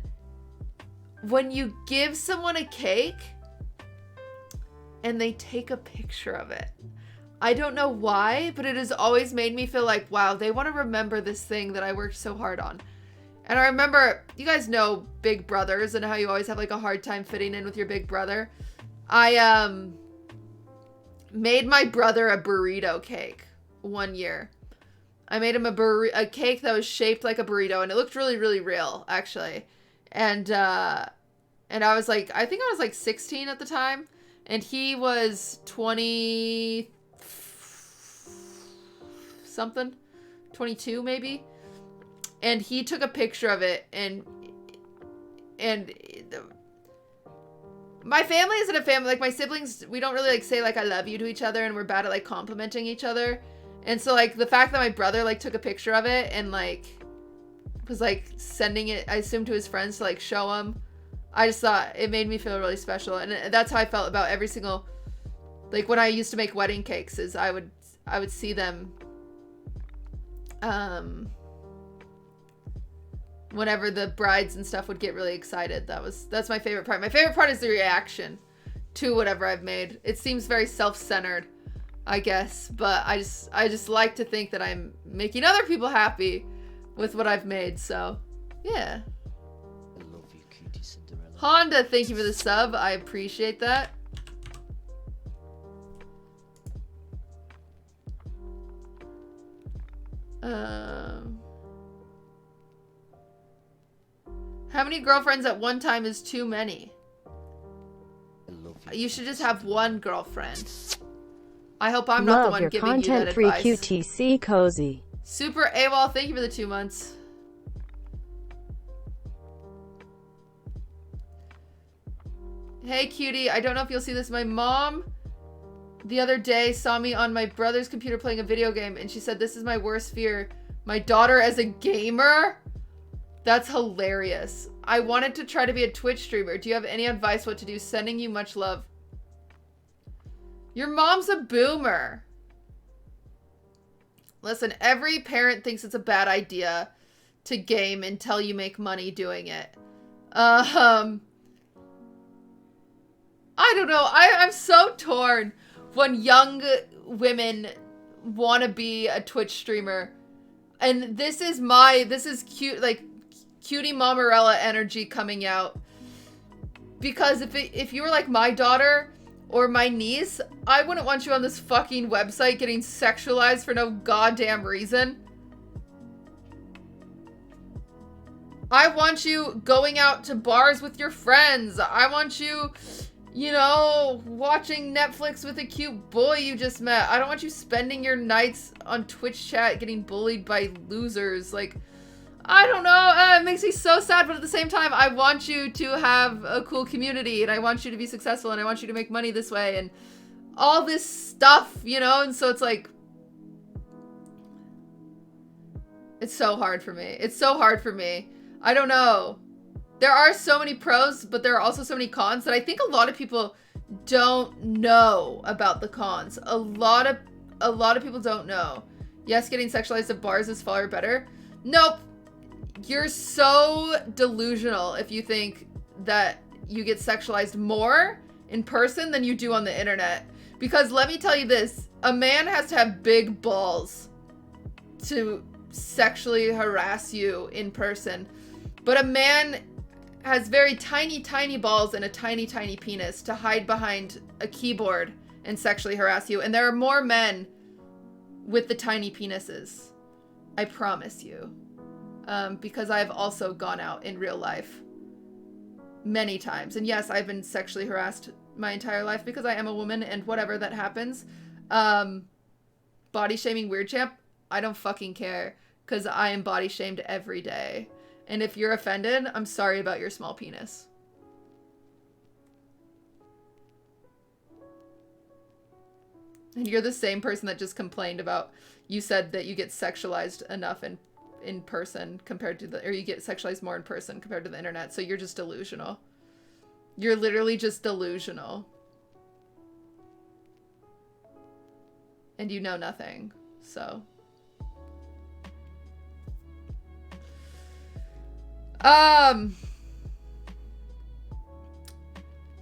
when you give someone a cake and they take a picture of it. I don't know why, but it has always made me feel like, wow, they want to remember this thing that I worked so hard on. And I remember, you guys know big brothers and how you always have like a hard time fitting in with your big brother. I made my brother a burrito cake one year. I made him a cake that was shaped like a burrito, and it looked really, really real, actually. And I was like, I think I was like 16 at the time, and he was 20 something, 22 maybe. And he took a picture of it, and my family isn't a family, like my siblings, we don't really like say like I love you to each other, and we're bad at like complimenting each other. And so like the fact that my brother like took a picture of it and like was like sending it, I assume, to his friends to like show him, I just thought it made me feel really special. And that's how I felt about every single, like when I used to make wedding cakes, is I would see them whenever the brides and stuff would get really excited. That's my favorite part. My favorite part is the reaction to whatever I've made. It seems very self-centered, I guess, but I just like to think that I'm making other people happy with what I've made. So yeah, Honda, thank you for the sub. I appreciate that. How many girlfriends at one time is too many? You should just have one girlfriend. I hope I'm not the one giving you that advice. Love your content-free QTC cozy. Super AWOL, thank you for the 2 months. Hey cutie, I don't know if you'll see this. My mom the other day saw me on my brother's computer playing a video game and she said, this is my worst fear. My daughter as a gamer? That's hilarious. I wanted to try to be a Twitch streamer. Do you have any advice what to do? Sending you much love. Your mom's a boomer. Listen, every parent thinks it's a bad idea to game until you make money doing it. I don't know. I'm so torn when young women want to be a Twitch streamer. And this is cute, like, cutie Momarella energy coming out. Because if you were like my daughter or my niece, I wouldn't want you on this fucking website getting sexualized for no goddamn reason. I want you going out to bars with your friends. I want you, you know, watching Netflix with a cute boy you just met. I don't want you spending your nights on Twitch chat getting bullied by losers. Like, I don't know. It makes me so sad, but at the same time, I want you to have a cool community, and I want you to be successful, and I want you to make money this way, and all this stuff, you know? And so it's like, it's so hard for me. It's so hard for me. I don't know. There are so many pros, but there are also so many cons that I think a lot of people don't know about the cons. A lot of people don't know. Yes, getting sexualized at bars is far better. Nope. You're so delusional if you think that you get sexualized more in person than you do on the internet. Because let me tell you this, a man has to have big balls to sexually harass you in person. But a man has very tiny, tiny balls and a tiny, tiny penis to hide behind a keyboard and sexually harass you. And there are more men with the tiny penises. I promise you. Because I've also gone out in real life many times. And yes, I've been sexually harassed my entire life because I am a woman and whatever that happens. Body shaming weird champ, I don't fucking care because I am body shamed every day. And if you're offended, I'm sorry about your small penis. And you're the same person that just complained about, you said that you get sexualized enough in person compared to or you get sexualized more in person compared to the internet. So you're just delusional. You're literally just delusional. And you know nothing. So.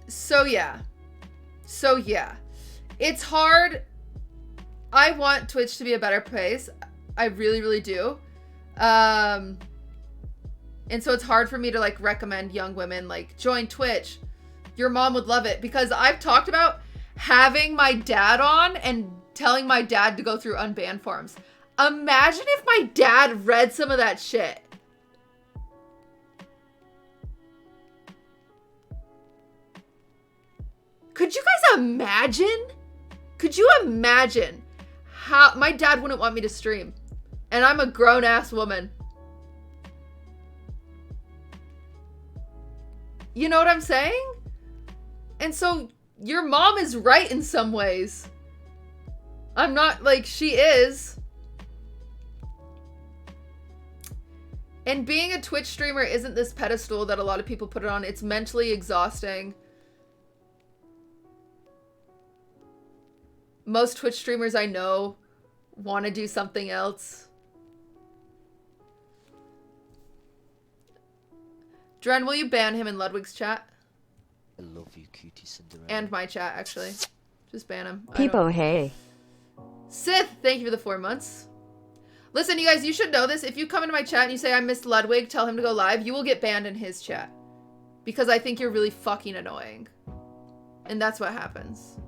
So yeah. It's hard. I want Twitch to be a better place. I really, really do. And so it's hard for me to like recommend young women like join Twitch. Your mom would love it because I've talked about having my dad on and telling my dad to go through unbanned forums. Imagine if my dad read some of that shit. Could you guys imagine? Could you imagine how my dad wouldn't want me to stream? And I'm a grown-ass woman. You know what I'm saying? And so your mom is right in some ways. I'm not like she is. And being a Twitch streamer isn't this pedestal that a lot of people put it on. It's mentally exhausting. Most Twitch streamers I know want to do something else. Dren, will you ban him in Ludwig's chat? I love you, QTCinderella. And my chat, actually. Just ban him. Peepo, hey. Sith, thank you for the 4 months. Listen, you guys, you should know this. If you come into my chat and you say, I missed Ludwig, tell him to go live, you will get banned in his chat. because I think you're really fucking annoying. And that's what happens.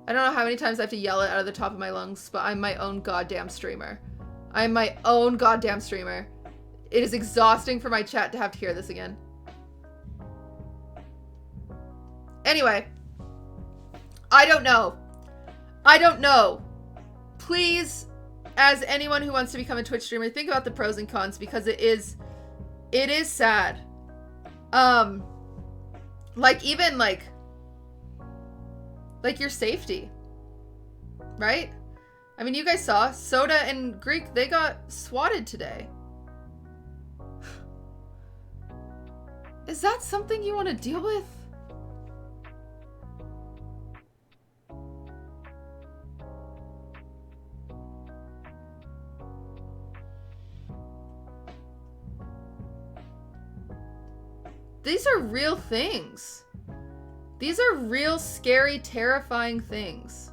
I don't know how many times I have to yell it out of the top of my lungs, but I'm my own goddamn streamer. I'm my own goddamn streamer. It is exhausting for my chat to have to hear this again. Anyway. I don't know. I don't know. Please, as anyone who wants to become a Twitch streamer, think about the pros and cons, because it is sad. Like, even like your safety, right? I mean, you guys saw Soda and Greek, they got swatted today. Is that something you want to deal with? These are real things. These are real, scary, terrifying things.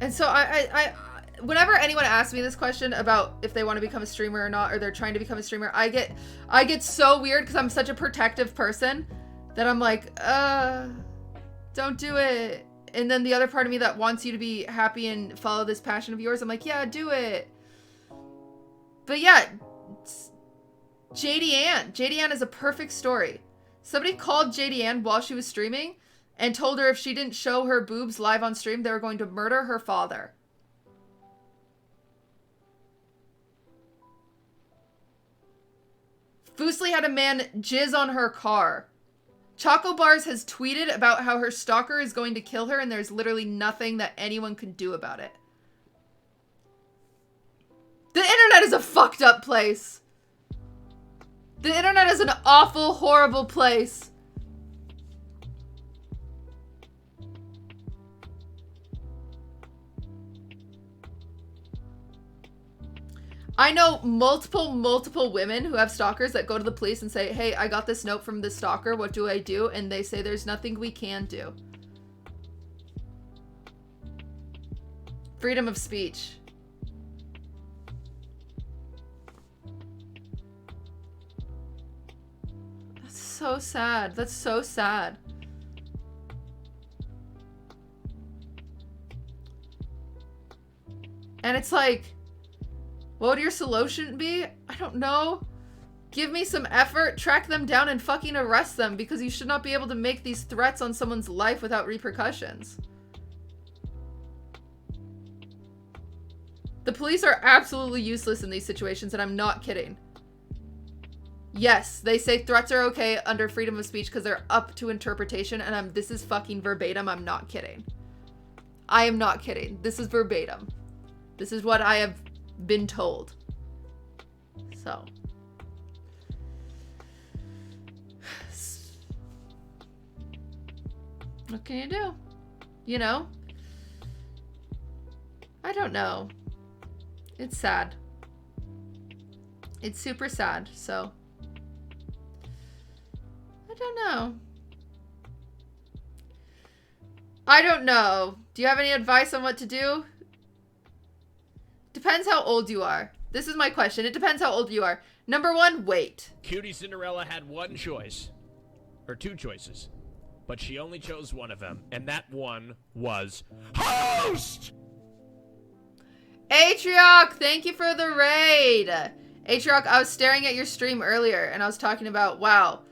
And so I whenever anyone asks me this question about if they want to become a streamer or not, or they're trying to become a streamer, I get so weird because I'm such a protective person that I'm like, don't do it. And then the other part of me that wants you to be happy and follow this passion of yours, I'm like, yeah, do it. But yeah, JD Ann is a perfect story. Somebody called JD Ann while she was streaming and told her if she didn't show her boobs live on stream, they were going to murder her father. Foosley had a man jizz on her car. Choco Bars has tweeted about how her stalker is going to kill her and there's literally nothing that anyone can do about it. The internet is a fucked up place. The internet is an awful, horrible place. I know multiple women who have stalkers that go to the police and say, hey, I got this note from this stalker. What do I do? And they say there's nothing we can do. Freedom of speech. That's so sad. That's so sad. And it's like, what would your solution be? I don't know. Give me some effort, track them down, and fucking arrest them, because you should not be able to make these threats on someone's life without repercussions. The police are absolutely useless in these situations, and I'm not kidding. Yes, they say threats are okay under freedom of speech because they're up to interpretation, and this is fucking verbatim. I'm not kidding. I am not kidding. This is verbatim. This is what I have been told. So. What can you do? You know? I don't know. It's sad. It's super sad, so. I don't know. I don't know. Do you have any advice on what to do? Depends how old you are. This is my question. It depends how old you are. Number one, wait. QTCinderella had one choice. Or two choices. But she only chose one of them. And that one was host! Atrioc, thank you for the raid. Atrioc, I was staring at your stream earlier and I was talking about, wow,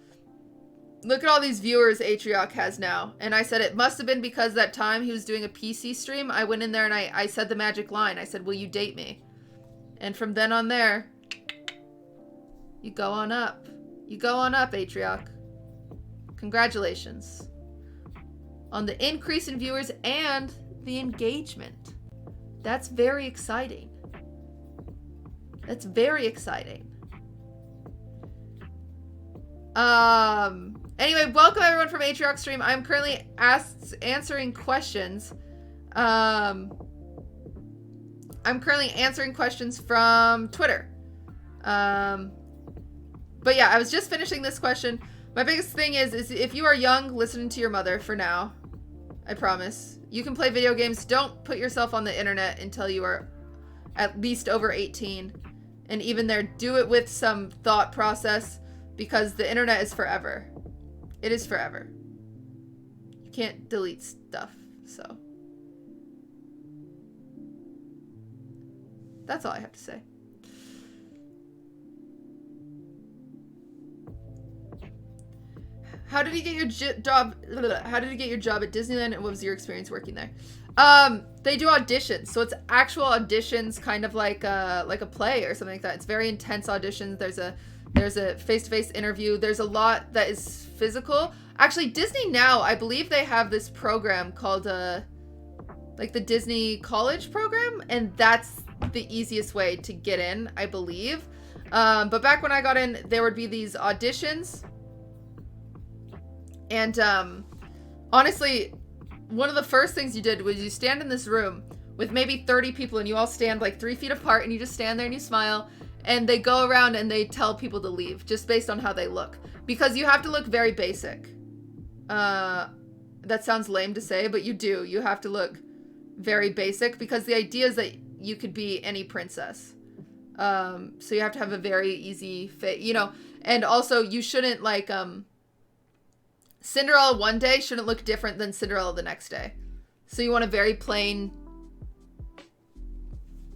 look at all these viewers Atrioc has now. And I said it must have been because that time he was doing a PC stream, I went in there and I said the magic line. I said, will you date me? And from then on there, you go on up. You go on up, Atrioc. Congratulations on the increase in viewers and the engagement. That's very exciting. That's very exciting. Anyway, welcome everyone from Atrioc stream. I'm currently answering questions. I'm currently answering questions from Twitter. But yeah, I was just finishing this question. My biggest thing is if you are young, listening to your mother for now. I promise. You can play video games. Don't put yourself on the internet until you are at least over 18. And even there, do it with some thought process because the internet is forever. It is forever. You can't delete stuff, so. That's all I have to say. How did you get your job? How did you get your job at Disneyland, and what was your experience working there? They do auditions, so it's actual auditions, kind of like a play or something like that. It's very intense auditions. There's a face-to-face interview. There's a lot that is physical. Actually, Disney now, I believe they have this program called like the Disney College program, and that's the easiest way to get in, I believe. But back when I got in, there would be these auditions. And honestly, one of the first things you did was you stand in this room with maybe 30 people, and you all stand like 3 feet apart, and you just stand there and you smile, and they go around and they tell people to leave just based on how they look, because you have to look very basic. That sounds lame to say, but you do. You have to look very basic because the idea is that you could be any princess. So you have to have a very easy fit, you know, and also you shouldn't like, Cinderella one day shouldn't look different than Cinderella the next day. So you want a very plain,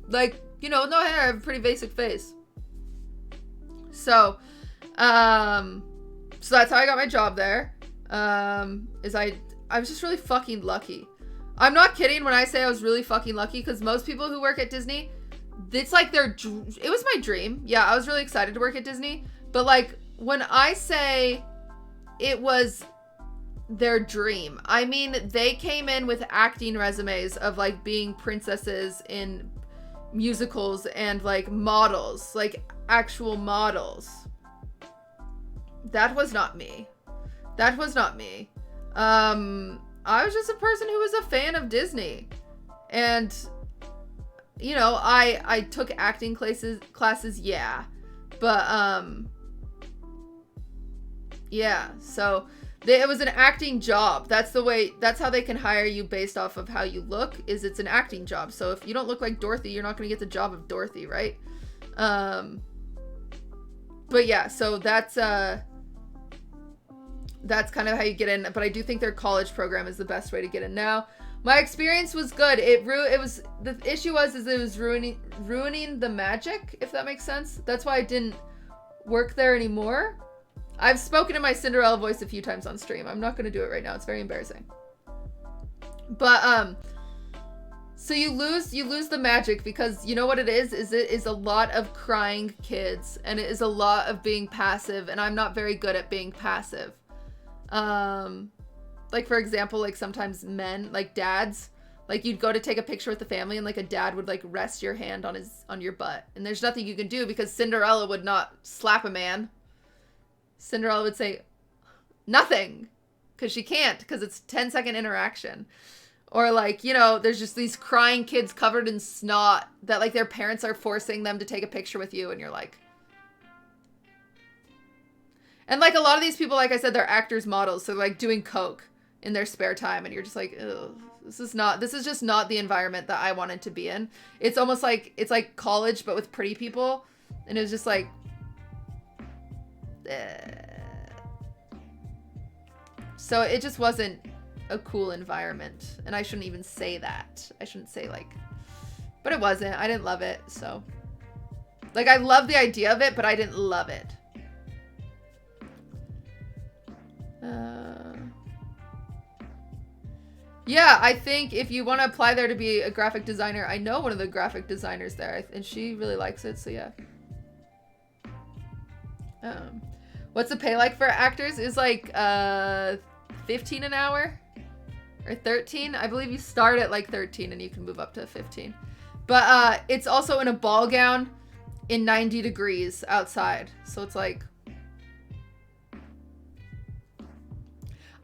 like, you know, no hair, a pretty basic face. So, so that's how I got my job there. I was just really fucking lucky. I'm not kidding when I say I was really fucking lucky, because most people who work at Disney, it's like it was my dream. Yeah, I was really excited to work at Disney. But like, when I say it was their dream, I mean, they came in with acting resumes of like being princesses in musicals and like models, like actual models. That was not me. That was not me. I was just a person who was a fan of Disney. And, you know, I took acting classes, yeah. But, yeah, so it was an acting job. That's how they can hire you based off of how you look, is it's an acting job. So if you don't look like Dorothy, you're not going to get the job of Dorothy, right? But yeah, so that's kind of how you get in. But I do think their college program is the best way to get in now. My experience was good. The issue was it was ruining the magic, if that makes sense. That's why I didn't work there anymore. I've spoken in my Cinderella voice a few times on stream. I'm not going to do it right now. It's very embarrassing. But so you lose the magic, because you know what it is it is a lot of crying kids, and it is a lot of being passive, and I'm not very good at being passive. Like for example, like sometimes men, like dads, like you'd go to take a picture with the family, and like a dad would like rest your hand on your butt, and there's nothing you can do because Cinderella would not slap a man. Cinderella would say nothing, because she can't, because it's 10-second interaction. Or like, you know, there's just these crying kids covered in snot that like their parents are forcing them to take a picture with you, and you're like, and like a lot of these people, like I said, they're actors, models, so they're like doing coke in their spare time, and you're just like, ugh, this is just not the environment that I wanted to be in. It's almost like, it's like college, but with pretty people, and it was just like, so it just wasn't a cool environment, and I shouldn't even say that. I shouldn't say like, but it wasn't. I didn't love it, so like I love the idea of it, but I didn't love it. Yeah, I think if you want to apply there to be a graphic designer, I know one of the graphic designers there, and she really likes it, so yeah. What's the pay like for actors? Is like 15 an hour or 13. I believe you start at like 13 and you can move up to 15. But it's also in a ball gown in 90 degrees outside. So it's like,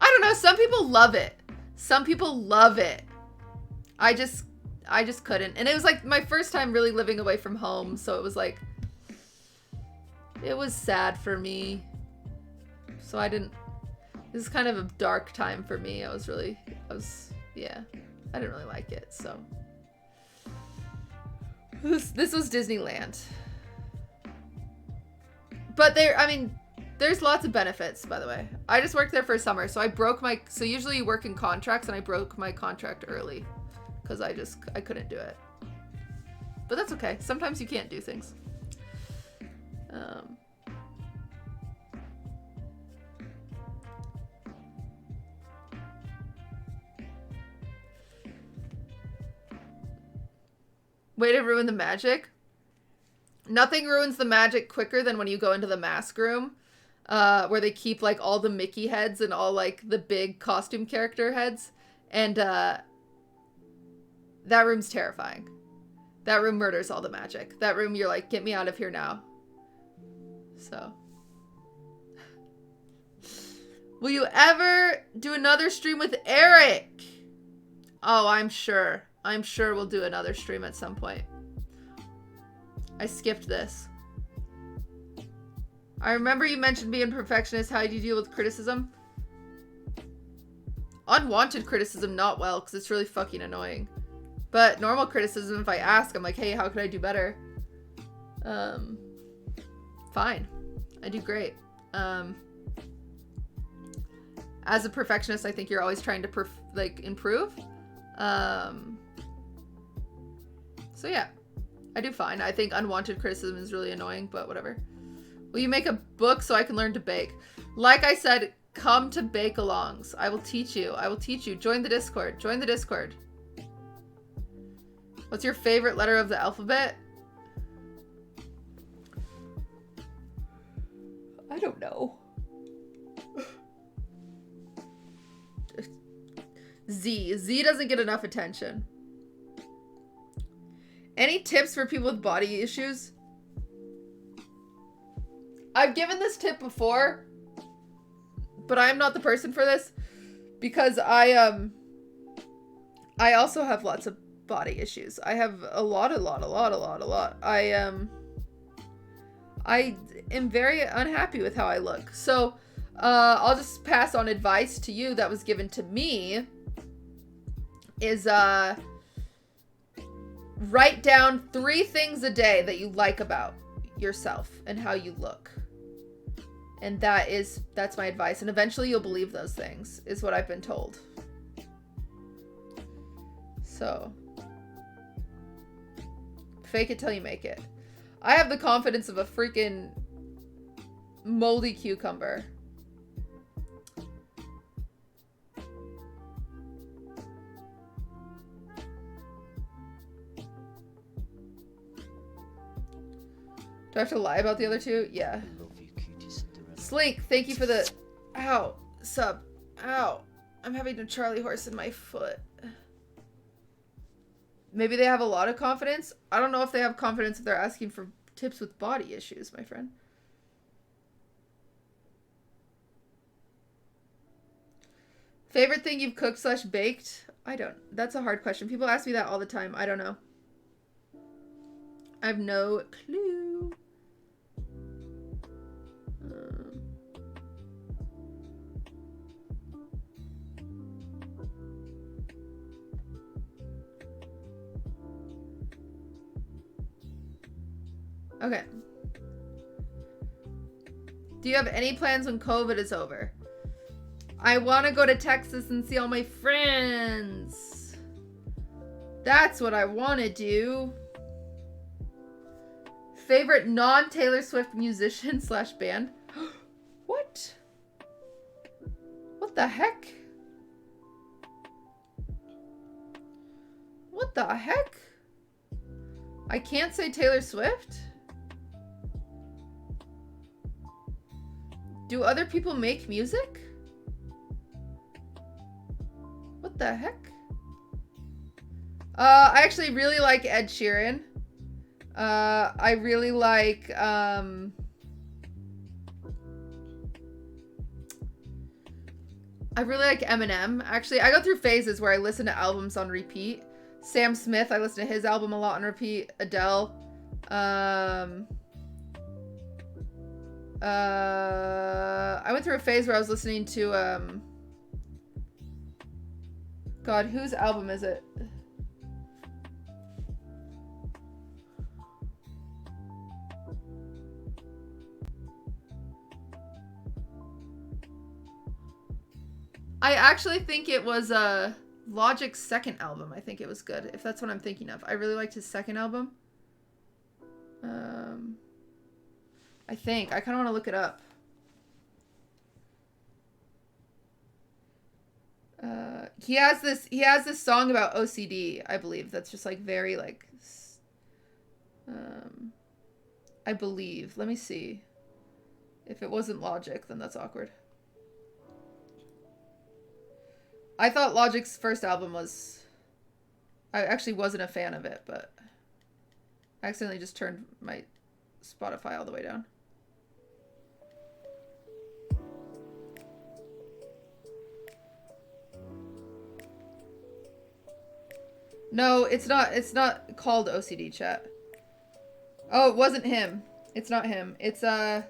I don't know, some people love it. Some people love it. I just couldn't. And it was like my first time really living away from home, so it was like, it was sad for me. So this is kind of a dark time for me. I was yeah, I didn't really like it, so. This was Disneyland. But there's lots of benefits, by the way. I just worked there for a summer, so so usually you work in contracts, and I broke my contract early. Because I couldn't do it. But that's okay. Sometimes you can't do things. Way to ruin the magic. Nothing ruins the magic quicker than when you go into the mask room, where they keep like all the Mickey heads and all like the big costume character heads, and that room's terrifying. That room murders all the magic. That room, you're like, get me out of here now. So, will you ever do another stream with Eric? Oh, I'm sure. I'm sure we'll do another stream at some point. I skipped this. I remember you mentioned being a perfectionist. How do you deal with criticism? Unwanted criticism, not well, because it's really fucking annoying. But normal criticism, if I ask, I'm like, hey, how could I do better? Fine. I do great. As a perfectionist, I think you're always trying to improve. So yeah, I do fine. I think unwanted criticism is really annoying, but whatever. Will you make a book so I can learn to bake? Like I said, come to bake-alongs. I will teach you. I will teach you. Join the Discord. Join the Discord. What's your favorite letter of the alphabet? I don't know. Z. Z doesn't get enough attention. Any tips for people with body issues? I've given this tip before, but I'm not the person for this because I also have lots of body issues. I have a lot. I am very unhappy with how I look. So, I'll just pass on advice to you that was given to me is, write down 3 things a day that you like about yourself and how you look. And that's my advice. And eventually you'll believe those things, is what I've been told. So, fake it till you make it. I have the confidence of a freaking moldy cucumber. Do I have to lie about the other 2? Yeah. I love you, QTCinderella. Slink, thank you for the... Ow. Sub. Ow. I'm having a Charlie horse in my foot. Maybe they have a lot of confidence. I don't know if they have confidence if they're asking for tips with body issues, my friend. Favorite thing you've cooked / baked? I don't... That's a hard question. People ask me that all the time. I don't know. I have no clue. Okay. Do you have any plans when COVID is over? I want to go to Texas and see all my friends. That's what I want to do. Favorite non-Taylor Swift musician / band? What? What the heck? What the heck? I can't say Taylor Swift? Do other people make music? What the heck? I actually really like Ed Sheeran. I really like, I really like Eminem. Actually, I go through phases where I listen to albums on repeat. Sam Smith, I listen to his album a lot on repeat. Adele. I went through a phase where I was listening to, God, whose album is it? I actually think it was Logic's second album. I think it was good, if that's what I'm thinking of. I really liked his second album. I think. I kind of want to look it up. He has this song about OCD, I believe. That's just like very like, I believe. Let me see. If it wasn't Logic, then that's awkward. I thought Logic's first album was... I actually wasn't a fan of it, but... I accidentally just turned my Spotify all the way down. No, it's not called OCD, chat. Oh, it wasn't him. It's not him. It's, let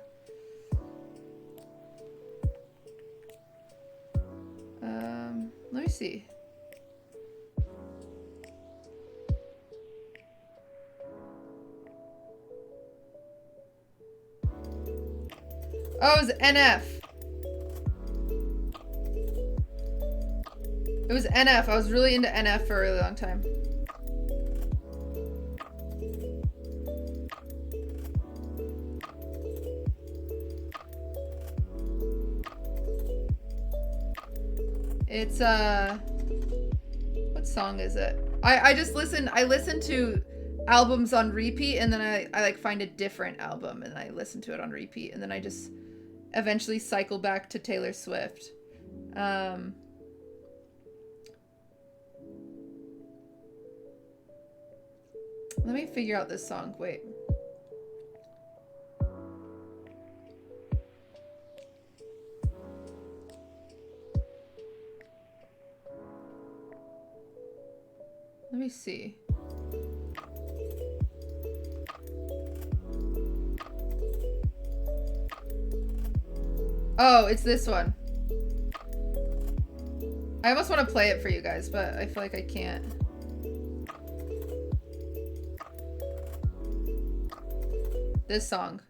me see. Oh, it was NF. It was NF. I was really into NF for a really long time. It's, what song is it? I listen to albums on repeat, and then I like find a different album, and I listen to it on repeat, and then I just eventually cycle back to Taylor Swift. Let me figure out this song. Wait. Let me see. Oh, it's this one. I almost want to play it for you guys, but I feel like I can't. This song.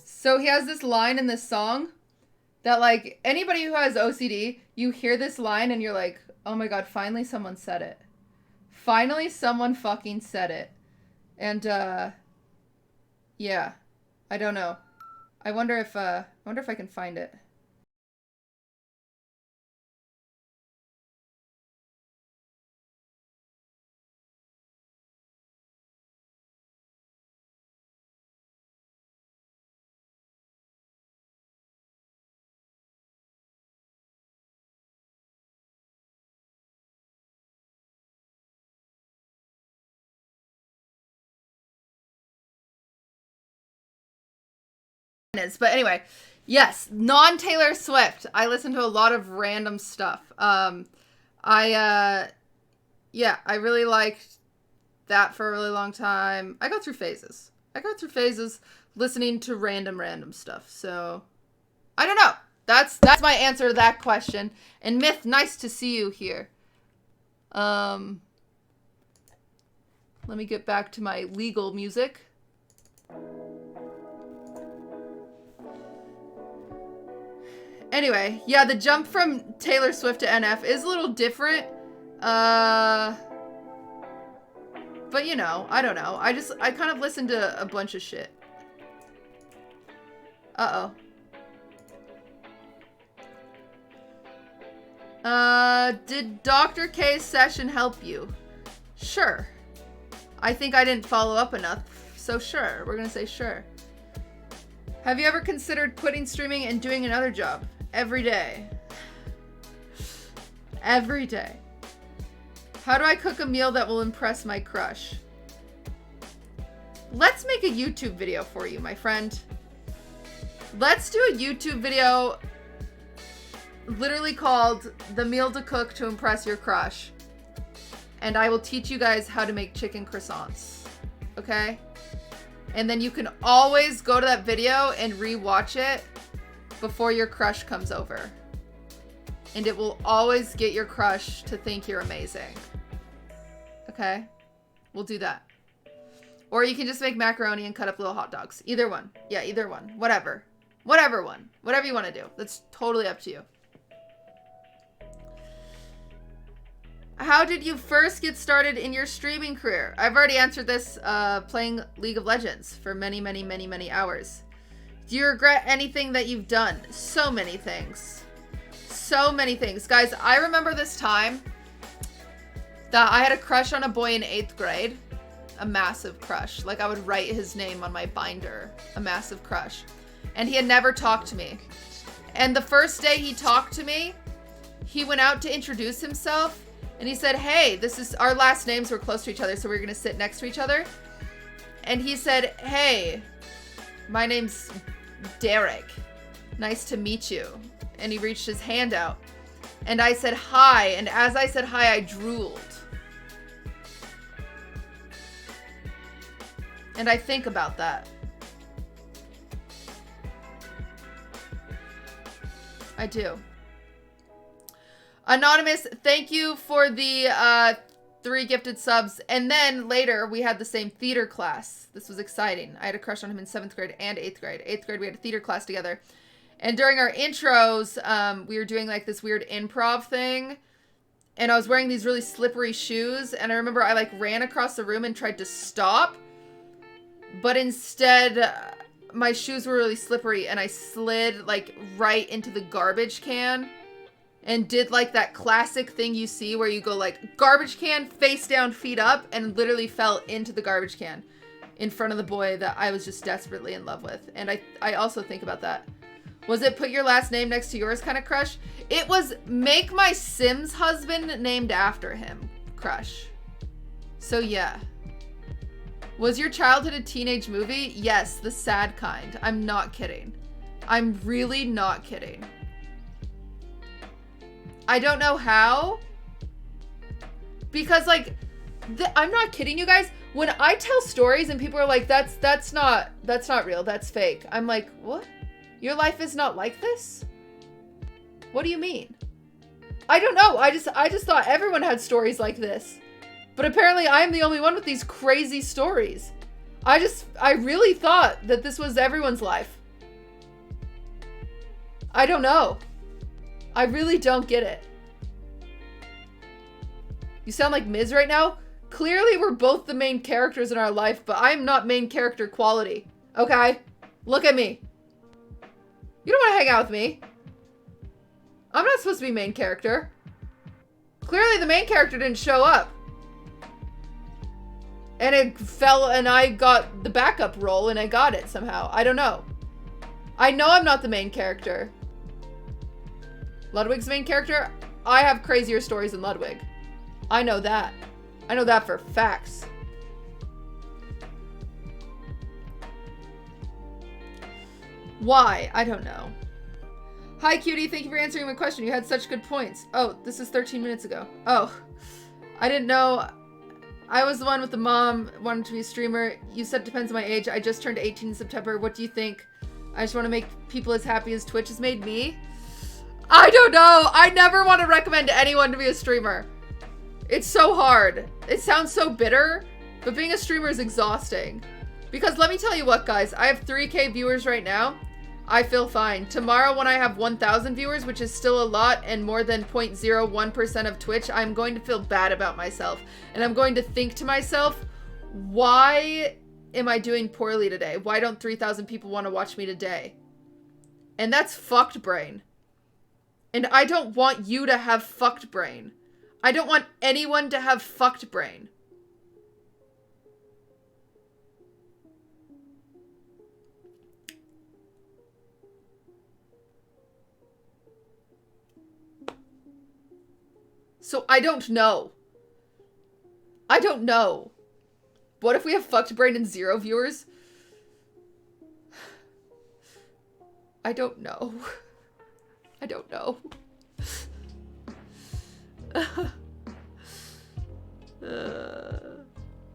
So he has this line in this song that, like, anybody who has OCD, you hear this line and you're like, oh my god, finally someone said it. Finally someone fucking said it. And, yeah. I don't know. I wonder if I can find it. But anyway, yes, non-Taylor Swift. I listen to a lot of random stuff. Yeah, I really liked that for a really long time. I go through phases. Listening to random stuff. So, I don't know. That's my answer to that question. And Myth, nice to see you here. Let me get back to my legal music. Anyway, yeah, the jump from Taylor Swift to NF is a little different. But you know, I don't know. I kind of listened to a bunch of shit. Uh-oh. Did Dr. K's session help you? Sure. I think I didn't follow up enough, so sure. We're gonna say sure. Have you ever considered quitting streaming and doing another job? Every day. Every day. How do I cook a meal that will impress my crush? Let's make a YouTube video for you, my friend. Let's do a YouTube video literally called The Meal to Cook to Impress Your Crush. And I will teach you guys how to make chicken croissants. Okay? And then you can always go to that video and rewatch it before your crush comes over. And it will always get your crush to think you're amazing. Okay? We'll do that. Or you can just make macaroni and cut up little hot dogs. Either one. Yeah, either one. Whatever. Whatever one. Whatever you want to do. That's totally up to you. How did you first get started in your streaming career? I've already answered this playing League of Legends for many, many, many, many hours. Do you regret anything that you've done? So many things. So many things. Guys, I remember this time that I had a crush on a boy in 8th grade. A massive crush. Like, I would write his name on my binder. A massive crush. And he had never talked to me. And the first day he talked to me, he went out to introduce himself. And he said, hey, this is, our last names were close to each other, so we were going to sit next to each other. And he said, hey, my name's Derek. Nice to meet you. And he reached his hand out. And I said, hi. And as I said hi, I drooled. And I think about that. I do. Anonymous, thank you for the 3 gifted subs. And then later, we had the same theater class. This was exciting. I had a crush on him in 7th grade and 8th grade. 8th grade, we had a theater class together. And during our intros, we were doing like this weird improv thing. And I was wearing these really slippery shoes. And I remember I like ran across the room and tried to stop. But instead, my shoes were really slippery. And I slid like right into the garbage can. And did like that classic thing you see where you go like garbage can, face down, feet up. And literally fell into the garbage can. In front of the boy that I was just desperately in love with. And I also think about that. Was it put your last name next to yours kind of crush? It was make my Sims husband named after him crush. So yeah. Was your childhood a teenage movie? Yes, the sad kind. I'm not kidding. I'm really not kidding. I don't know how. Because like, I'm not kidding you guys. When I tell stories and people are like, that's not real, that's fake. I'm like, what? Your life is not like this? What do you mean? I don't know. I just thought everyone had stories like this. But apparently I'm the only one with these crazy stories. I really thought that this was everyone's life. I don't know. I really don't get it. You sound like Miz right now? Clearly we're both the main characters in our life, but I'm not main character quality. Okay? Look at me. You don't want to hang out with me. I'm not supposed to be main character. Clearly the main character didn't show up. And it fell and I got the backup role and I got it somehow. I don't know. I know I'm not the main character. Ludwig's the main character? I have crazier stories than Ludwig. I know that. I know that for facts. Why? I don't know. Hi, cutie. Thank you for answering my question. You had such good points. Oh, this is 13 minutes ago. Oh, I didn't know. I was the one with the mom wanting to be a streamer. You said it depends on my age. I just turned 18 in September. What do you think? I just want to make people as happy as Twitch has made me. I don't know. I never want to recommend anyone to be a streamer. It's so hard. It sounds so bitter, but being a streamer is exhausting. Because let me tell you what, guys. I have 3K viewers right now. I feel fine. Tomorrow when I have 1,000 viewers, which is still a lot and more than 0.01% of Twitch, I'm going to feel bad about myself. And I'm going to think to myself, why am I doing poorly today? Why don't 3,000 people want to watch me today? And that's fucked brain. And I don't want you to have fucked brain. I don't want anyone to have fucked brain. So I don't know. I don't know. What if we have fucked brain and 0 viewers? I don't know. I don't know.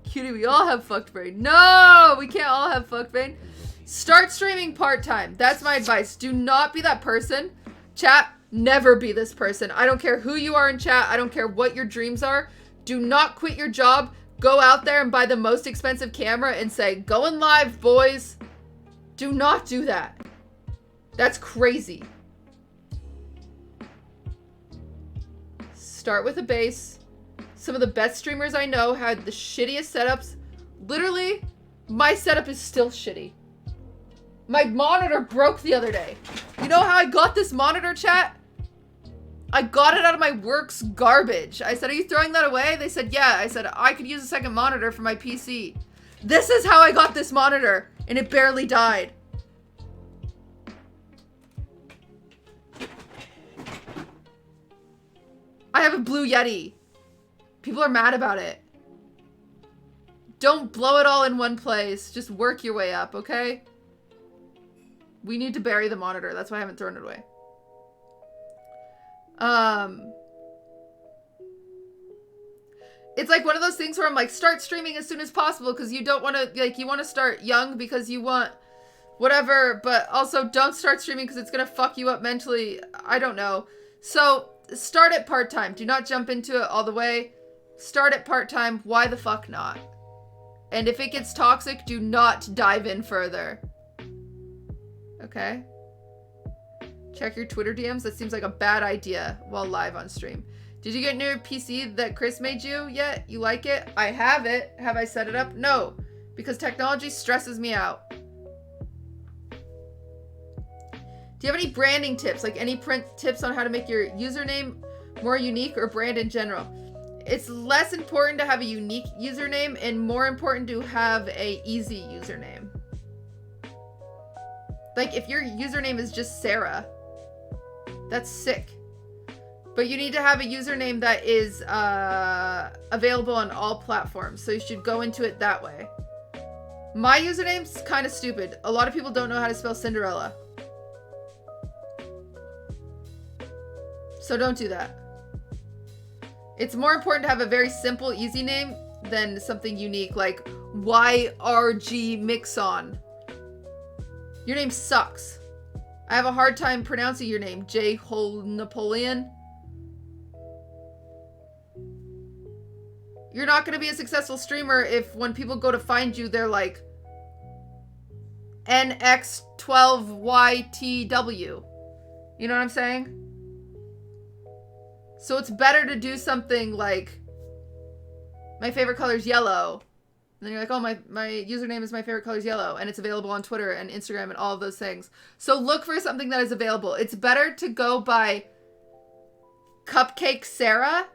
Cutie, we all have fucked brain. No, we can't all have fucked brain. Start streaming part-time. That's my advice. Do not be that person. Chat, never be this person. I don't care who you are in chat. I don't care what your dreams are. Do not quit your job. Go out there and buy the most expensive camera and say, going live, boys. Do not do that. That's crazy. Start with a base. Some of the best streamers I know had the shittiest setups. Literally, my setup is still shitty. My monitor broke the other day. You know how I got this monitor, chat? I got it out of my work's garbage. I said, are you throwing that away? They said, yeah. I said, I could use a second monitor for my PC. This is how I got this monitor, and it barely died. I have a Blue Yeti. People are mad about it. Don't blow it all in one place. Just work your way up, okay? We need to bury the monitor. That's why I haven't thrown it away. It's like one of those things where I'm like, start streaming as soon as possible because you don't want to, like, you want to start young because you want whatever, but also don't start streaming because it's going to fuck you up mentally. I don't know. So start at part-time. Do not jump into it all the way. Start at part-time. Why the fuck not? And if it gets toxic, do not dive in further. Okay? Check your Twitter DMs. That seems like a bad idea while live on stream. Did you get new PC that Chris made you yet? You like it? I have it. Have I set it up? No. Because technology stresses me out. Do you have any branding tips? Like any print tips on how to make your username more unique or brand in general? It's less important to have a unique username and more important to have a easy username. Like if your username is just Sarah, that's sick. But you need to have a username that is available on all platforms. So you should go into it that way. My username's kind of stupid. A lot of people don't know how to spell Cinderella. So don't do that. It's more important to have a very simple, easy name than something unique like YRG Mixon. Your name sucks. I have a hard time pronouncing your name. J. Hole Napoleon. You're not going to be a successful streamer if when people go to find you, they're like NX12YTW. You know what I'm saying? So it's better to do something like my favorite color is yellow. And then you're like, oh, my username is my favorite color is yellow. And it's available on Twitter and Instagram and all of those things. So look for something that is available. It's better to go by Cupcake Sarah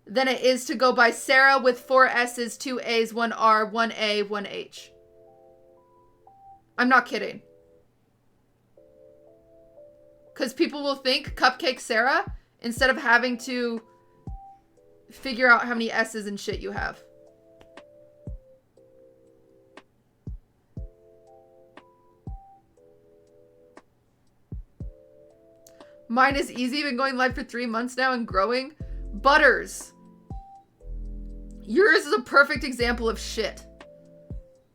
than it is to go by Sarah with 4 S's, 2 A's, 1 R, 1 A, 1 H. I'm not kidding. Because people will think Cupcake Sarah instead of having to figure out how many S's and shit you have. Mine is easy. Been going live for 3 months now and growing. Butters. Yours is a perfect example of shit.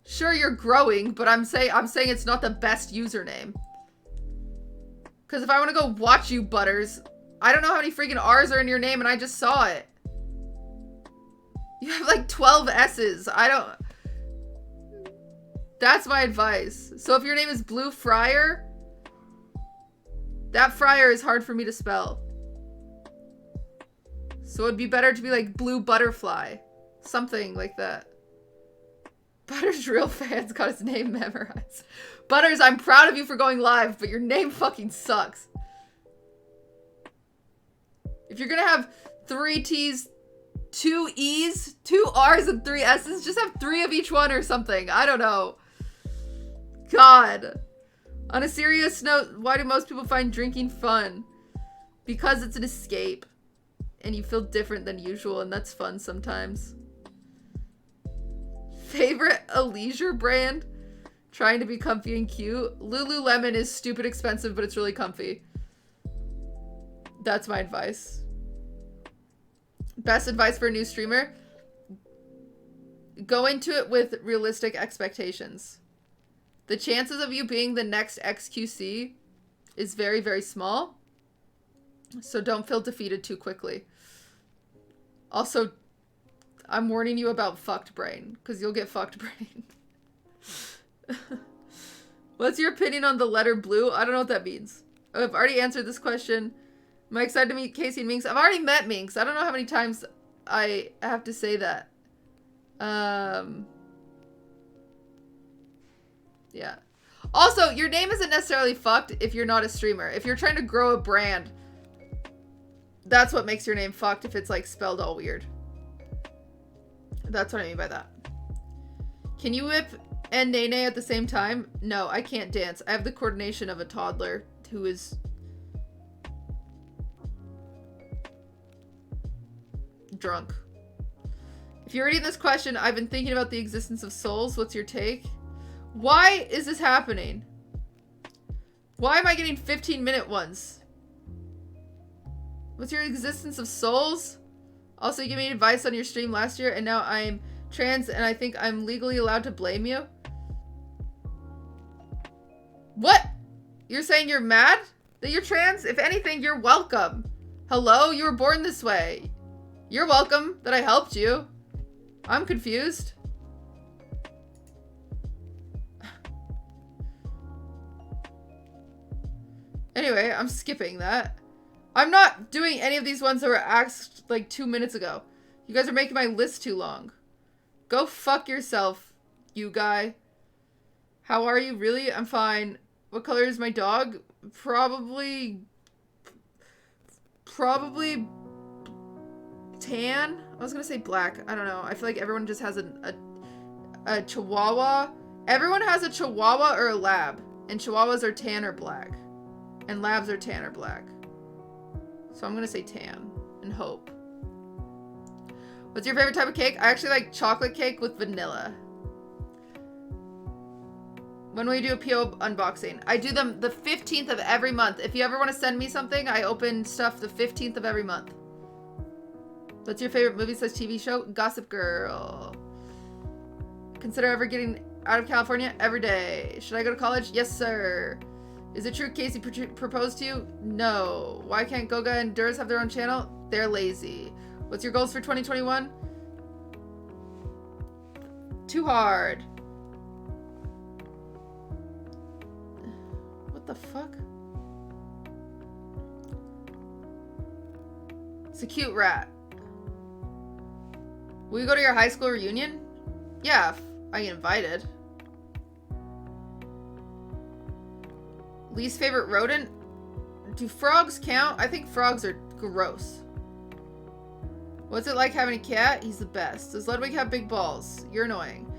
Sure, you're growing, but I'm saying it's not the best username. Because if I want to go watch you, Butters, I don't know how many freaking R's are in your name, and I just saw it. You have like 12 S's. That's my advice. So if your name is Blue Fryer, that Fryer is hard for me to spell. So it'd be better to be like Blue Butterfly. Something like that. Butters' real fans got his name memorized. Butters, I'm proud of you for going live, but your name fucking sucks. If you're gonna have 3 T's, 2 E's, 2 R's, and 3 S's, just have 3 of each one or something. I don't know. God. On a serious note, why do most people find drinking fun? Because it's an escape. And you feel different than usual, and that's fun sometimes. Favorite athleisure brand? Trying to be comfy and cute. Lululemon is stupid expensive, but it's really comfy. That's my advice. Best advice for a new streamer? Go into it with realistic expectations. The chances of you being the next XQC is very, very small. So don't feel defeated too quickly. Also, I'm warning you about fucked brain, because you'll get fucked brain. What's your opinion on the letter blue? I don't know what that means. I've already answered this question. Am I excited to meet Casey and Minx? I've already met Minx. I don't know how many times I have to say that. Yeah. Also, your name isn't necessarily fucked if you're not a streamer. If you're trying to grow a brand, that's what makes your name fucked if it's like spelled all weird. That's what I mean by that. Can you whip and Nene at the same time? No, I can't dance. I have the coordination of a toddler who is drunk. If you're reading this question, I've been thinking about the existence of souls. What's your take? Why is this happening? Why am I getting 15-minute ones? What's your existence of souls? Also, you gave me advice on your stream last year, and now I'm trans, and I think I'm legally allowed to blame you? What? You're saying you're mad that you're trans? If anything, you're welcome. Hello? You were born this way. You're welcome that I helped you. I'm confused. Anyway, I'm skipping that. I'm not doing any of these ones that were asked like 2 minutes ago. You guys are making my list too long. Go fuck yourself, you guy. How are you? Really? I'm fine. What color is my dog? Probably tan? I was gonna say black. I don't know. I feel like everyone just has a chihuahua. Everyone has a chihuahua or a lab. And chihuahuas are tan or black. And labs are tan or black. So I'm gonna say tan and hope. What's your favorite type of cake? I actually like chocolate cake with vanilla. When will you do a PO unboxing? I do them the 15th of every month. If you ever want to send me something, I open stuff the 15th of every month. What's your favorite movie/TV show? Gossip Girl. Consider ever getting out of California? Every day. Should I go to college? Yes, sir. Is it true Casey proposed to you? No. Why can't Goga and Durs have their own channel? They're lazy. What's your goals for 2021? Too hard. What the fuck? It's a cute rat. Will you go to your high school reunion? Yeah, if I get invited. Least favorite rodent? Do frogs count? I think frogs are gross. What's it like having a cat? He's the best. Does Ludwig have big balls? You're annoying.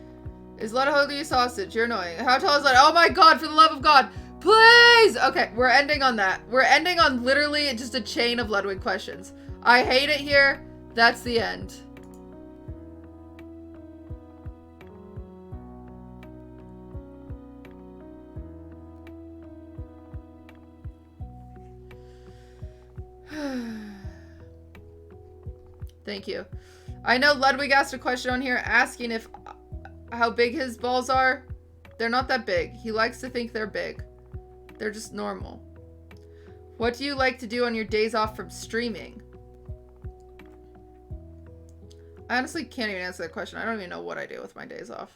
Is Ludwig a sausage? You're annoying. How tall is Ludwig? Oh my god, for the love of God. Please! Okay, we're ending on that. We're ending on literally just a chain of Ludwig questions. I hate it here. That's the end. Thank you. I know Ludwig asked a question on here asking if how big his balls are. They're not that big. He likes to think they're big. They're just normal. What do you like to do on your days off from streaming? I honestly can't even answer that question. I don't even know what I do with my days off.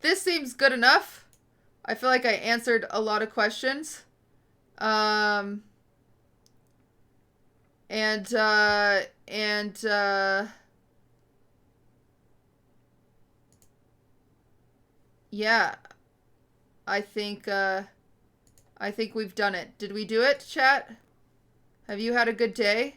This seems good enough. I feel like I answered a lot of questions. Yeah, I think we've done it. Did we do it, chat? Have you had a good day?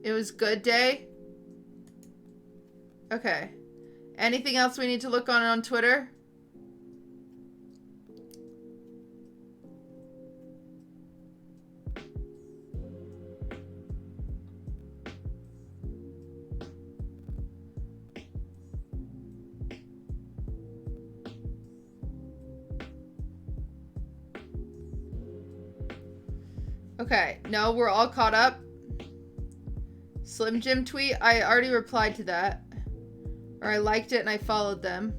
It was good day? Okay. Anything else we need to look on Twitter? Okay, no, we're all caught up. Slim Jim tweet, I already replied to that. Or I liked it and I followed them.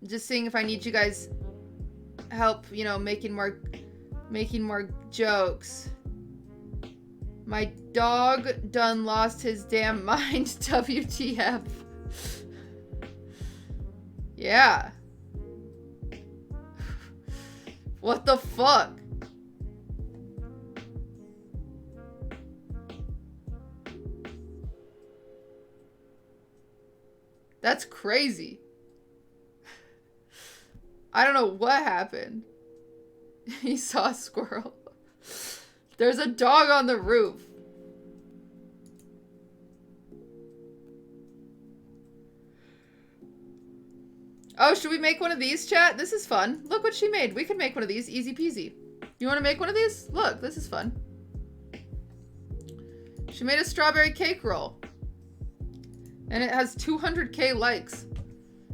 Just seeing if I need you guys help, you know, making more jokes. My dog done lost his damn mind, WTF. Yeah. What the fuck? That's crazy. I don't know what happened. He saw a squirrel. There's a dog on the roof. Oh, should we make one of these, chat? This is fun. Look what she made. We could make one of these. Easy peasy. You want to make one of these? Look, this is fun. She made a strawberry cake roll. And it has 200k likes.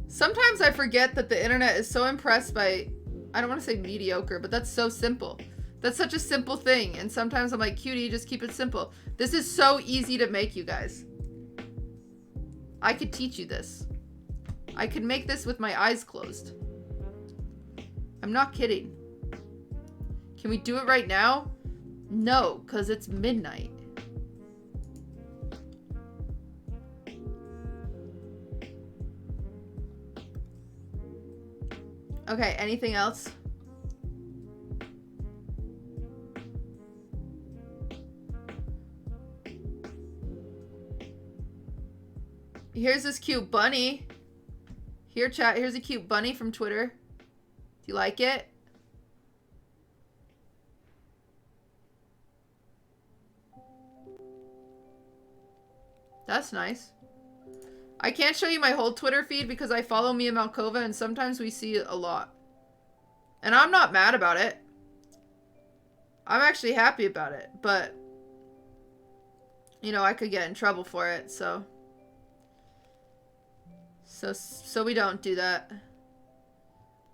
Sometimes I forget that the internet is so impressed by, I don't want to say mediocre, but that's so simple. That's such a simple thing. And sometimes I'm like, cutie, just keep it simple. This is so easy to make, you guys. I could teach you this. I could make this with my eyes closed. I'm not kidding. Can we do it right now? No, because it's midnight. Okay, anything else? Here's this cute bunny. Here, chat, here's a cute bunny from Twitter. Do you like it? That's nice. I can't show you my whole Twitter feed because I follow Mia Malkova and sometimes we see it a lot. And I'm not mad about it. I'm actually happy about it, but you know, I could get in trouble for it, so we don't do that.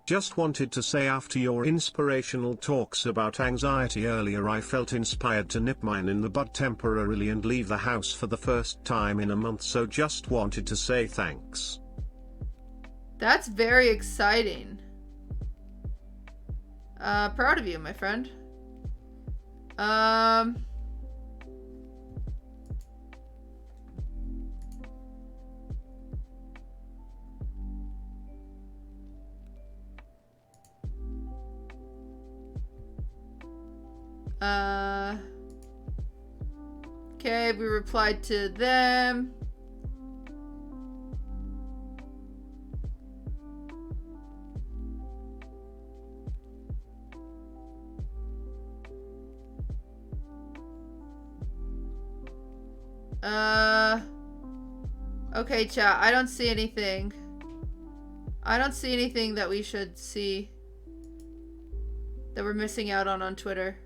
Just wanted to say, after your inspirational talks about anxiety earlier, I felt inspired to nip mine in the bud temporarily and leave the house for the first time in a month, so just wanted to say thanks. That's very exciting. Proud of you, my friend. Okay, we replied to them. Okay, chat, I don't see anything. I don't see anything that we should see that we're missing out on Twitter.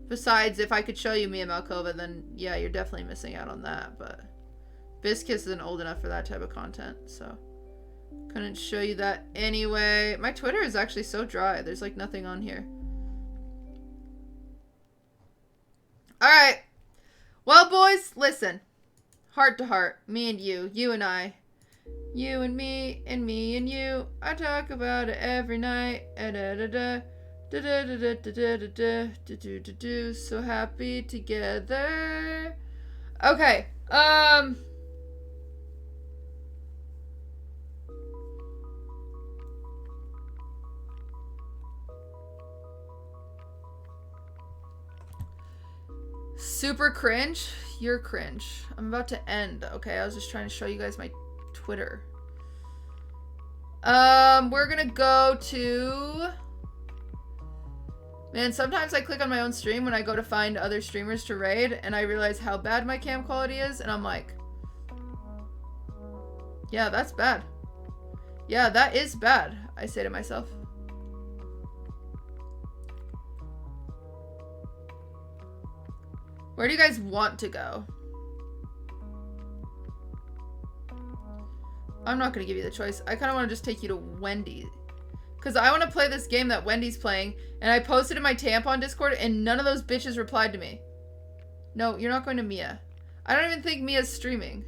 Besides, if I could show you Mia Malkova, then yeah, you're definitely missing out on that, but Bizkiss isn't old enough for that type of content, so couldn't show you that anyway. My Twitter is actually so dry. There's like nothing on here. Alright. Well, boys, listen. Heart to heart. Me and you and I. You and me and you. I talk about it every night. So happy together. Okay. Super cringe. You're cringe. I'm about to end. Okay, I was just trying to show you guys my Twitter. We're gonna go to Man, sometimes I click on my own stream when I go to find other streamers to raid, and I realize how bad my cam quality is, and I'm like, yeah, that's bad. Yeah, that is bad, I say to myself. Where do you guys want to go? I'm not going to give you the choice. I kind of want to just take you to Wendy. Because I want to play this game that Wendy's playing, and I posted in my Tampon Discord, and none of those bitches replied to me. No, you're not going to Mia. I don't even think Mia's streaming.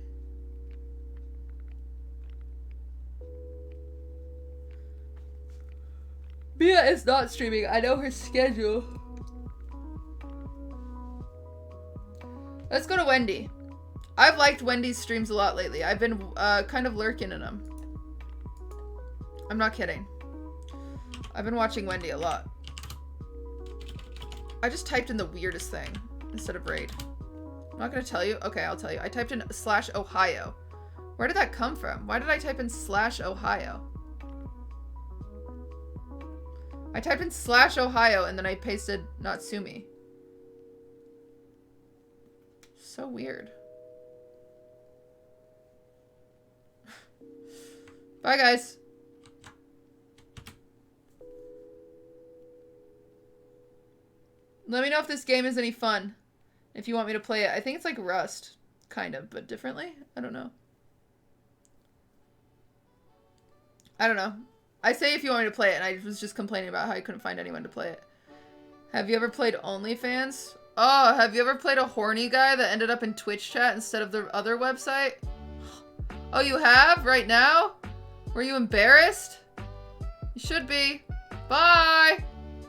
Mia is not streaming. I know her schedule. Let's go to Wendy. I've liked Wendy's streams a lot lately. I've been kind of lurking in them. I'm not kidding. I've been watching Wendy a lot. I just typed in the weirdest thing instead of raid. I'm not gonna tell you. Okay, I'll tell you. I typed in /Ohio. Where did that come from? Why did I type in /Ohio? I typed in /Ohio and then I pasted Natsumi. So weird. Bye, guys. Let me know if this game is any fun. If you want me to play it. I think it's like Rust. Kind of, but differently? I don't know. I don't know. I say if you want me to play it, and I was just complaining about how I couldn't find anyone to play it. Have you ever played OnlyFans? Oh, have you ever played a horny guy that ended up in Twitch chat instead of the other website? Oh, you have? Right now? Were you embarrassed? You should be. Bye!